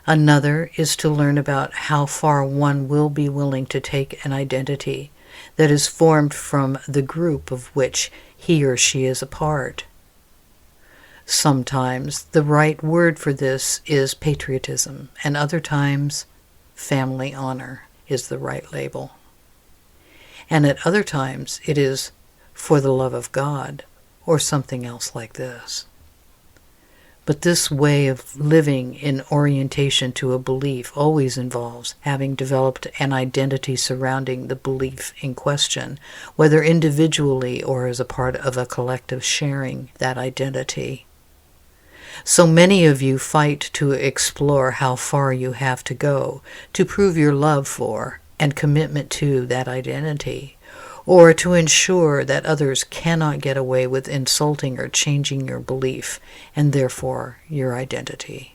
Another is to learn about how far one will be willing to take an identity that is formed from the group of which he or she is a part. Sometimes the right word for this is patriotism, and other times family honor is the right label. And at other times it is for the love of God or something else like this. But this way of living in orientation to a belief always involves having developed an identity surrounding the belief in question, whether individually or as a part of a collective sharing that identity. So many of you fight to explore how far you have to go to prove your love for and commitment to that identity, or to ensure that others cannot get away with insulting or changing your belief, and therefore your identity.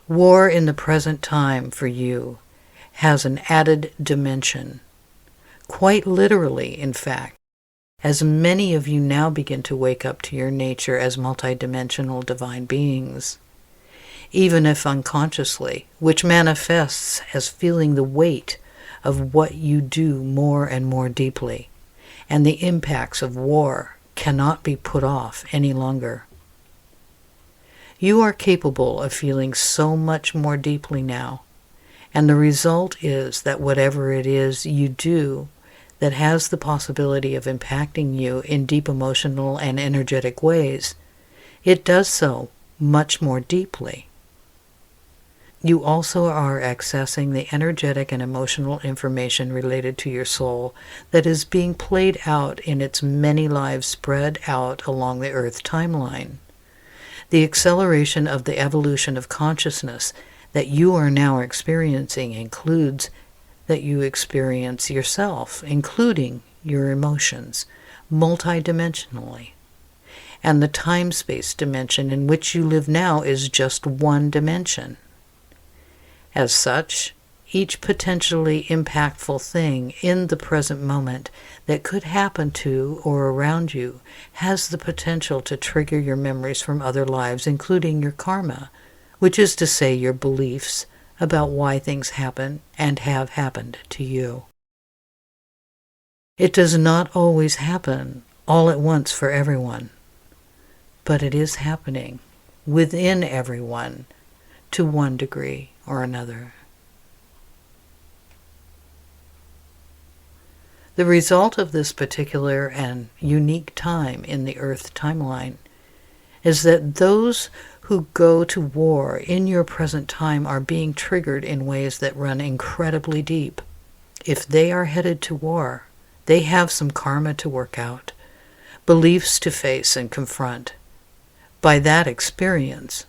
War in the present time for you has an added dimension, quite literally, in fact, as many of you now begin to wake up to your nature as multidimensional divine beings, even if unconsciously, which manifests as feeling the weight of what you do more and more deeply, and the impacts of war cannot be put off any longer. You are capable of feeling so much more deeply now, and the result is that whatever it is you do that has the possibility of impacting you in deep emotional and energetic ways, it does so much more deeply. You also are accessing the energetic and emotional information related to your soul that is being played out in its many lives spread out along the Earth timeline. The acceleration of the evolution of consciousness that you are now experiencing includes that you experience yourself, including your emotions, multidimensionally. And the time-space dimension in which you live now is just one dimension. As such, each potentially impactful thing in the present moment that could happen to or around you has the potential to trigger your memories from other lives, including your karma, which is to say your beliefs about why things happen and have happened to you. It does not always happen all at once for everyone, but it is happening within everyone to one degree or another. The result of this particular and unique time in the Earth timeline is that those who go to war in your present time are being triggered in ways that run incredibly deep. If they are headed to war, they have some karma to work out, beliefs to face and confront. By that experience,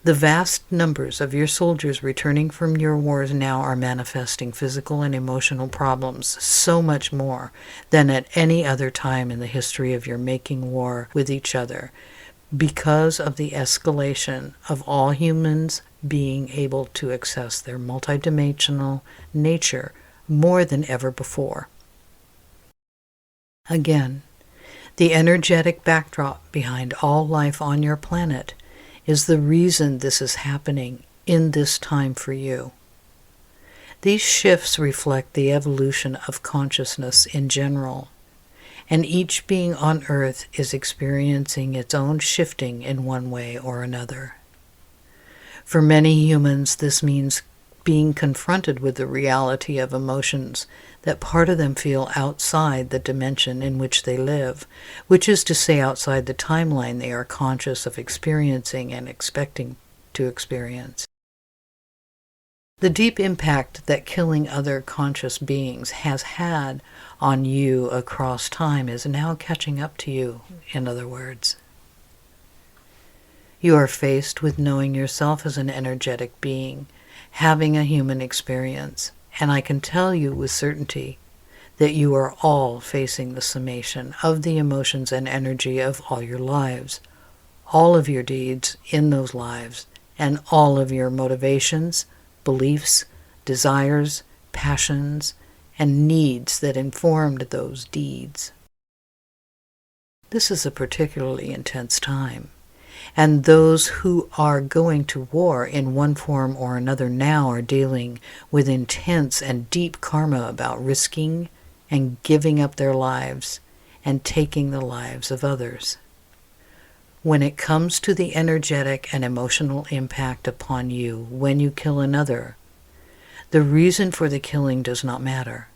the vast numbers of your soldiers returning from your wars now are manifesting physical and emotional problems so much more than at any other time in the history of your making war with each other, because of the escalation of all humans being able to access their multidimensional nature more than ever before. Again, the energetic backdrop behind all life on your planet is the reason this is happening in this time for you. These shifts reflect the evolution of consciousness in general, and each being on Earth is experiencing its own shifting in one way or another. For many humans, this means being confronted with the reality of emotions that part of them feel outside the dimension in which they live, which is to say outside the timeline they are conscious of experiencing and expecting to experience. The deep impact that killing other conscious beings has had on you across time is now catching up to you, in other words. You are faced with knowing yourself as an energetic being, having a human experience, and I can tell you with certainty that you are all facing the summation of the emotions and energy of all your lives, all of your deeds in those lives, and all of your motivations, beliefs, desires, passions, and needs that informed those deeds. This is a particularly intense time, and those who are going to war in one form or another now are dealing with intense and deep karma about risking and giving up their lives and taking the lives of others. When it comes to the energetic and emotional impact upon you when you kill another, the reason for the killing does not matter.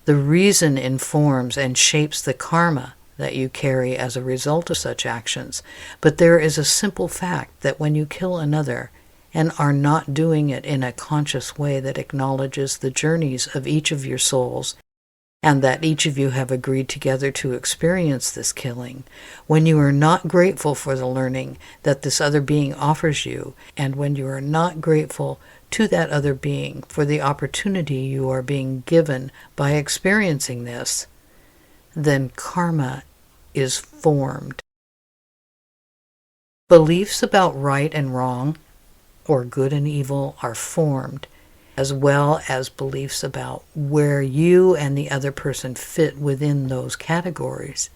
The reason informs and shapes the karma that you carry as a result of such actions, but there is a simple fact that when you kill another and are not doing it in a conscious way that acknowledges the journeys of each of your souls, and that each of you have agreed together to experience this killing, when you are not grateful for the learning that this other being offers you, and when you are not grateful to that other being for the opportunity you are being given by experiencing this, then karma is formed. Beliefs about right and wrong, or good and evil, are formed, as well as beliefs about where you and the other person fit within those categories.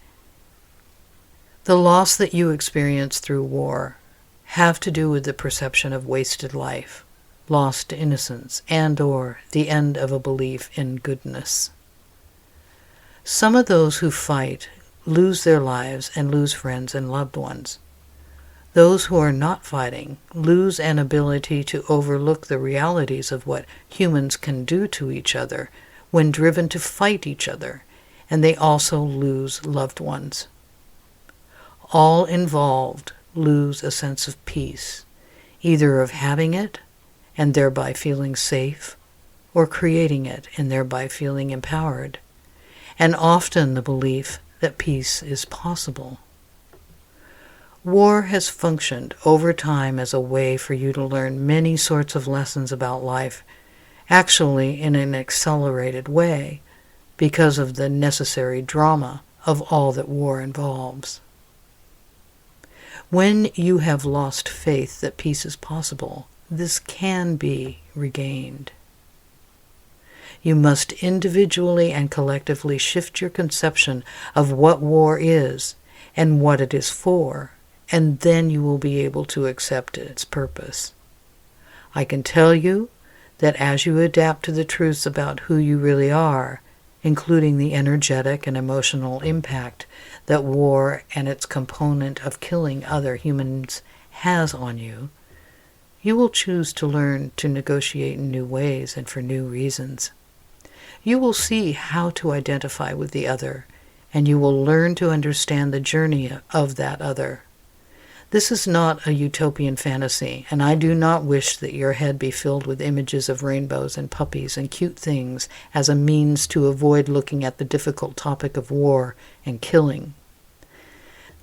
The loss that you experience through war have to do with the perception of wasted life, lost innocence, and/or the end of a belief in goodness. Some of those who fight lose their lives and lose friends and loved ones. Those who are not fighting lose an ability to overlook the realities of what humans can do to each other when driven to fight each other, and they also lose loved ones. All involved lose a sense of peace, either of having it and thereby feeling safe, or creating it and thereby feeling empowered, and often the belief that peace is possible. War has functioned over time as a way for you to learn many sorts of lessons about life, actually in an accelerated way, because of the necessary drama of all that war involves. When you have lost faith that peace is possible, this can be regained. You must individually and collectively shift your conception of what war is and what it is for, and then you will be able to accept its purpose. I can tell you that as you adapt to the truths about who you really are, including the energetic and emotional impact that war and its component of killing other humans has on you, you will choose to learn to negotiate in new ways and for new reasons. You will see how to identify with the other, and you will learn to understand the journey of that other. This is not a utopian fantasy, and I do not wish that your head be filled with images of rainbows and puppies and cute things as a means to avoid looking at the difficult topic of war and killing.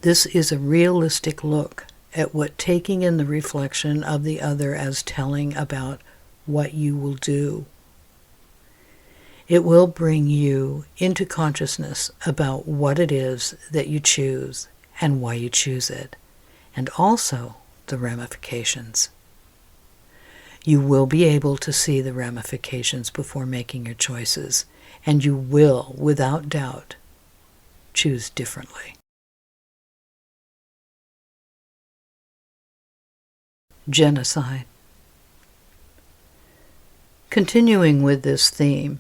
This is a realistic look at what taking in the reflection of the other as telling about what you will do. It will bring you into consciousness about what it is that you choose and why you choose it, and also the ramifications. You will be able to see the ramifications before making your choices, and you will, without doubt, choose differently. Genocide. Continuing with this theme,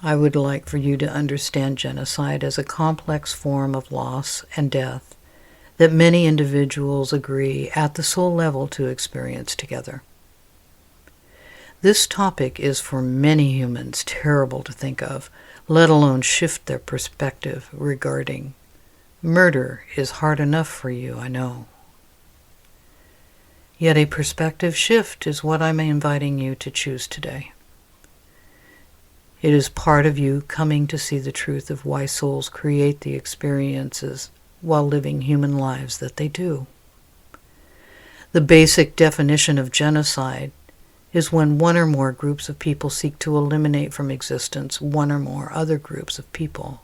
I would like for you to understand genocide as a complex form of loss and death that many individuals agree at the soul level to experience together. This topic is for many humans terrible to think of, let alone shift their perspective regarding. Murder is hard enough for you, I know. Yet a perspective shift is what I'm inviting you to choose today. It is part of you coming to see the truth of why souls create the experiences while living human lives that they do. The basic definition of genocide is when one or more groups of people seek to eliminate from existence one or more other groups of people.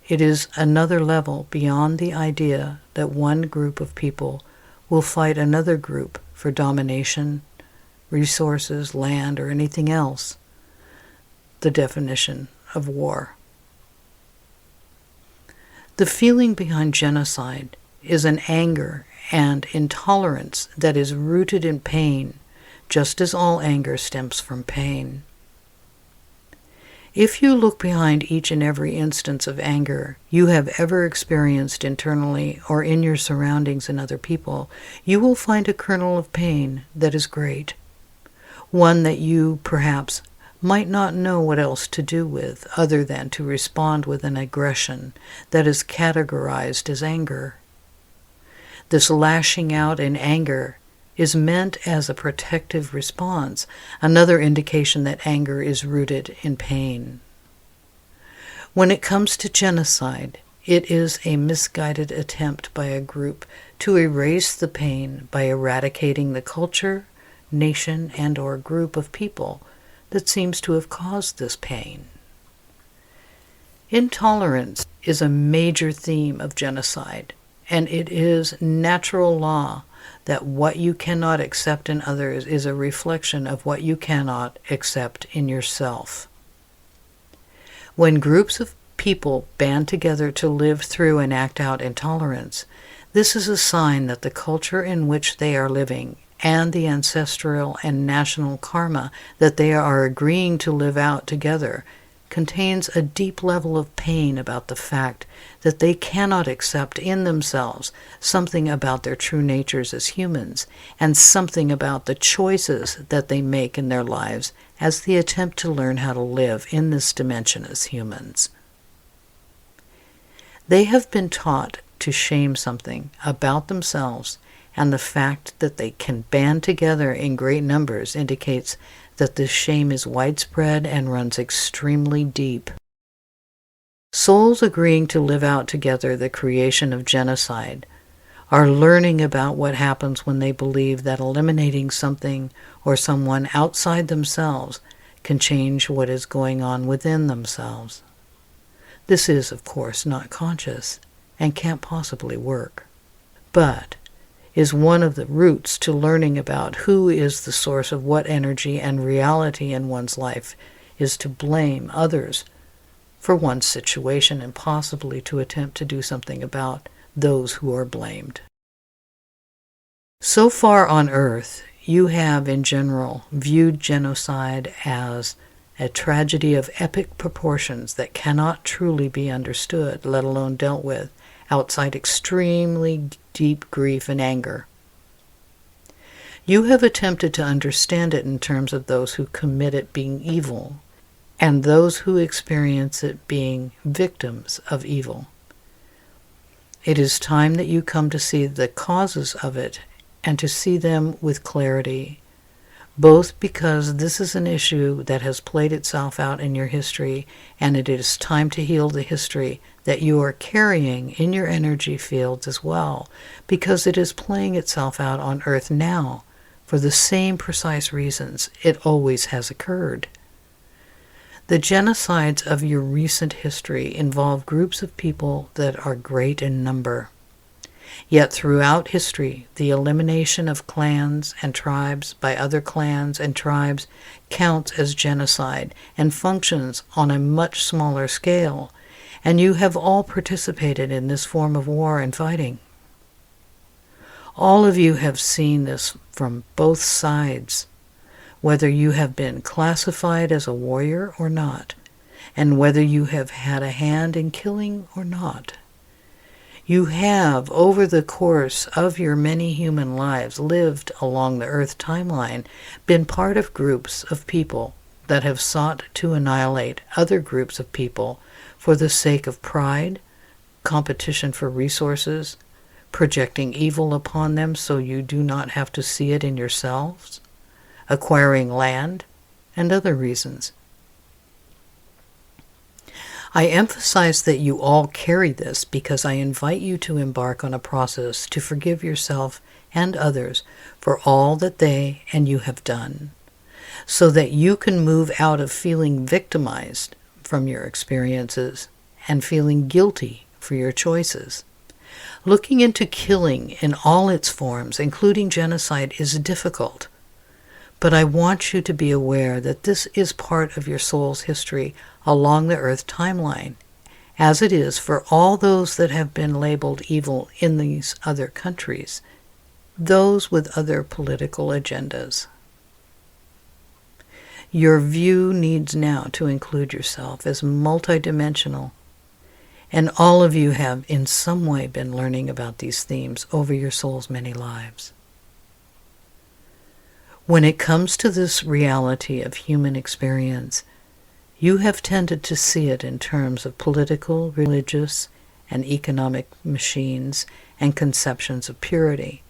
It is another level beyond the idea that one group of people will fight another group for domination, resources, land, or anything else. The definition of war. The feeling behind genocide is an anger and intolerance that is rooted in pain, just as all anger stems from pain. If you look behind each and every instance of anger you have ever experienced internally or in your surroundings and other people, you will find a kernel of pain that is great, one that you perhaps might not know what else to do with other than to respond with an aggression that is categorized as anger. This lashing out in anger is meant as a protective response, another indication that anger is rooted in pain. When it comes to genocide, it is a misguided attempt by a group to erase the pain by eradicating the culture, nation, and/or group of people that seems to have caused this pain. Intolerance is a major theme of genocide, and it is natural law that what you cannot accept in others is a reflection of what you cannot accept in yourself. When groups of people band together to live through and act out intolerance, this is a sign that the culture in which they are living and the ancestral and national karma that they are agreeing to live out together contains a deep level of pain about the fact that they cannot accept in themselves something about their true natures as humans and something about the choices that they make in their lives as they attempt to learn how to live in this dimension as humans. They have been taught to shame something about themselves, and the fact that they can band together in great numbers indicates that this shame is widespread and runs extremely deep. Souls agreeing to live out together the creation of genocide are learning about what happens when they believe that eliminating something or someone outside themselves can change what is going on within themselves. This is, of course, not conscious and can't possibly work, but is one of the roots to learning about who is the source of what energy and reality in one's life is to blame others for one's situation and possibly to attempt to do something about those who are blamed. So far on Earth, you have in general viewed genocide as a tragedy of epic proportions that cannot truly be understood, let alone dealt with, outside extremely deep grief and anger. You have attempted to understand it in terms of those who commit it being evil, and those who experience it being victims of evil. It is time that you come to see the causes of it and to see them with clarity, both because this is an issue that has played itself out in your history, and it is time to heal the history that you are carrying in your energy fields as well, because it is playing itself out on Earth now for the same precise reasons it always has occurred. The genocides of your recent history involve groups of people that are great in number, Yet throughout history, the elimination of clans and tribes by other clans and tribes counts as genocide and functions on a much smaller scale, and you have all participated in this form of war and fighting. All of you have seen this from both sides, whether you have been classified as a warrior or not, and whether you have had a hand in killing or not. You have, over the course of your many human lives lived along the Earth timeline, been part of groups of people that have sought to annihilate other groups of people for the sake of pride, competition for resources, projecting evil upon them so you do not have to see it in yourselves, acquiring land, and other reasons. I emphasize that you all carry this because I invite you to embark on a process to forgive yourself and others for all that they and you have done, so that you can move out of feeling victimized from your experiences and feeling guilty for your choices. Looking into killing in all its forms, including genocide, is difficult. But I want you to be aware that this is part of your soul's history along the Earth timeline, as it is for all those that have been labeled evil in these other countries, those with other political agendas. Your view needs now to include yourself as multidimensional, and all of you have in some way been learning about these themes over your soul's many lives. When it comes to this reality of human experience, you have tended to see it in terms of political, religious, and economic machines and conceptions of purity,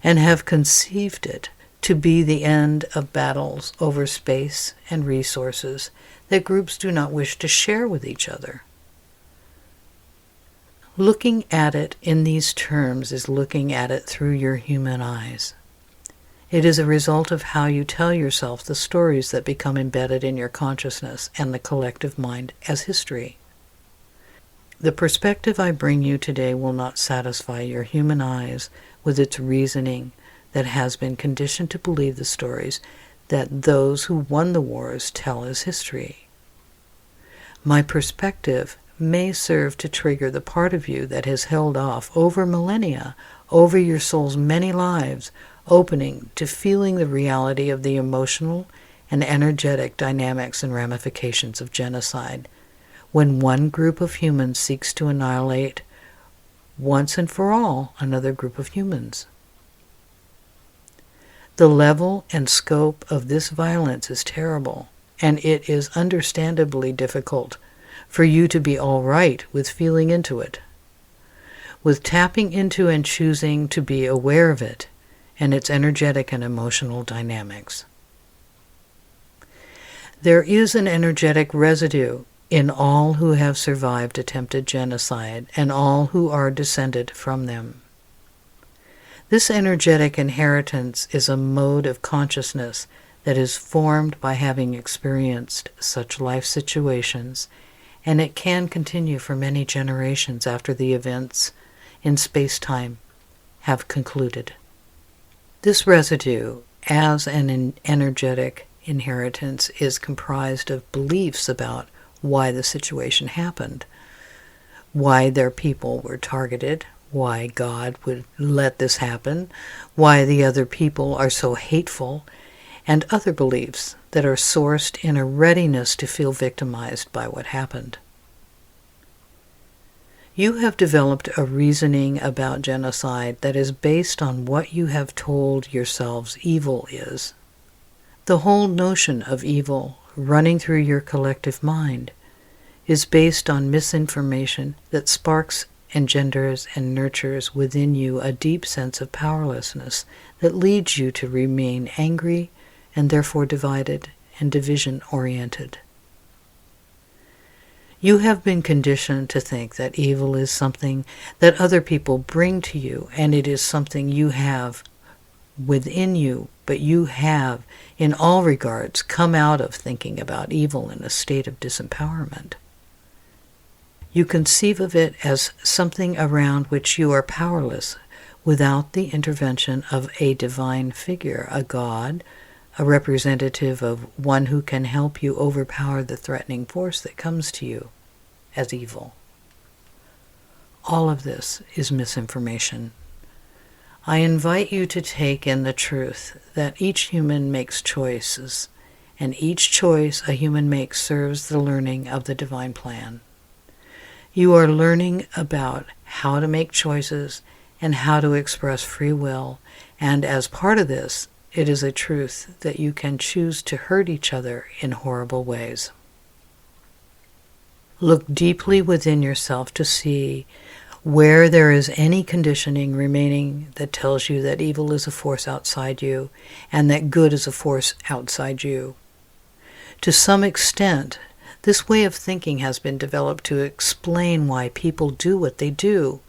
and have conceived it to be the end of battles over space and resources that groups do not wish to share with each other. Looking at it in these terms is looking at it through your human eyes. It is a result of how you tell yourself the stories that become embedded in your consciousness and the collective mind as history. The perspective I bring you today will not satisfy your human eyes with its reasoning that has been conditioned to believe the stories that those who won the wars tell as history. My perspective may serve to trigger the part of you that has held off over millennia, over your soul's many lives, opening to feeling the reality of the emotional and energetic dynamics and ramifications of genocide, when one group of humans seeks to annihilate once and for all another group of humans. The level and scope of this violence is terrible, and it is understandably difficult for you to be all right with feeling into it, with tapping into and choosing to be aware of it and its energetic and emotional dynamics. There is an energetic residue in all who have survived attempted genocide and all who are descended from them. This energetic inheritance is a mode of consciousness that is formed by having experienced such life situations, and it can continue for many generations after the events in space-time have concluded. This residue, as an energetic inheritance, is comprised of beliefs about why the situation happened, why their people were targeted, why God would let this happen, why the other people are so hateful, and other beliefs that are sourced in a readiness to feel victimized by what happened. You have developed a reasoning about genocide that is based on what you have told yourselves evil is. The whole notion of evil running through your collective mind is based on misinformation that sparks, engenders, and nurtures within you a deep sense of powerlessness that leads you to remain angry and therefore divided and division-oriented. You have been conditioned to think that evil is something that other people bring to you, and it is something you have within you, but you have, in all regards, come out of thinking about evil in a state of disempowerment. You conceive of it as something around which you are powerless, without the intervention of a divine figure, a god, a representative of one who can help you overpower the threatening force that comes to you as evil. All of this is misinformation. I invite you to take in the truth that each human makes choices, and each choice a human makes serves the learning of the divine plan. You are learning about how to make choices and how to express free will, and as part of this, it is a truth that you can choose to hurt each other in horrible ways. Look deeply within yourself to see where there is any conditioning remaining that tells you that evil is a force outside you and that good is a force outside you. To some extent, this way of thinking has been developed to explain why people do what they do,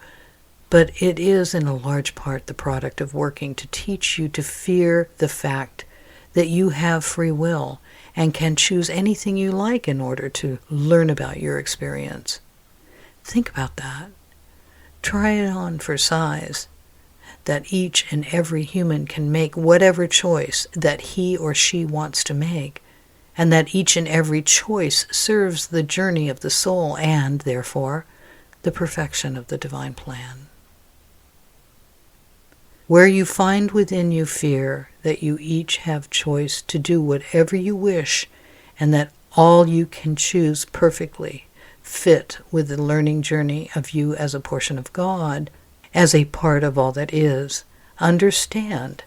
but it is in a large part the product of working to teach you to fear the fact that you have free will and can choose anything you like in order to learn about your experience. Think about that. Try it on for size, that each and every human can make whatever choice that he or she wants to make, and that each and every choice serves the journey of the soul and, therefore, the perfection of the divine plan. Where you find within you fear that you each have choice to do whatever you wish and that all you can choose perfectly fit with the learning journey of you as a portion of God, as a part of all that is, understand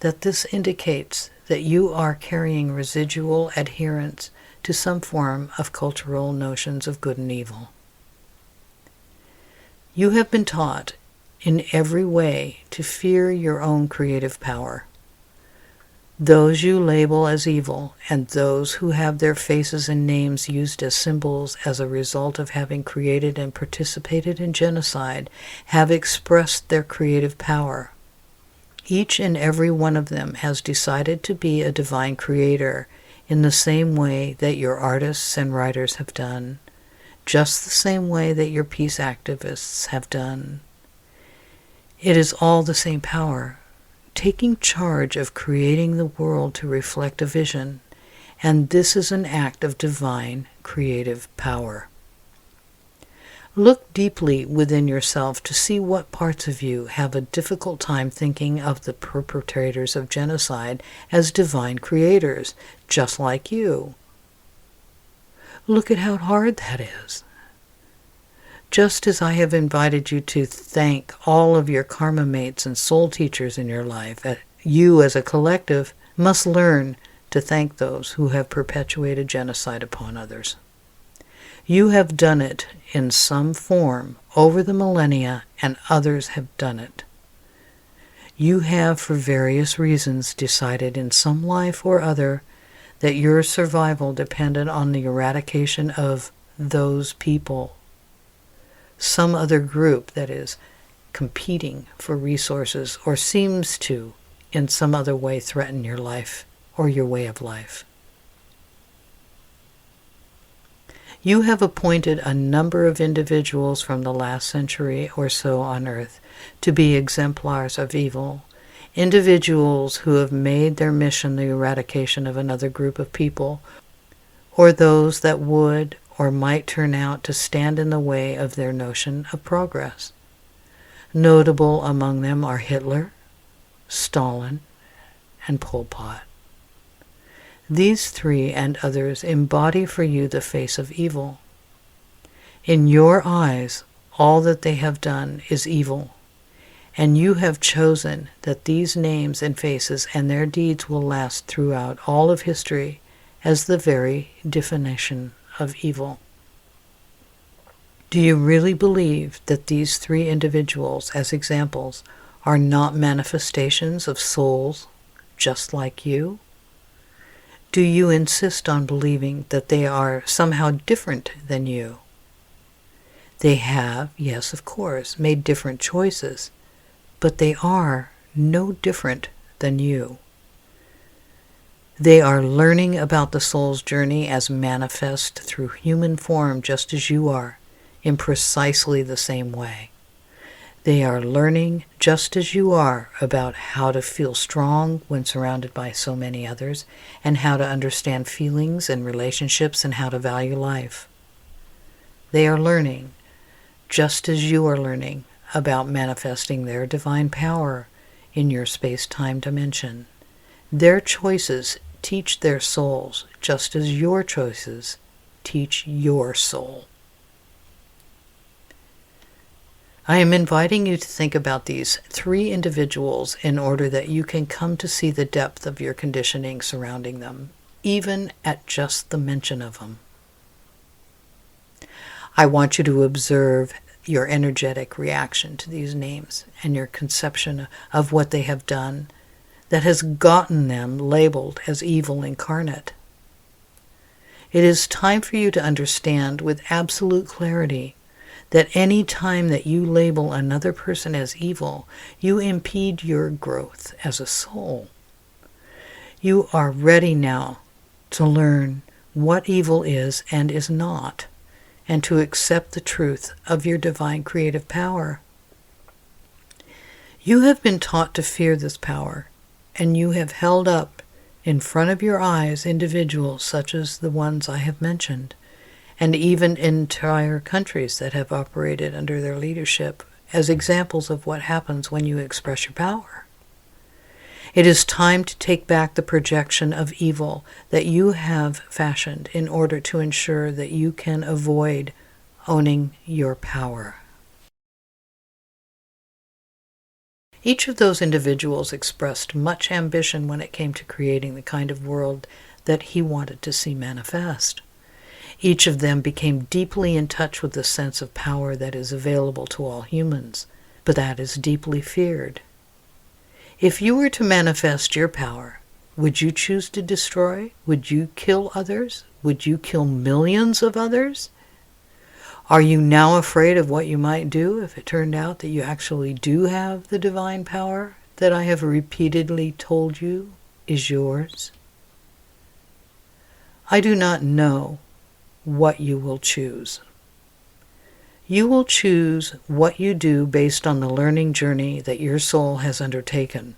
that this indicates that you are carrying residual adherence to some form of cultural notions of good and evil. You have been taught in every way to fear your own creative power. Those you label as evil and those who have their faces and names used as symbols as a result of having created and participated in genocide have expressed their creative power. Each and every one of them has decided to be a divine creator in the same way that your artists and writers have done, just the same way that your peace activists have done. It is all the same power, taking charge of creating the world to reflect a vision, and this is an act of divine creative power. Look deeply within yourself to see what parts of you have a difficult time thinking of the perpetrators of genocide as divine creators, just like you. Look at how hard that is. Just as I have invited you to thank all of your karma mates and soul teachers in your life, you as a collective must learn to thank those who have perpetuated genocide upon others. You have done it in some form over the millennia, and others have done it. You have, for various reasons, decided in some life or other that your survival depended on the eradication of those people. Some other group that is competing for resources or seems to, in some other way, threaten your life or your way of life. You have appointed a number of individuals from the last century or so on Earth to be exemplars of evil, individuals who have made their mission the eradication of another group of people, or those that would or might turn out to stand in the way of their notion of progress. Notable among them are Hitler, Stalin, and Pol Pot. These three and others embody for you the face of evil. In your eyes, all that they have done is evil, and you have chosen that these names and faces and their deeds will last throughout all of history as the very definition of evil. Do you really believe that these three individuals, as examples, are not manifestations of souls just like you? Do you insist on believing that they are somehow different than you? They have, yes, of course, made different choices, but they are no different than you. They are learning about the soul's journey as manifest through human form just as you are, in precisely the same way. They are learning just as you are about how to feel strong when surrounded by so many others, and how to understand feelings and relationships and how to value life. They are learning just as you are learning about manifesting their divine power in your space-time dimension. Their choices teach their souls just as your choices teach your soul. I am inviting you to think about these three individuals in order that you can come to see the depth of your conditioning surrounding them, even at just the mention of them. I want you to observe your energetic reaction to these names and your conception of what they have done that has gotten them labeled as evil incarnate. It is time for you to understand with absolute clarity that any time that you label another person as evil, you impede your growth as a soul. You are ready now to learn what evil is and is not, and to accept the truth of your divine creative power. You have been taught to fear this power, and you have held up in front of your eyes individuals such as the ones I have mentioned, and even entire countries that have operated under their leadership as examples of what happens when you express your power. It is time to take back the projection of evil that you have fashioned in order to ensure that you can avoid owning your power. Each of those individuals expressed much ambition when it came to creating the kind of world that he wanted to see manifest. Each of them became deeply in touch with the sense of power that is available to all humans, but that is deeply feared. If you were to manifest your power, would you choose to destroy? Would you kill others? Would you kill millions of others? Are you now afraid of what you might do if it turned out that you actually do have the divine power that I have repeatedly told you is yours? I do not know what you will choose. You will choose what you do based on the learning journey that your soul has undertaken.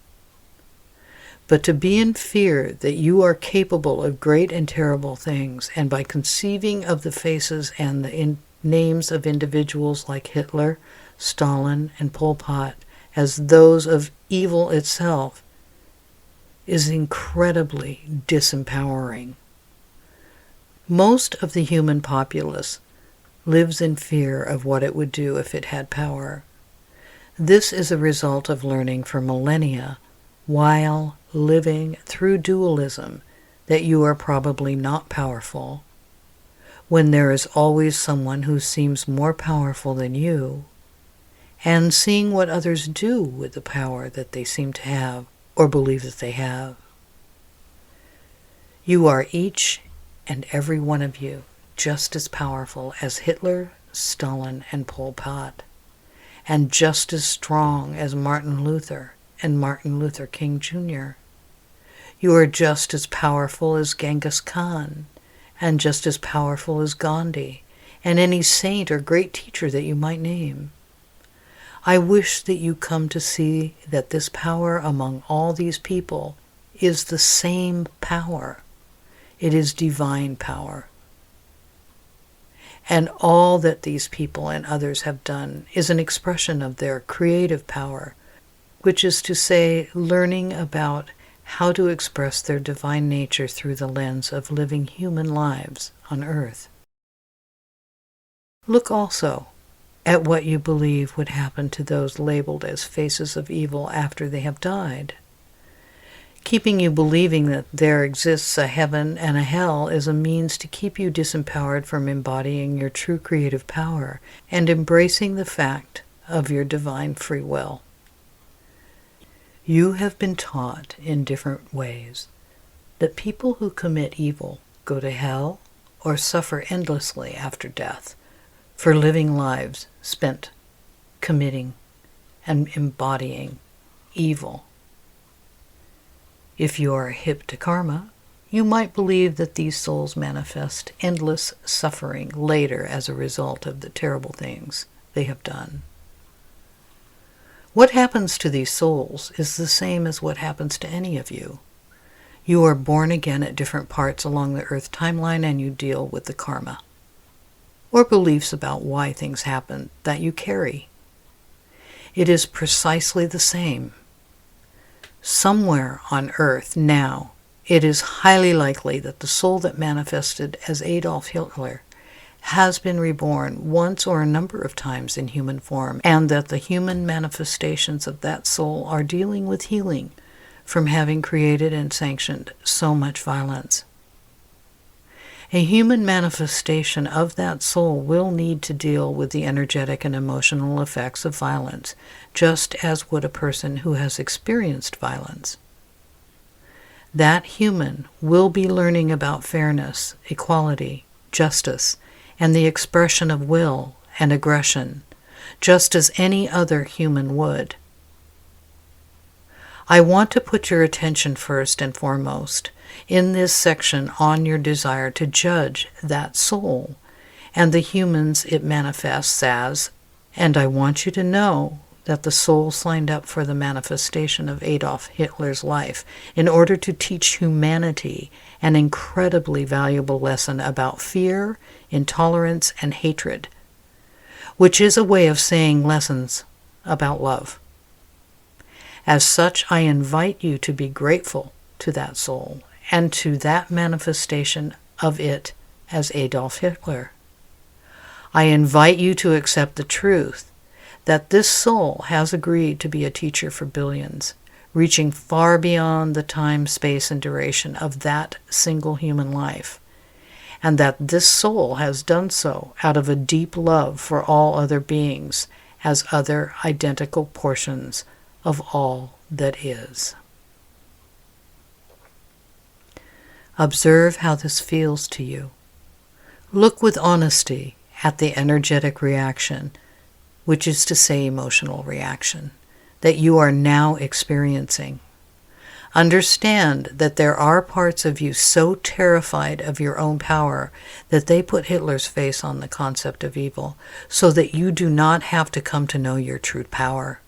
But to be in fear that you are capable of great and terrible things, and by conceiving of the faces and the names of individuals like Hitler, Stalin, and Pol Pot as those of evil itself, is incredibly disempowering. Most of the human populace lives in fear of what it would do if it had power. This is a result of learning for millennia, while living through dualism, that you are probably not powerful, when there is always someone who seems more powerful than you, and seeing what others do with the power that they seem to have or believe that they have. You are each and every one of you just as powerful as Hitler, Stalin, and Pol Pot, and just as strong as Martin Luther and Martin Luther King Jr. You are just as powerful as Genghis Khan, and just as powerful as Gandhi, and any saint or great teacher that you might name. I wish that you come to see that this power among all these people is the same power. It is divine power. And all that these people and others have done is an expression of their creative power, which is to say, learning about how to express their divine nature through the lens of living human lives on earth. Look also at what you believe would happen to those labeled as faces of evil after they have died. Keeping you believing that there exists a heaven and a hell is a means to keep you disempowered from embodying your true creative power and embracing the fact of your divine free will. You have been taught in different ways that people who commit evil go to hell or suffer endlessly after death for living lives spent committing and embodying evil. If you are hip to karma, you might believe that these souls manifest endless suffering later as a result of the terrible things they have done. What happens to these souls is the same as what happens to any of you. You are born again at different parts along the Earth timeline, and you deal with the karma, or beliefs about why things happen that you carry. It is precisely the same. Somewhere on Earth now, it is highly likely that the soul that manifested as Adolf Hitler has been reborn once or a number of times in human form, and that the human manifestations of that soul are dealing with healing from having created and sanctioned so much violence. A human manifestation of that soul will need to deal with the energetic and emotional effects of violence, just as would a person who has experienced violence. That human will be learning about fairness, equality, justice, and the expression of will and aggression, just as any other human would. I want to put your attention first and foremost in this section on your desire to judge that soul and the humans it manifests as, and I want you to know that the soul signed up for the manifestation of Adolf Hitler's life in order to teach humanity an incredibly valuable lesson about fear, intolerance, and hatred, which is a way of saying lessons about love. As such, I invite you to be grateful to that soul and to that manifestation of it as Adolf Hitler. I invite you to accept the truth that this soul has agreed to be a teacher for billions, reaching far beyond the time, space, and duration of that single human life, and that this soul has done so out of a deep love for all other beings as other identical portions of all that is. Observe how this feels to you. Look with honesty at the energetic reaction, which is to say emotional reaction, that you are now experiencing. Understand that there are parts of you so terrified of your own power that they put Hitler's face on the concept of evil, so that you do not have to come to know your true power.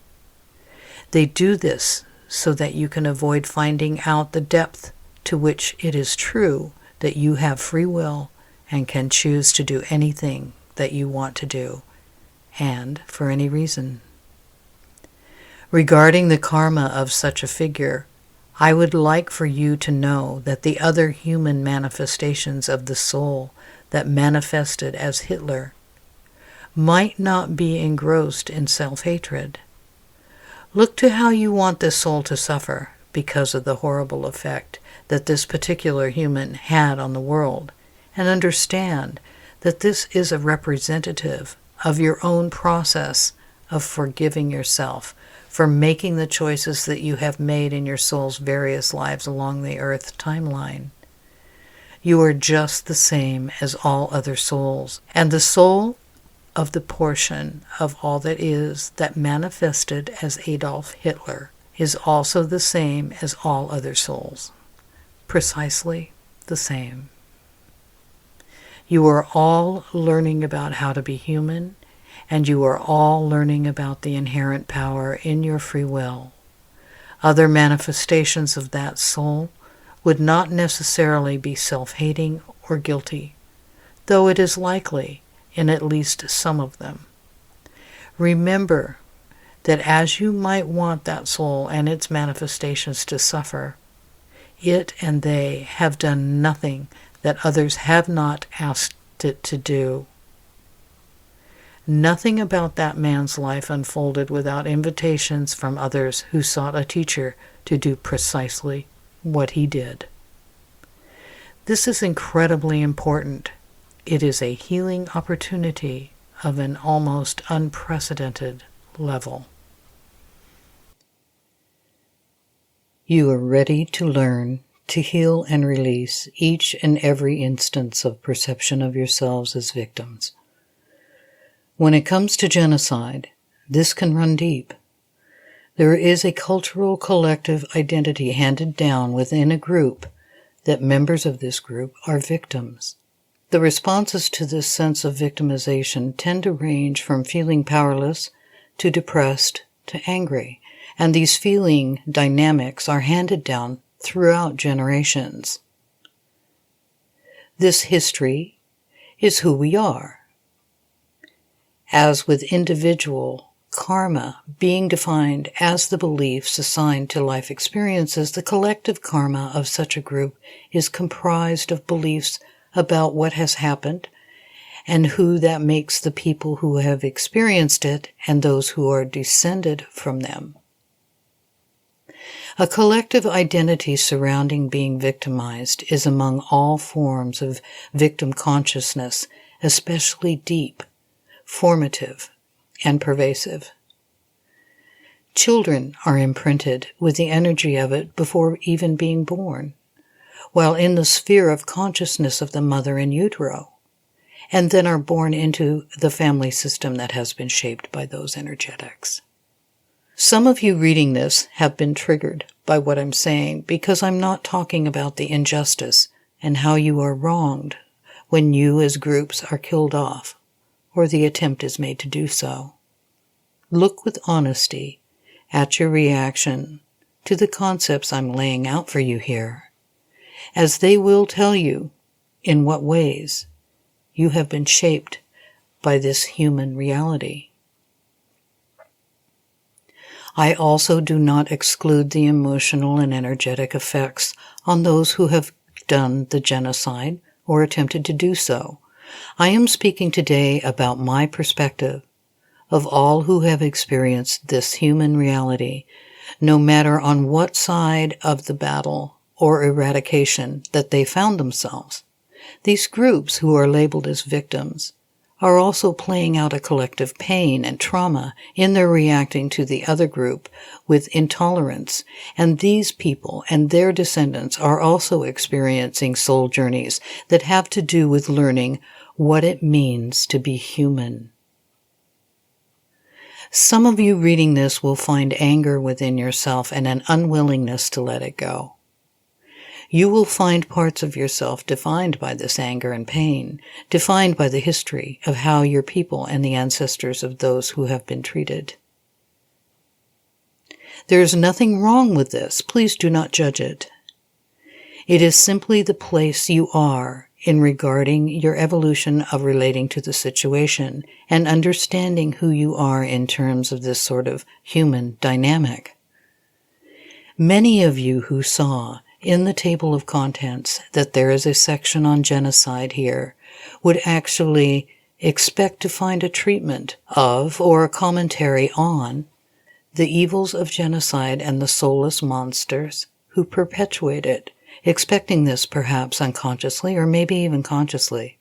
They do this so that you can avoid finding out the depth to which it is true that you have free will and can choose to do anything that you want to do, and for any reason. Regarding the karma of such a figure, I would like for you to know that the other human manifestations of the soul that manifested as Hitler might not be engrossed in self-hatred. Look to how you want this soul to suffer because of the horrible effect that this particular human had on the world, and understand that this is a representative of your own process of forgiving yourself for making the choices that you have made in your soul's various lives along the Earth timeline. You are just the same as all other souls, and the soul of the portion of all that is that manifested as Adolf Hitler is also the same as all other souls. Precisely the same. You are all learning about how to be human, and you are all learning about the inherent power in your free will. Other manifestations of that soul would not necessarily be self-hating or guilty, though it is likely in at least some of them. Remember that as you might want that soul and its manifestations to suffer, it and they have done nothing that others have not asked it to do. Nothing about that man's life unfolded without invitations from others who sought a teacher to do precisely what he did. This is incredibly important. It is a healing opportunity of an almost unprecedented level. You are ready to learn to heal and release each and every instance of perception of yourselves as victims. When it comes to genocide, this can run deep. There is a cultural collective identity handed down within a group that members of this group are victims. The responses to this sense of victimization tend to range from feeling powerless to depressed to angry, and these feeling dynamics are handed down throughout generations. This history is who we are. As with individual karma being defined as the beliefs assigned to life experiences, the collective karma of such a group is comprised of beliefs about what has happened and who that makes the people who have experienced it and those who are descended from them. A collective identity surrounding being victimized is among all forms of victim consciousness, especially deep, formative, and pervasive. Children are imprinted with the energy of it before even being born, while in the sphere of consciousness of the mother in utero, and then are born into the family system that has been shaped by those energetics. Some of you reading this have been triggered by what I'm saying because I'm not talking about the injustice and how you are wronged when you as groups are killed off or the attempt is made to do so. Look with honesty at your reaction to the concepts I'm laying out for you here, as they will tell you in what ways you have been shaped by this human reality. I also do not exclude the emotional and energetic effects on those who have done the genocide or attempted to do so. I am speaking today about my perspective of all who have experienced this human reality, no matter on what side of the battle or eradication that they found themselves. These groups who are labeled as victims are also playing out a collective pain and trauma in their reacting to the other group with intolerance, and these people and their descendants are also experiencing soul journeys that have to do with learning what it means to be human. Some of you reading this will find anger within yourself and an unwillingness to let it go. You will find parts of yourself defined by this anger and pain, defined by the history of how your people and the ancestors of those who have been treated. There is nothing wrong with this. Please do not judge it. It is simply the place you are in regarding your evolution of relating to the situation and understanding who you are in terms of this sort of human dynamic. Many of you who saw in the table of contents that there is a section on genocide here would actually expect to find a treatment of or a commentary on the evils of genocide and the soulless monsters who perpetuate it, expecting this perhaps unconsciously or maybe even consciously.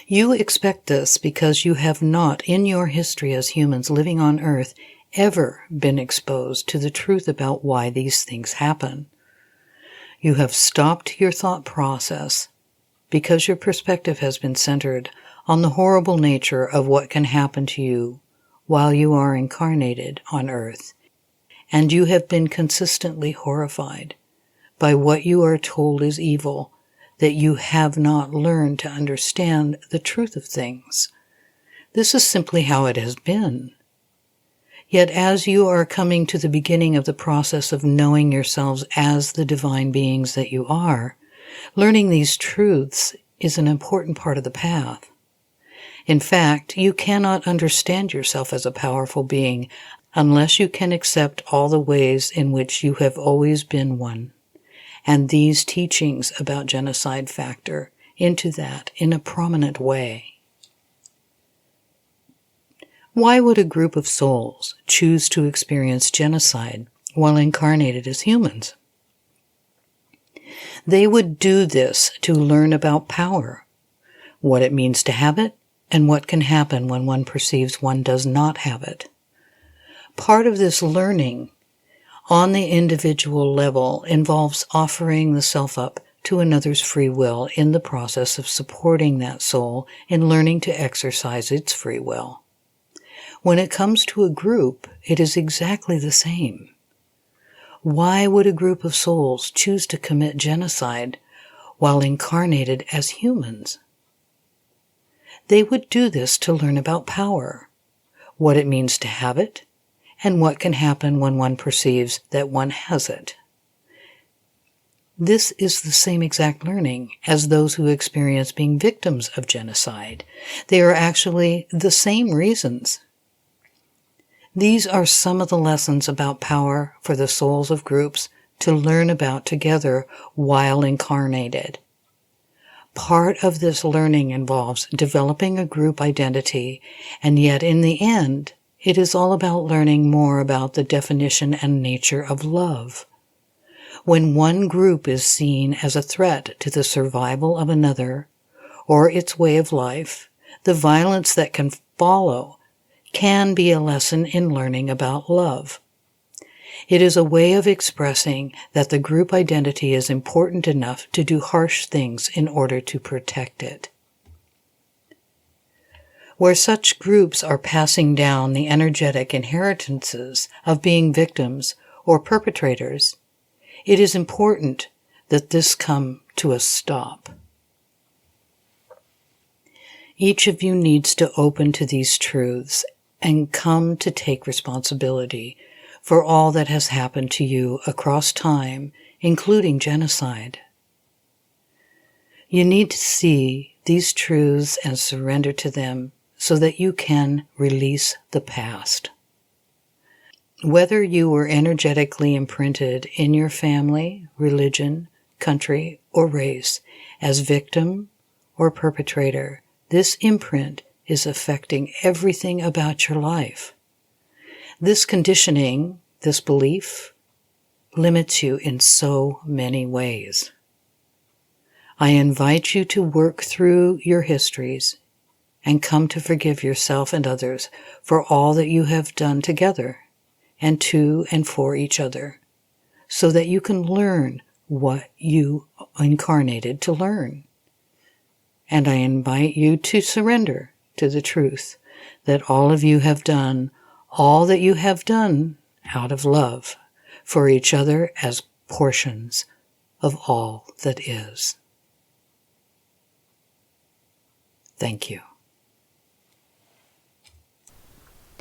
You expect this because you have not, in your history as humans living on Earth, ever been exposed to the truth about why these things happen. You have stopped your thought process because your perspective has been centered on the horrible nature of what can happen to you while you are incarnated on Earth, and you have been consistently horrified by what you are told is evil, that you have not learned to understand the truth of things. This is simply how it has been. Yet as you are coming to the beginning of the process of knowing yourselves as the divine beings that you are, learning these truths is an important part of the path. In fact, you cannot understand yourself as a powerful being unless you can accept all the ways in which you have always been one, and these teachings about genocide factor into that in a prominent way. Why would a group of souls choose to experience genocide while incarnated as humans? They would do this to learn about power, what it means to have it, and what can happen when one perceives one does not have it. Part of this learning on the individual level involves offering the self up to another's free will in the process of supporting that soul in learning to exercise its free will. When it comes to a group, it is exactly the same. Why would a group of souls choose to commit genocide while incarnated as humans? They would do this to learn about power, what it means to have it, and what can happen when one perceives that one has it. This is the same exact learning as those who experience being victims of genocide. They are actually the same reasons. These are some of the lessons about power for the souls of groups to learn about together while incarnated. Part of this learning involves developing a group identity, and yet in the end, it is all about learning more about the definition and nature of love. When one group is seen as a threat to the survival of another, or its way of life, the violence that can follow can be a lesson in learning about love. It is a way of expressing that the group identity is important enough to do harsh things in order to protect it. Where such groups are passing down the energetic inheritances of being victims or perpetrators, it is important that this come to a stop. Each of you needs to open to these truths and come to take responsibility for all that has happened to you across time, including genocide. You need to see these truths and surrender to them so that you can release the past. Whether you were energetically imprinted in your family, religion, country, or race as victim or perpetrator, this imprint is affecting everything about your life. This conditioning, this belief, limits you in so many ways. I invite you to work through your histories and come to forgive yourself and others for all that you have done together and to and for each other, so that you can learn what you incarnated to learn. And I invite you to surrender to the truth that all of you have done all that you have done out of love for each other as portions of all that is. Thank you.